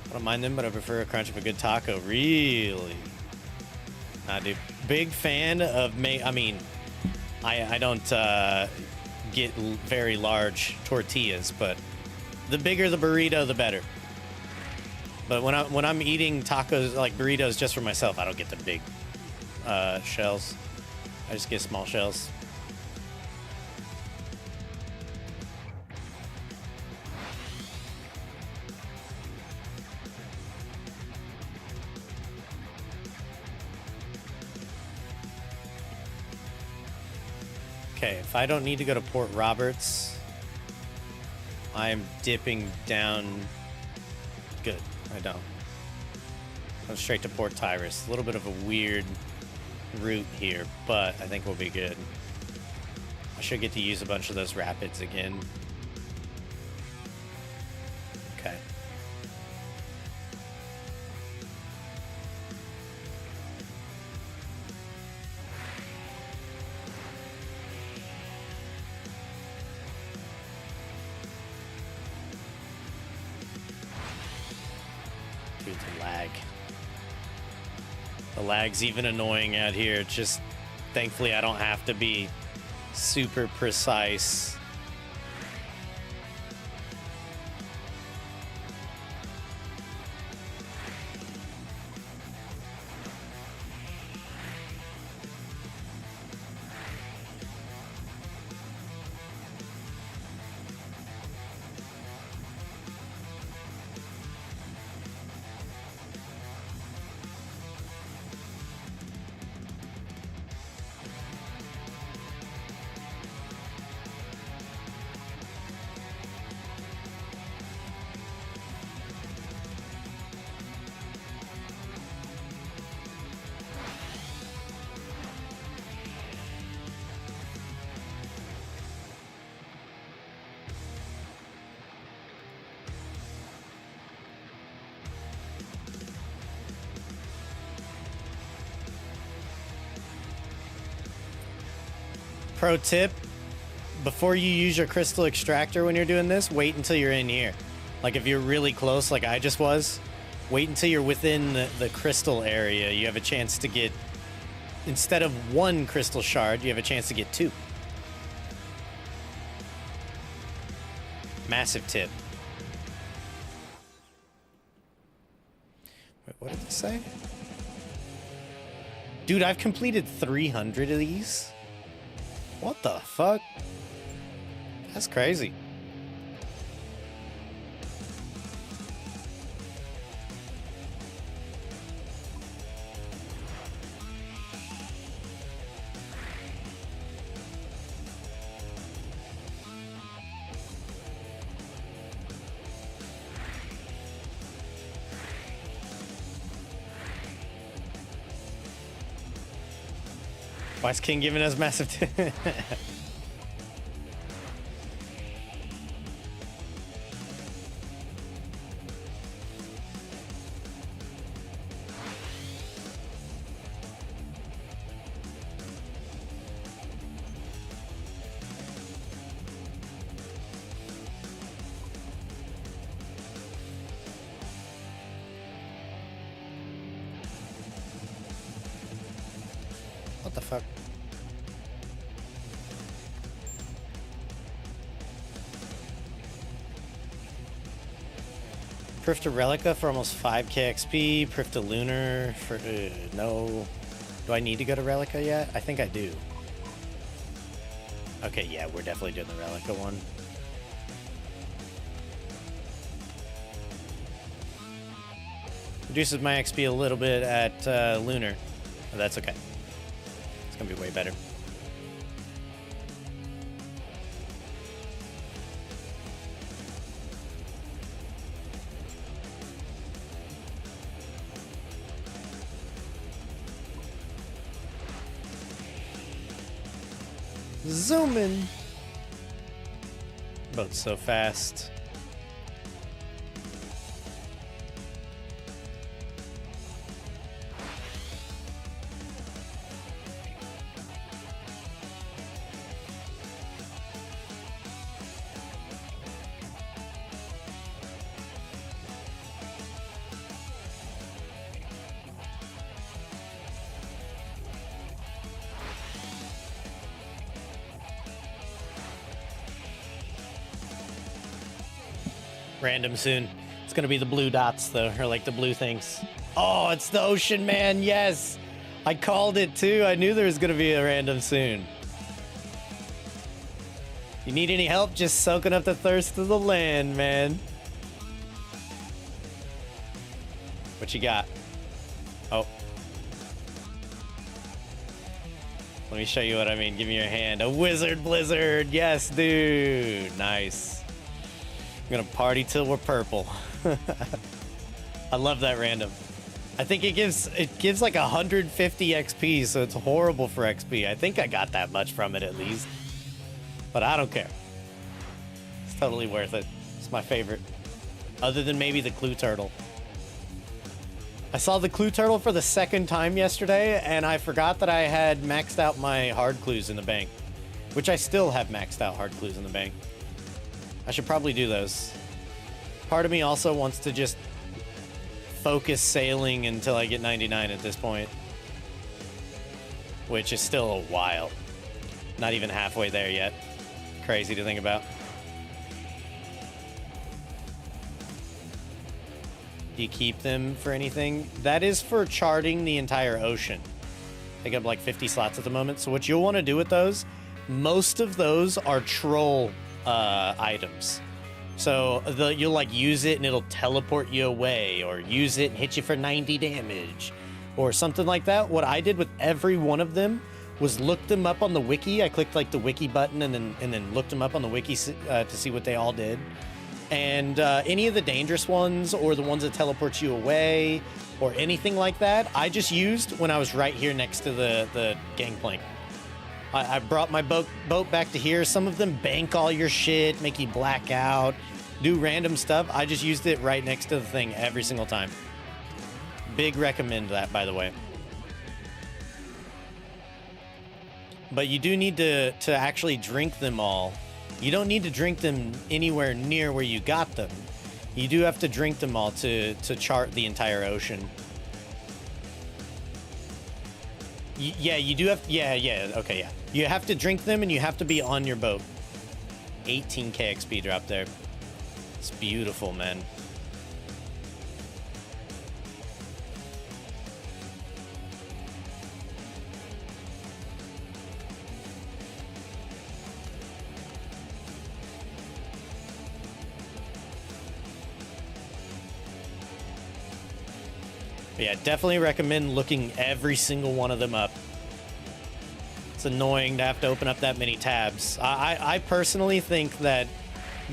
Speaker 1: I don't mind them, but I prefer a crunch of a good taco. Really? Nah, dude. Big fan of I mean, I don't get very large tortillas, but the bigger the burrito, the better. But when I'm eating tacos, like burritos, just for myself, I don't get the big shells. I just get small shells. Okay, if I don't need to go to Port Roberts, I'm dipping down. Good, I don't. Go straight to Port Tyrus. A little bit of a weird route here, but I think we'll be good. I should get to use a bunch of those rapids again. Okay. Dude, the lag. The lag's even annoying out here. It's just, thankfully, I don't have to be super precise. Pro tip, before you use your crystal extractor when you're doing this, wait until you're in here. Like if you're really close, like I just was, wait until you're within the crystal area. You have a chance to get, instead of one crystal shard, you have a chance to get two. Massive tip. Wait, what did it say? Dude, I've completed 300 of these. What the fuck? That's crazy. Why is King giving us massive What the fuck? Proof to Relica for almost 5k XP. Proof to Lunar for... no. Do I need to go to Relica yet? I think I do. Okay, yeah, we're definitely doing the Relica one. Reduces my XP a little bit at Lunar. But that's okay. It's gonna be way better. Zoom in. Boat's so fast. Random soon. It's gonna be the blue dots though, or like the blue things. Oh, it's the ocean man, yes! I called it too. I knew there was gonna be a random soon. You need any help just soaking up the thirst of the land, man? What you got? Oh. Let me show you what I mean. Give me your hand. A wizard blizzard. Yes, dude. Nice. I'm gonna party till we're purple. I love that random. I think it gives like 150 XP, so it's horrible for XP. I think I got that much from it at least. But I don't care. It's totally worth it. It's my favorite. Other than maybe the clue turtle. I saw the clue turtle for the second time yesterday, and I forgot that I had maxed out my hard clues in the bank. Which I still have maxed out hard clues in the bank. I should probably do those. Part of me also wants to just focus sailing until I get 99 at this point. Which is still a while. Not even halfway there yet. Crazy to think about. Do you keep them for anything? That is for charting the entire ocean. I got like 50 slots at the moment. So what you'll want to do with those, most of those are troll items. So you'll like use it and it'll teleport you away, or use it and hit you for 90 damage or something like that. What I did with every one of them was look them up on the wiki. I clicked like the wiki button and then looked them up on the wiki to see what they all did. And any of the dangerous ones or the ones that teleport you away or anything like that, I just used when I was right here next to the gangplank. I brought my boat back to here. Some of them bank all your shit, make you black out, do random stuff. I just used it right next to the thing every single time. Big recommend that, by the way. But you do need to actually drink them all. You don't need to drink them anywhere near where you got them. You do have to drink them all to chart the entire ocean. Yeah, you do have... Yeah, okay, yeah. You have to drink them and you have to be on your boat. 18k XP drop there. It's beautiful, man. But yeah, definitely recommend looking every single one of them up. It's annoying to have to open up that many tabs. I personally think that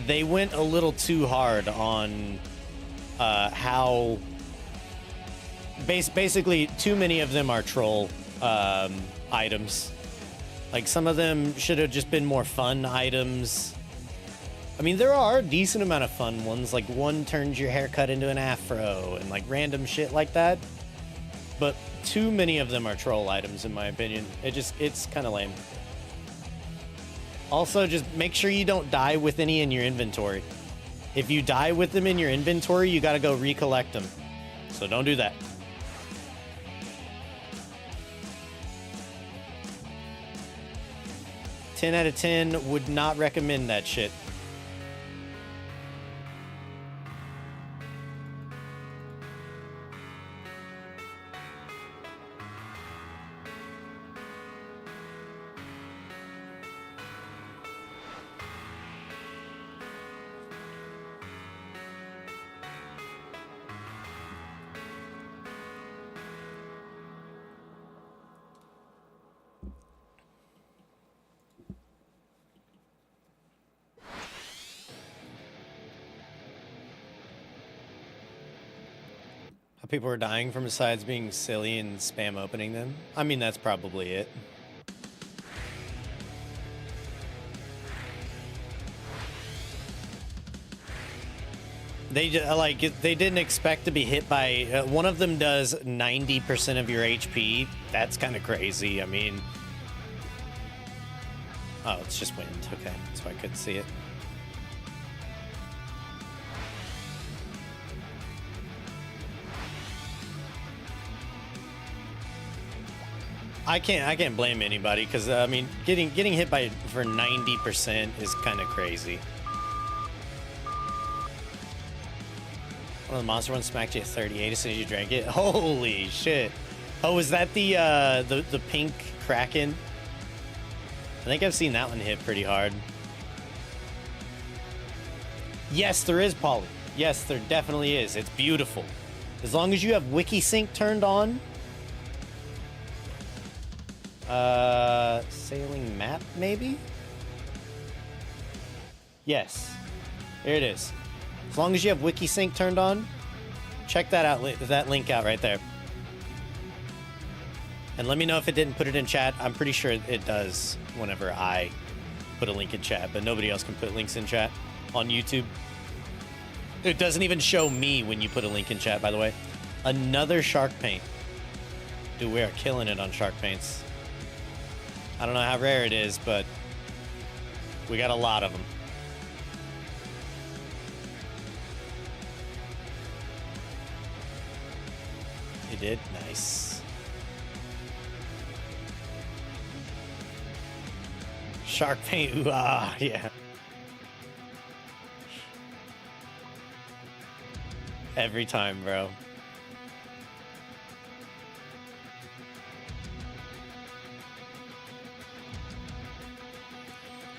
Speaker 1: they went a little too hard on how... Basically, too many of them are troll items. Like, some of them should have just been more fun items. I mean, there are a decent amount of fun ones, like one turns your haircut into an afro and like random shit like that. But too many of them are troll items, in my opinion. It's kind of lame. Also, just make sure you don't die with any in your inventory. If you die with them in your inventory, you got to go recollect them. So don't do that. "10 out of 10 would not recommend that shit. People are dying from besides being silly and spam opening them? I mean, that's probably it. They didn't expect to be hit by... one of them does 90% of your HP. That's kind of crazy. I mean... Oh, it's just wind. Okay, so I couldn't see it. I can't blame anybody, because I mean, getting hit for 90% is kind of crazy. One of the monster ones smacked you at 38 as soon as you drank it. Holy shit! Oh, is that the pink kraken? I think I've seen that one hit pretty hard. Yes, there is poly. Yes, there definitely is. It's beautiful. As long as you have wiki sync turned on. Sailing map, maybe? Yes. Here it is. As long as you have WikiSync turned on, check that out, that link out right there. And let me know if it didn't put it in chat. I'm pretty sure it does whenever I put a link in chat, but nobody else can put links in chat on YouTube. It doesn't even show me when you put a link in chat, by the way. Another shark paint. Dude, we are killing it on shark paints. I don't know how rare it is, but we got a lot of them. You did? Nice. Shark paint, ooh, ah, yeah. Every time, bro.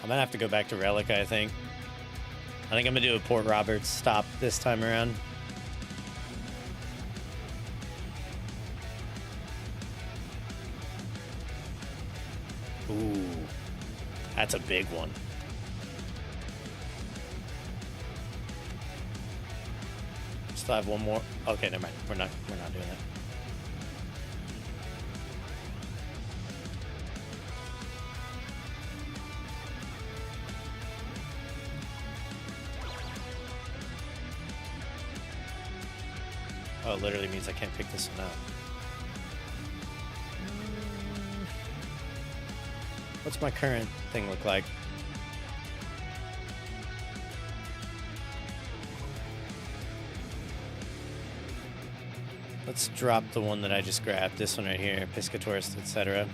Speaker 1: I'm gonna have to go back to Relic, I think. I think I'm gonna do a Port Roberts stop this time around. Ooh, that's a big one. Still have one more. Okay, never mind. We're not doing that. Oh, it literally means I can't pick this one out. What's my current thing look like? Let's drop the one that I just grabbed. This one right here, Piscatorist, etc.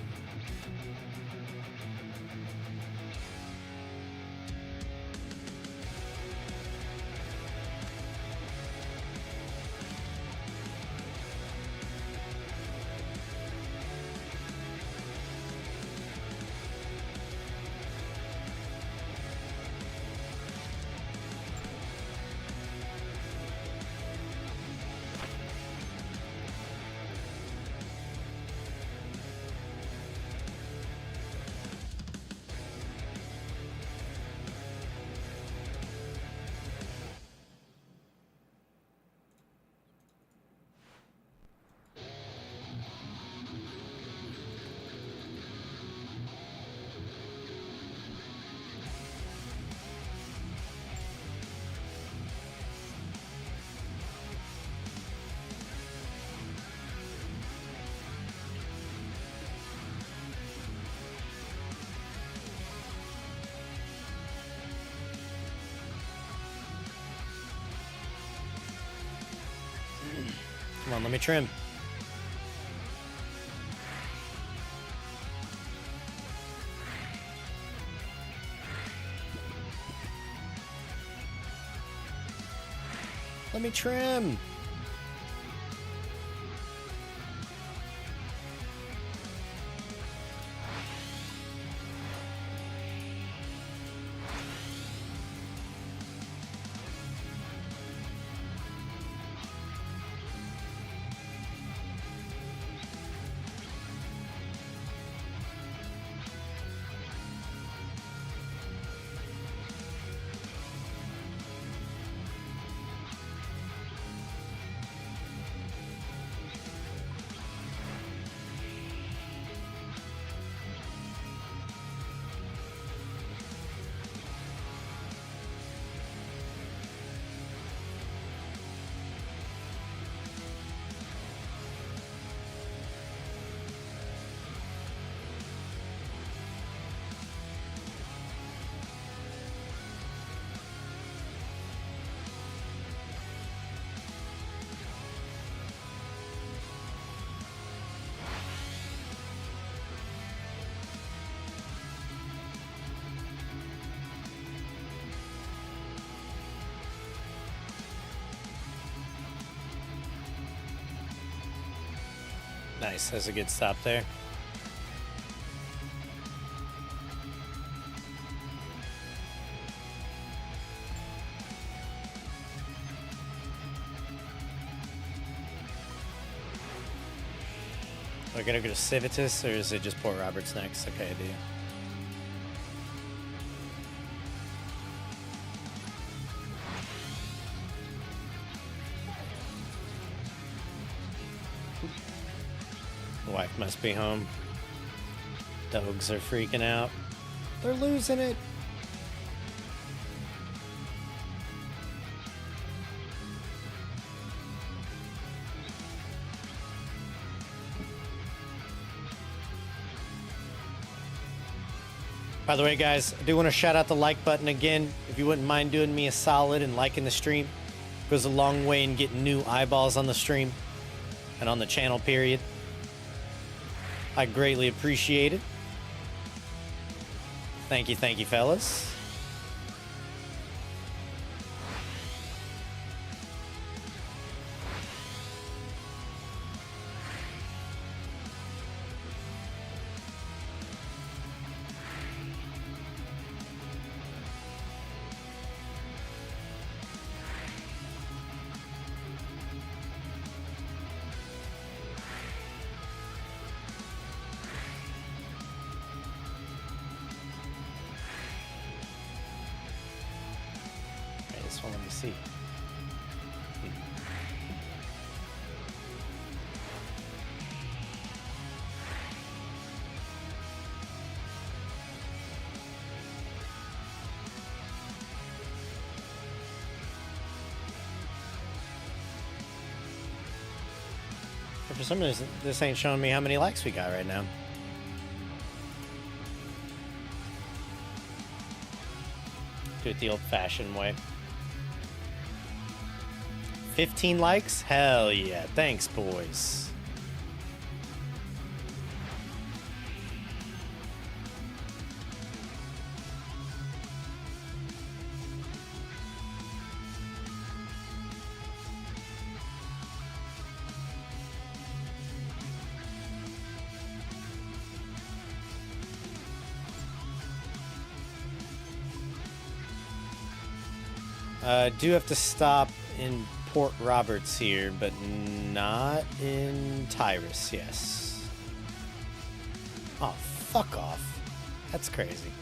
Speaker 1: Come on, let me trim. Let me trim. Nice, that's a good stop there. We're gonna go to Civitas, or is it just Port Roberts next? Okay, I do. Wife must be home. Dogs are freaking out. They're losing it. By the way, guys, I do want to shout out the like button again. If you wouldn't mind doing me a solid and liking the stream. It goes a long way in getting new eyeballs on the stream and on the channel, period. I greatly appreciate it. Thank you, fellas. Let me see. For some reason, this ain't showing me how many likes we got right now. Do it the old-fashioned way. 15 likes? Hell yeah. Thanks, boys. Do have to stop in Port Roberts here, but not in Tyrus, yes. Oh, fuck off. That's crazy.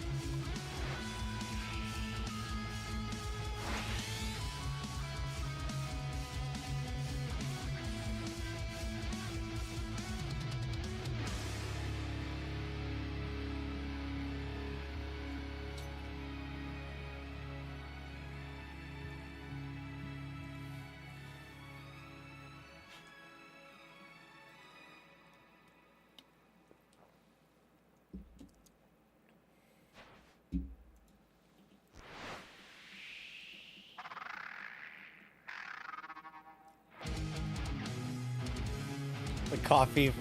Speaker 1: The coffee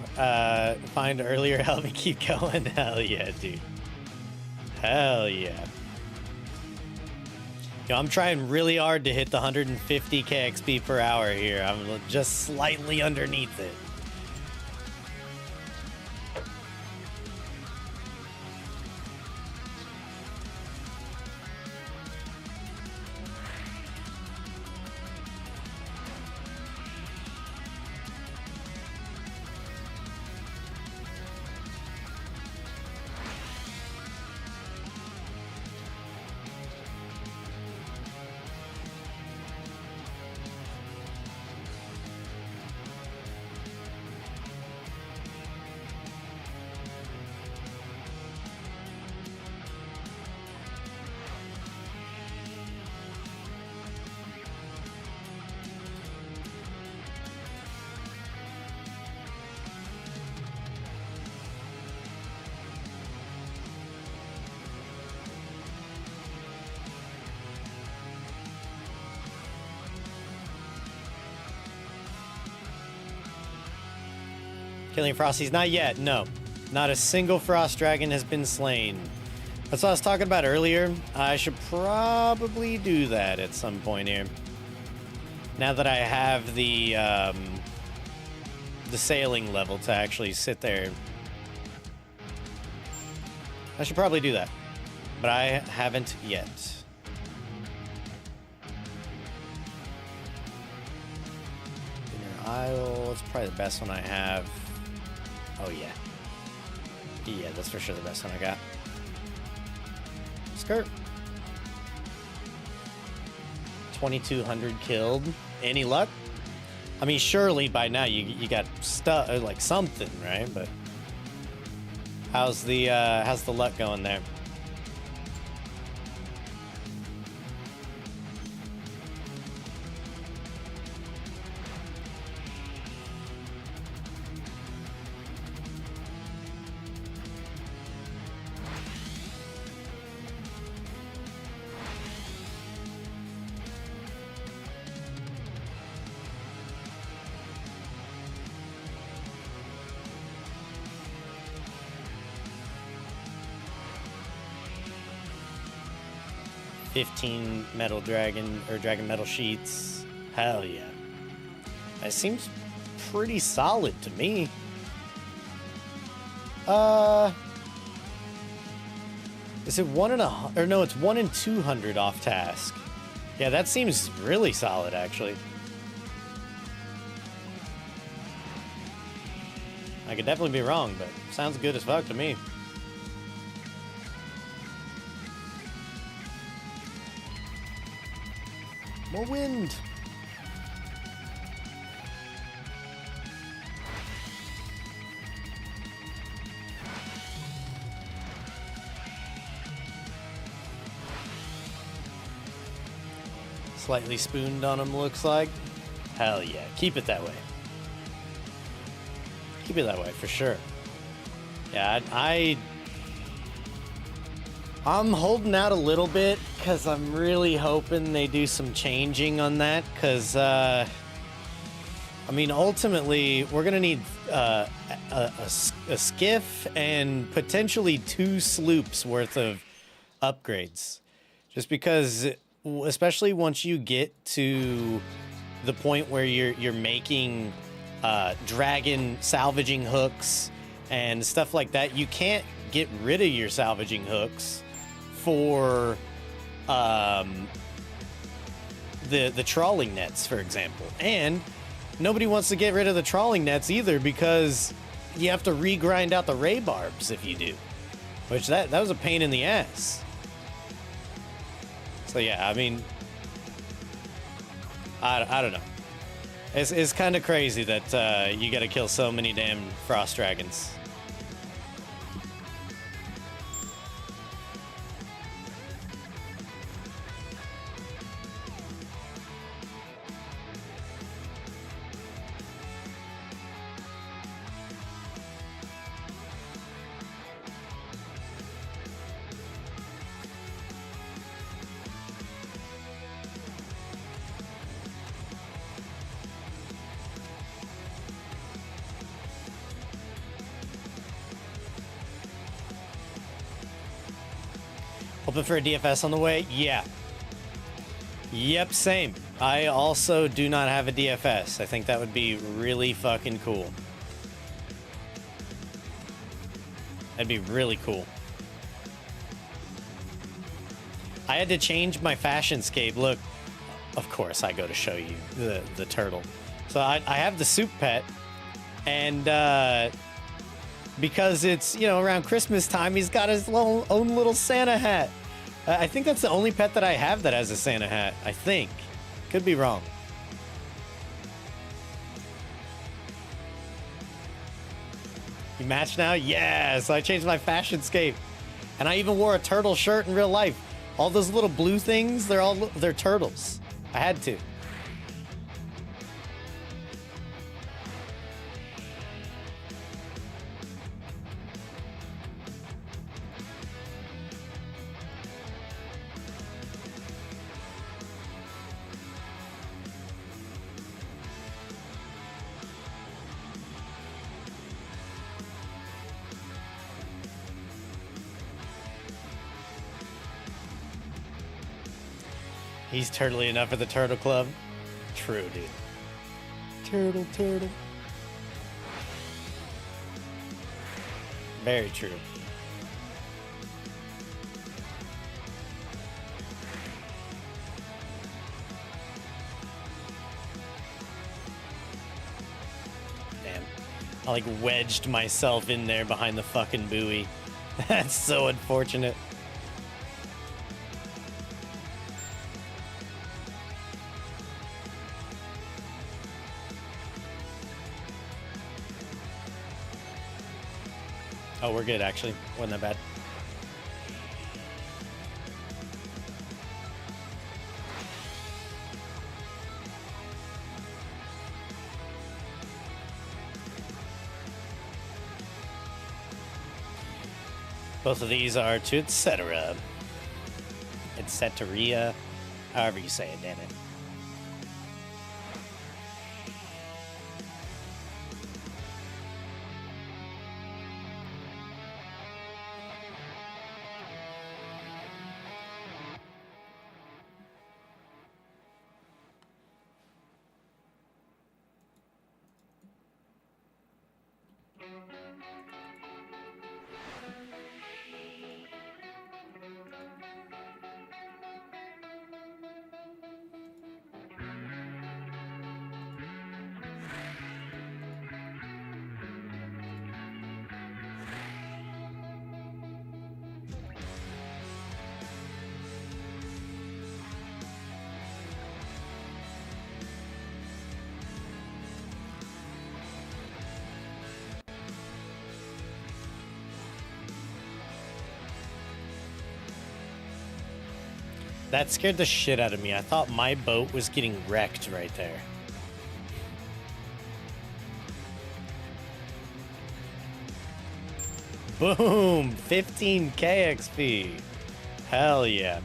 Speaker 1: find earlier helped me keep going. Hell yeah, dude. Hell yeah. Yo, I'm trying really hard to hit the 150 kxp per hour here. I'm just slightly underneath it. Killing Frosties? Not yet, no. Not a single Frost Dragon has been slain. That's what I was talking about earlier. I should probably do that at some point here. Now that I have the sailing level to actually sit there. I should probably do that. But I haven't yet. Dinner Isle, it's probably the best one I have. Oh, yeah. Yeah, that's for sure the best one I got. Skirt. 2,200 killed. Any luck? I mean, surely by now you got stuff, like something, right? But how's the luck going there? $15 metal dragon or dragon metal sheets. Hell yeah. That seems pretty solid to me. Is it 1 in a, or no, it's 1 in 200 off task. Yeah, that seems really solid actually. I could definitely be wrong, but sounds good as fuck to me. More wind. Slightly spooned on him, looks like. Hell yeah, keep it that way. Keep it that way for sure. Yeah, I'm holding out a little bit because I'm really hoping they do some changing on that. Because, I mean, ultimately, we're going to need a skiff and potentially 2 sloops worth of upgrades. Just because, especially once you get to the point where you're making dragon salvaging hooks and stuff like that, you can't get rid of your salvaging hooks for the trawling nets, for example. And nobody wants to get rid of the trawling nets either because you have to regrind out the ray barbs if you do, which that was a pain in the ass. So yeah, I mean, I don't know. It's kind of crazy that you got to kill so many damn frost dragons. Hoping for a DFS on the way? Yeah. Yep, same. I also do not have a DFS. I think that would be really fucking cool. That'd be really cool. I had to change my fashion scape. Look, of course I go to show you the turtle. So I have the soup pet, and because it's, you know, around Christmas time, he's got his own little Santa hat. I think that's the only pet that I have that has a Santa hat. I think. Could be wrong. You match now? Yeah, so I changed my fashion scape. And I even wore a turtle shirt in real life. All those little blue things, they're turtles. I had to. He's turtly enough for the Turtle Club. True, dude. Turtle. Very true. Damn. I like wedged myself in there behind the fucking buoy. That's so unfortunate. Oh, we're good, actually. Wasn't that bad. Both of these are to etc. Etcetera. However you say it, damn it. That scared the shit out of me. I thought my boat was getting wrecked right there. Boom! 15k XP. Hell yeah.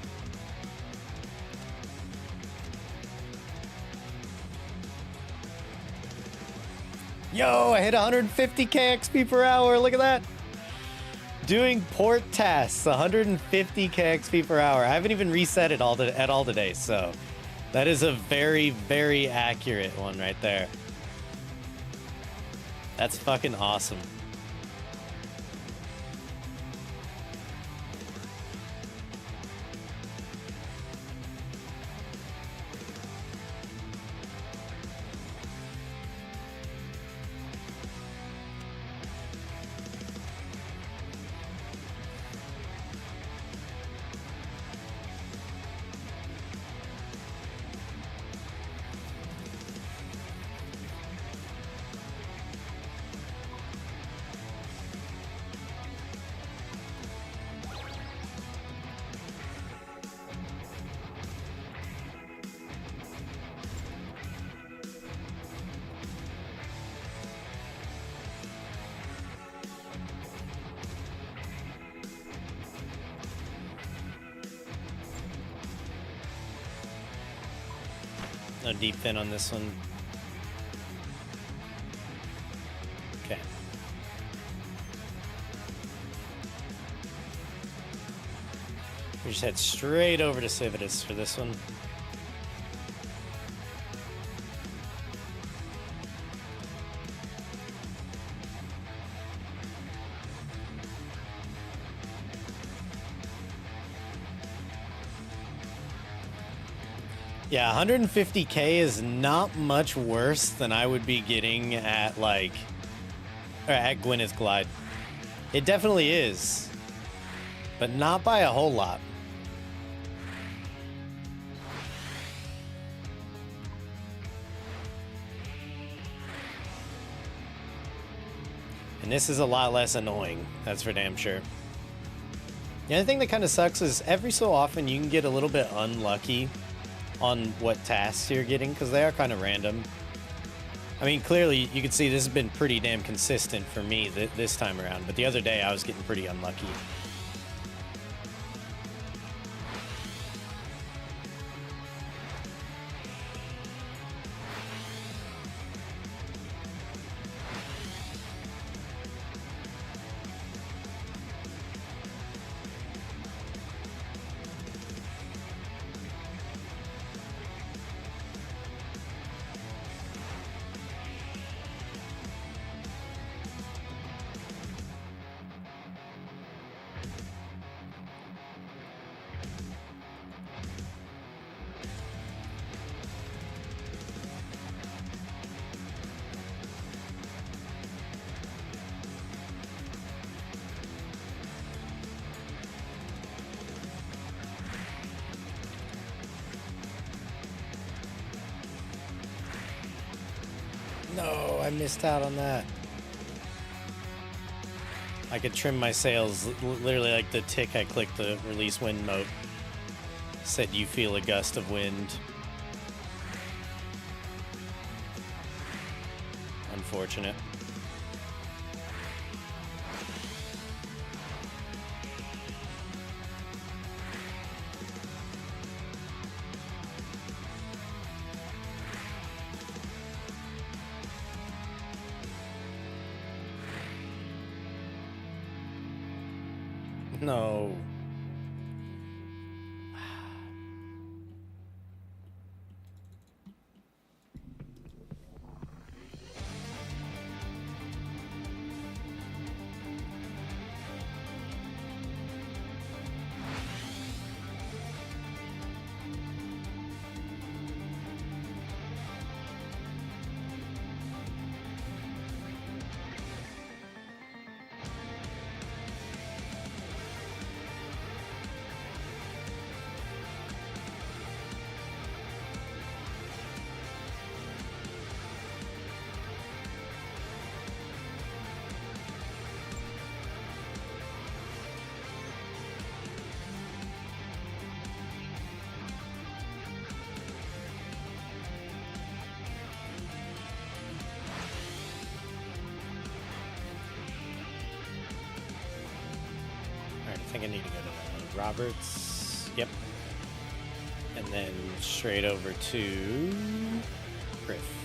Speaker 1: Yo, I hit 150k XP per hour. Look at that. Doing port tasks, 150k XP per hour. I haven't even reset it at all today, so that is a very, very accurate one right there. That's fucking awesome. No deep fin on this one. Okay. We just head straight over to Civitas for this one. Yeah, 150k is not much worse than I would be getting at, like, or at Gliiide's Gliide. It definitely is, but not by a whole lot. And this is a lot less annoying, that's for damn sure. The other thing that kind of sucks is every so often you can get a little bit unlucky on what tasks you're getting, because they are kind of random. I mean, clearly you can see this has been pretty damn consistent for me this time around, but the other day I was getting pretty unlucky. No, I missed out on that. I could trim my sails, literally like the tick I clicked the release wind mode. Said you feel a gust of wind. Unfortunate. No. I think I need to go to Roberts. Yep. And then straight over to Griff.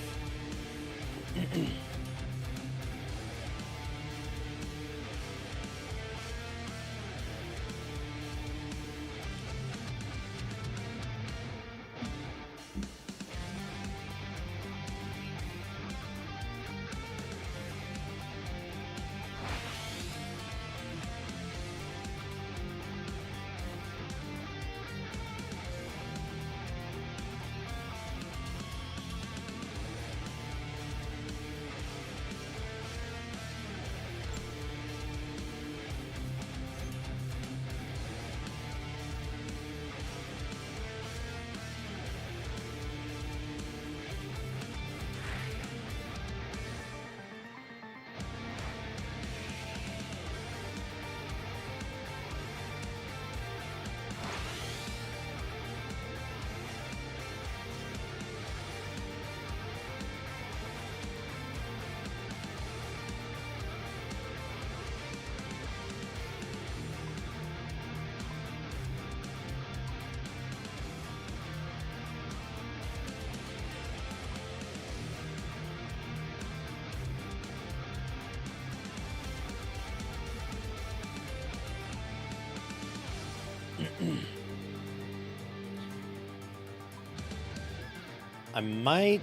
Speaker 1: I might,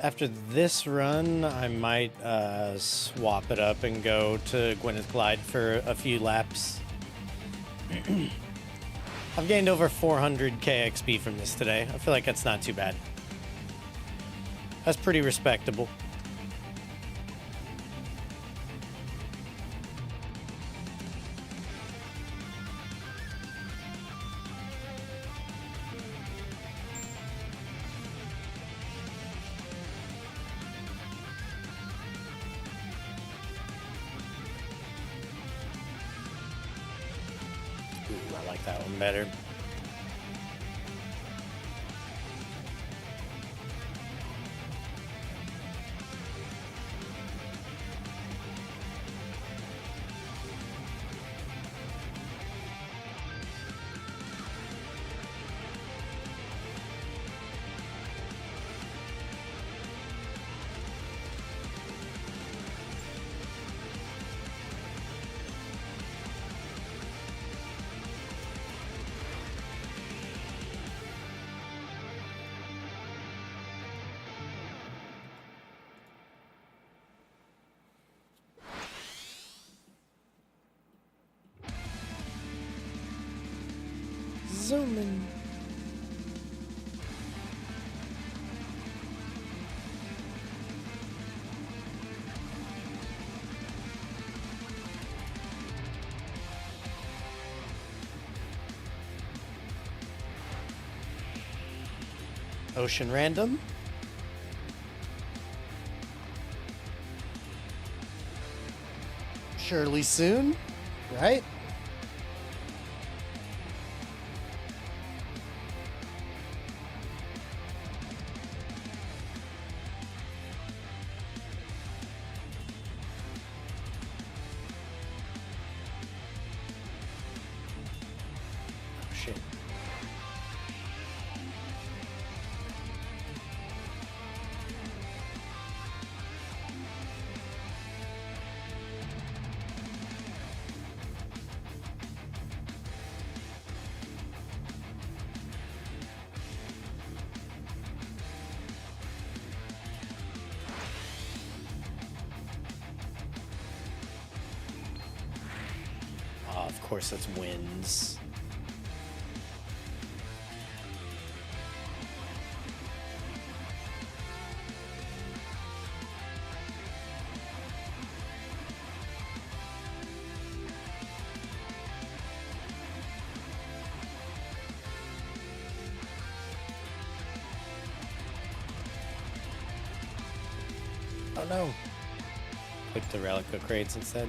Speaker 1: after this run, I might swap it up and go to Gliiiide for a few laps. I've gained over 400k XP from this today. I feel like that's not too bad. That's pretty respectable. I like that one better. Zooming. Ocean Random. surely soon, right? Oh, shit. Oh, of course it's winds. Oh no. Click the relic crates instead.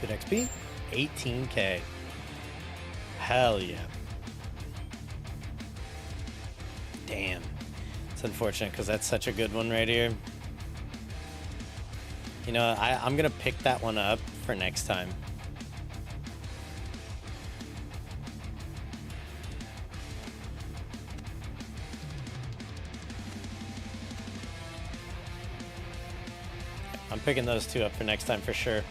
Speaker 1: Good XP? 18k. Hell yeah. Damn. It's unfortunate because that's such a good one right here. You know, I'm going to pick that one up for next time. I'm picking those two up for next time for sure.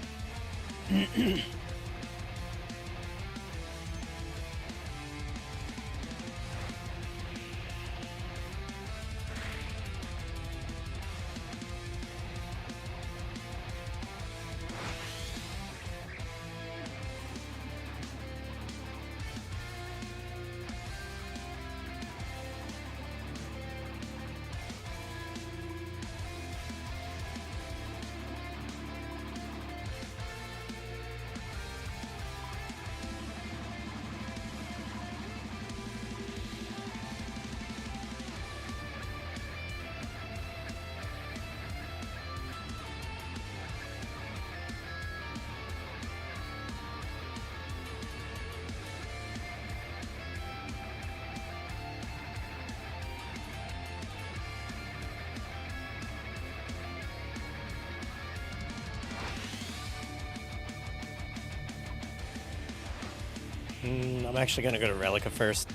Speaker 1: I'm actually going to go to Relica first.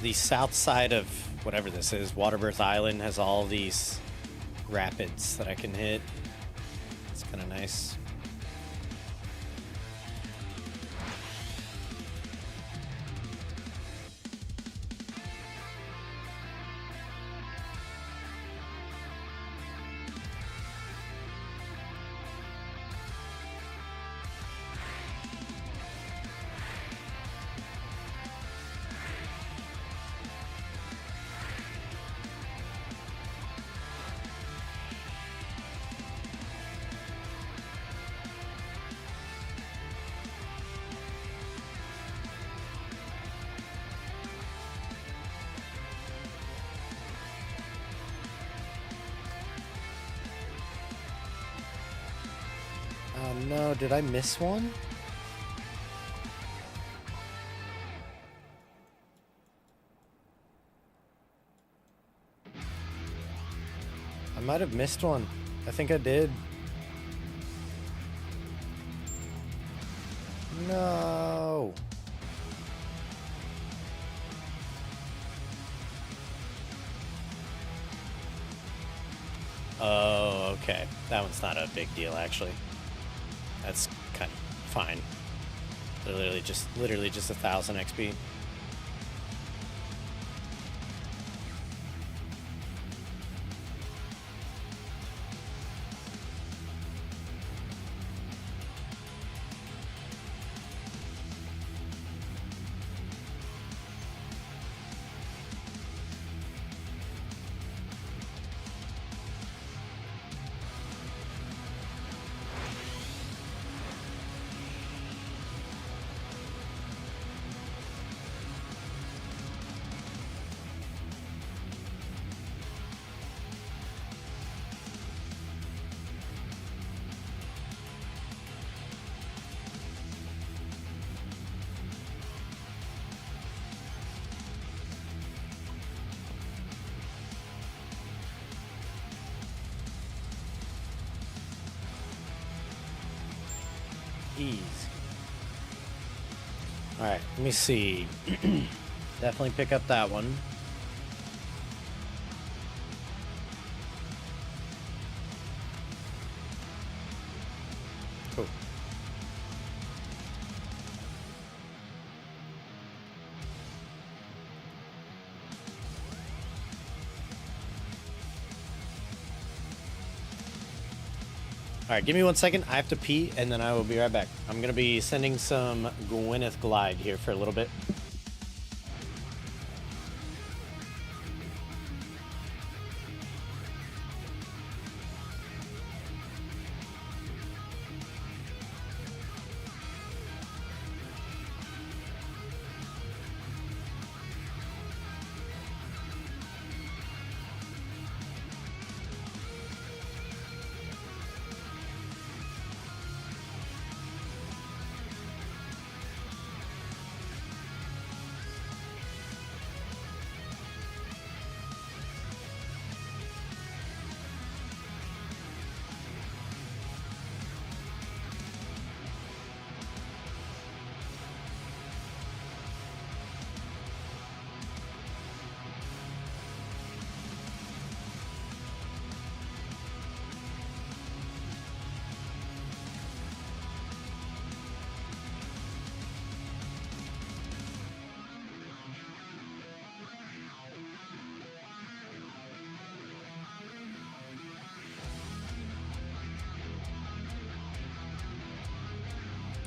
Speaker 1: The south side of whatever this is, Waterbirth Island, has all these rapids that I can hit. It's kind of nice. No, did I miss one? I might have missed one. I think I did. No. Oh, okay. That one's not a big deal, actually. That's kind of fine. Literally just 1,000 XP. Easy. Alright, let me see. Definitely pick up that one. Cool. Alright, give me 1 second. I have to pee, and then I will be right back. I'm going to be sending some Gliiide here for a little bit.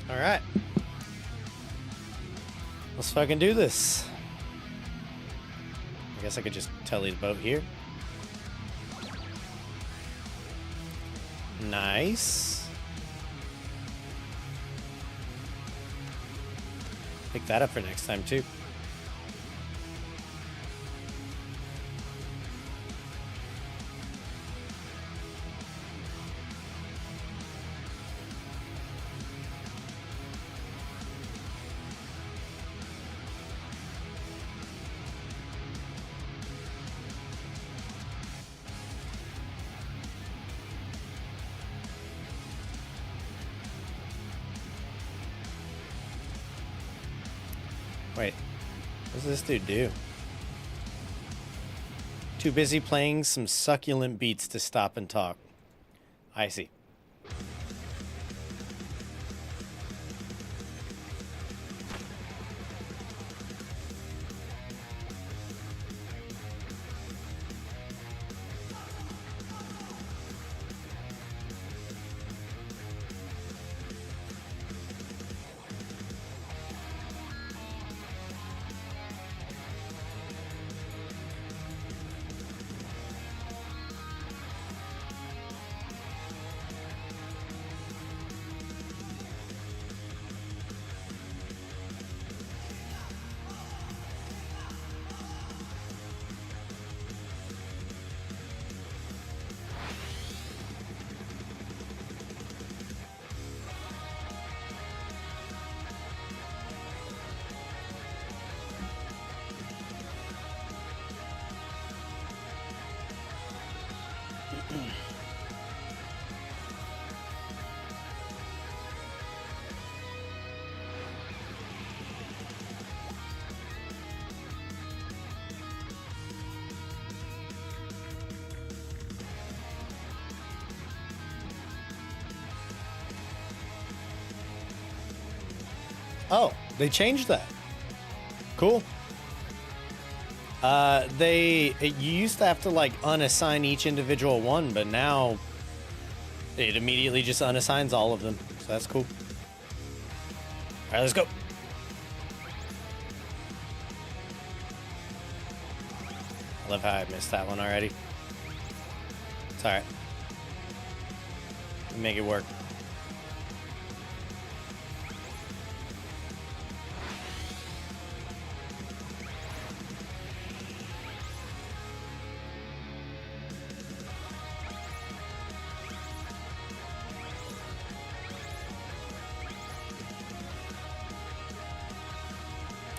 Speaker 1: All right. Let's fucking do this. I guess I could just telly the boat here. Nice. Pick that up for next time, too. Wait, what does this dude do? Too busy playing some succulent beats to stop and talk. I see. Oh, they changed that. Cool. You used to have to like unassign each individual one, but now it immediately just unassigns all of them. So that's cool. All right, let's go. I love how I missed that one already. It's all right. Make it work.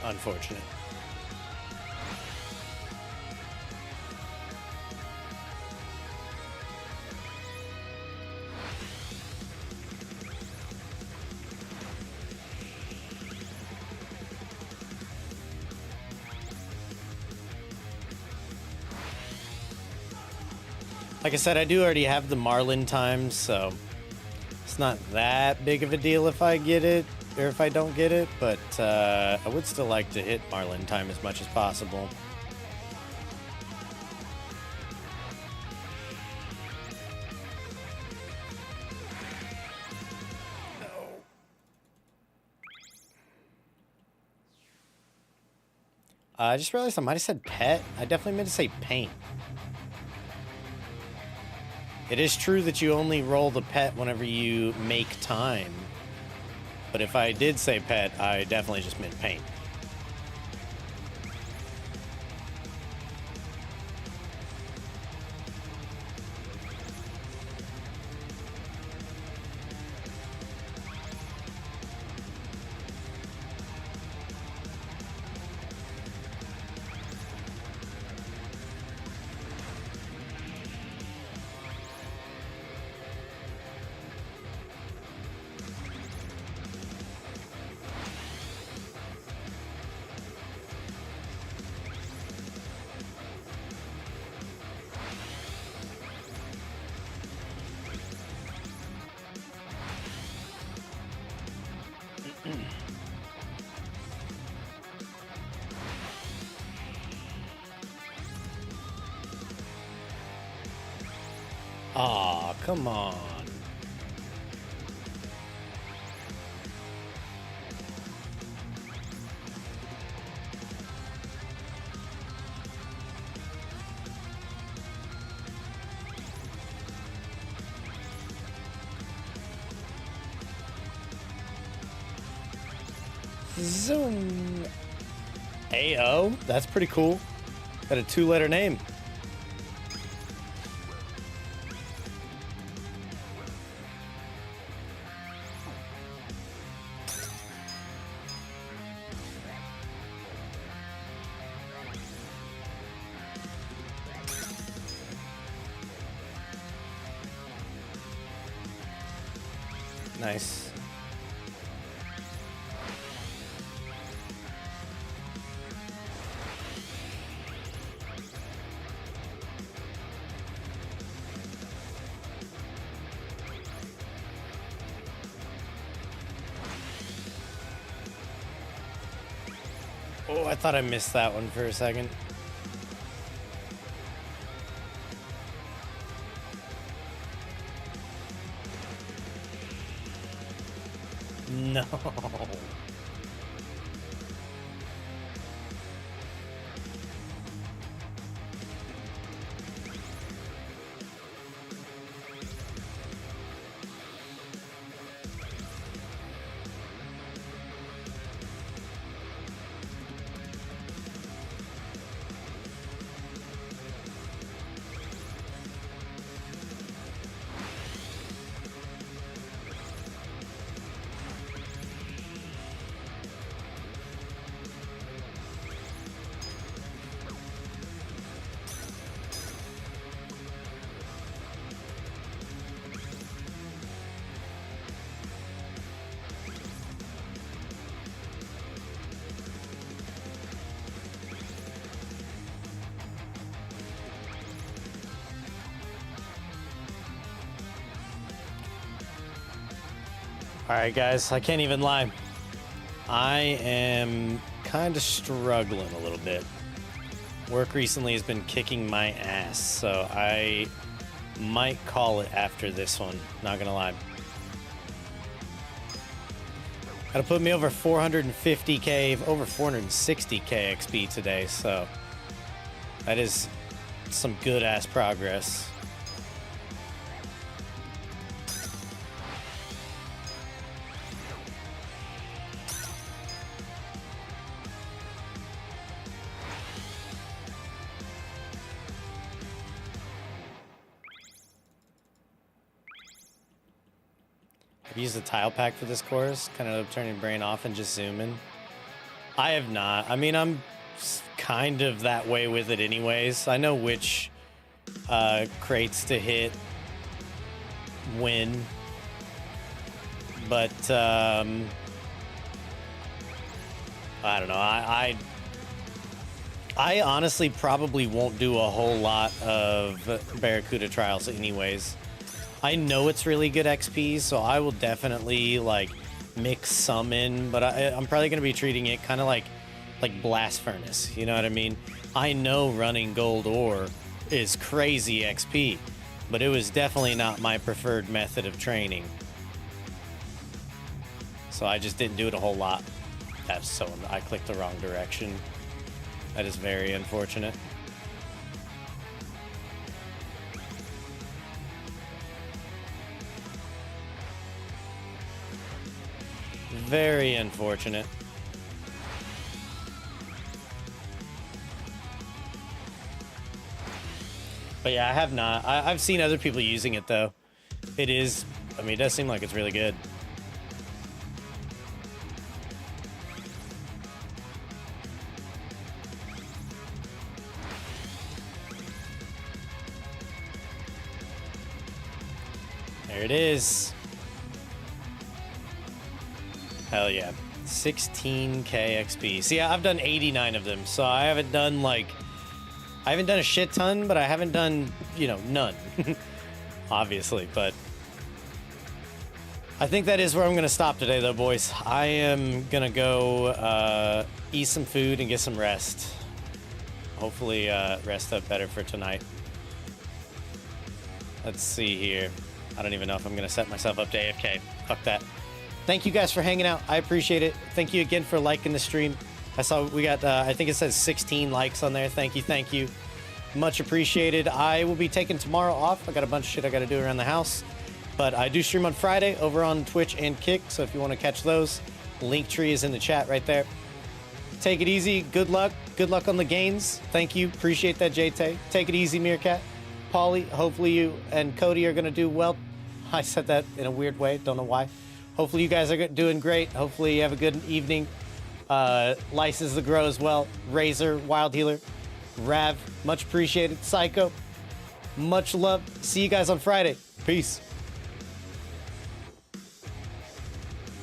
Speaker 1: Unfortunate. Like I said, I do already have the Marlin times, so it's not that big of a deal if I get it or if I don't get it, but I would still like to hit Marlin time as much as possible. I just realized I might have said pet. I definitely meant to say paint. It is true that you only roll the pet whenever you make time. But if I did say pet, I definitely just meant paint. Aw, come on. Zoom. AO? That's pretty cool. Got a 2-letter name. Nice. Oh, I thought I missed that one for a second. No. Alright guys, I can't even lie. I am kind of struggling a little bit. Work recently has been kicking my ass, so I might call it after this one, not gonna lie. Gotta put me over 450k, over 460k XP today, so that is some good ass progress. Use the tile pack for this course, kind of turn your brain off and just zoom in. I have not. I mean, I'm kind of that way with it anyways. I know which crates to hit when, but I don't know. I honestly probably won't do a whole lot of Barracuda trials anyways. I know it's really good XP, so I will definitely like mix some in, but I'm probably going to be treating it kind of like Blast Furnace, you know what I mean? I know running gold ore is crazy XP, but it was definitely not my preferred method of training. So I just didn't do it a whole lot. I clicked the wrong direction. That is very unfortunate. Very unfortunate. But yeah, I have not. I've seen other people using it though. It is, I mean, it does seem like it's really good. There it is. Hell yeah. 16k XP. See, I've done 89 of them, so I haven't done like, I haven't done a shit ton, but I haven't done, you know, none. Obviously, but I think that is where I'm going to stop today, though, boys. I am going to go eat some food and get some rest. Hopefully rest up better for tonight. Let's see here. I don't even know if I'm going to set myself up to AFK. Fuck that. Thank you guys for hanging out. I appreciate it. Thank you again for liking the stream. I saw we got, I think it says 16 likes on there. Thank you. Thank you. Much appreciated. I will be taking tomorrow off. I got a bunch of shit I got to do around the house. But I do stream on Friday over on Twitch and Kick. So if you want to catch those, Linktree is in the chat right there. Take it easy. Good luck. Good luck on the gains. Thank you. Appreciate that, JT. Take it easy, Meerkat. Paulie, hopefully you and Cody are going to do well. I said that in a weird way. Don't know why. Hopefully you guys are doing great. Hopefully you have a good evening. License the Grow as well. Razor, Wild Healer, Rav, much appreciated. Psycho, much love. See you guys on Friday. Peace.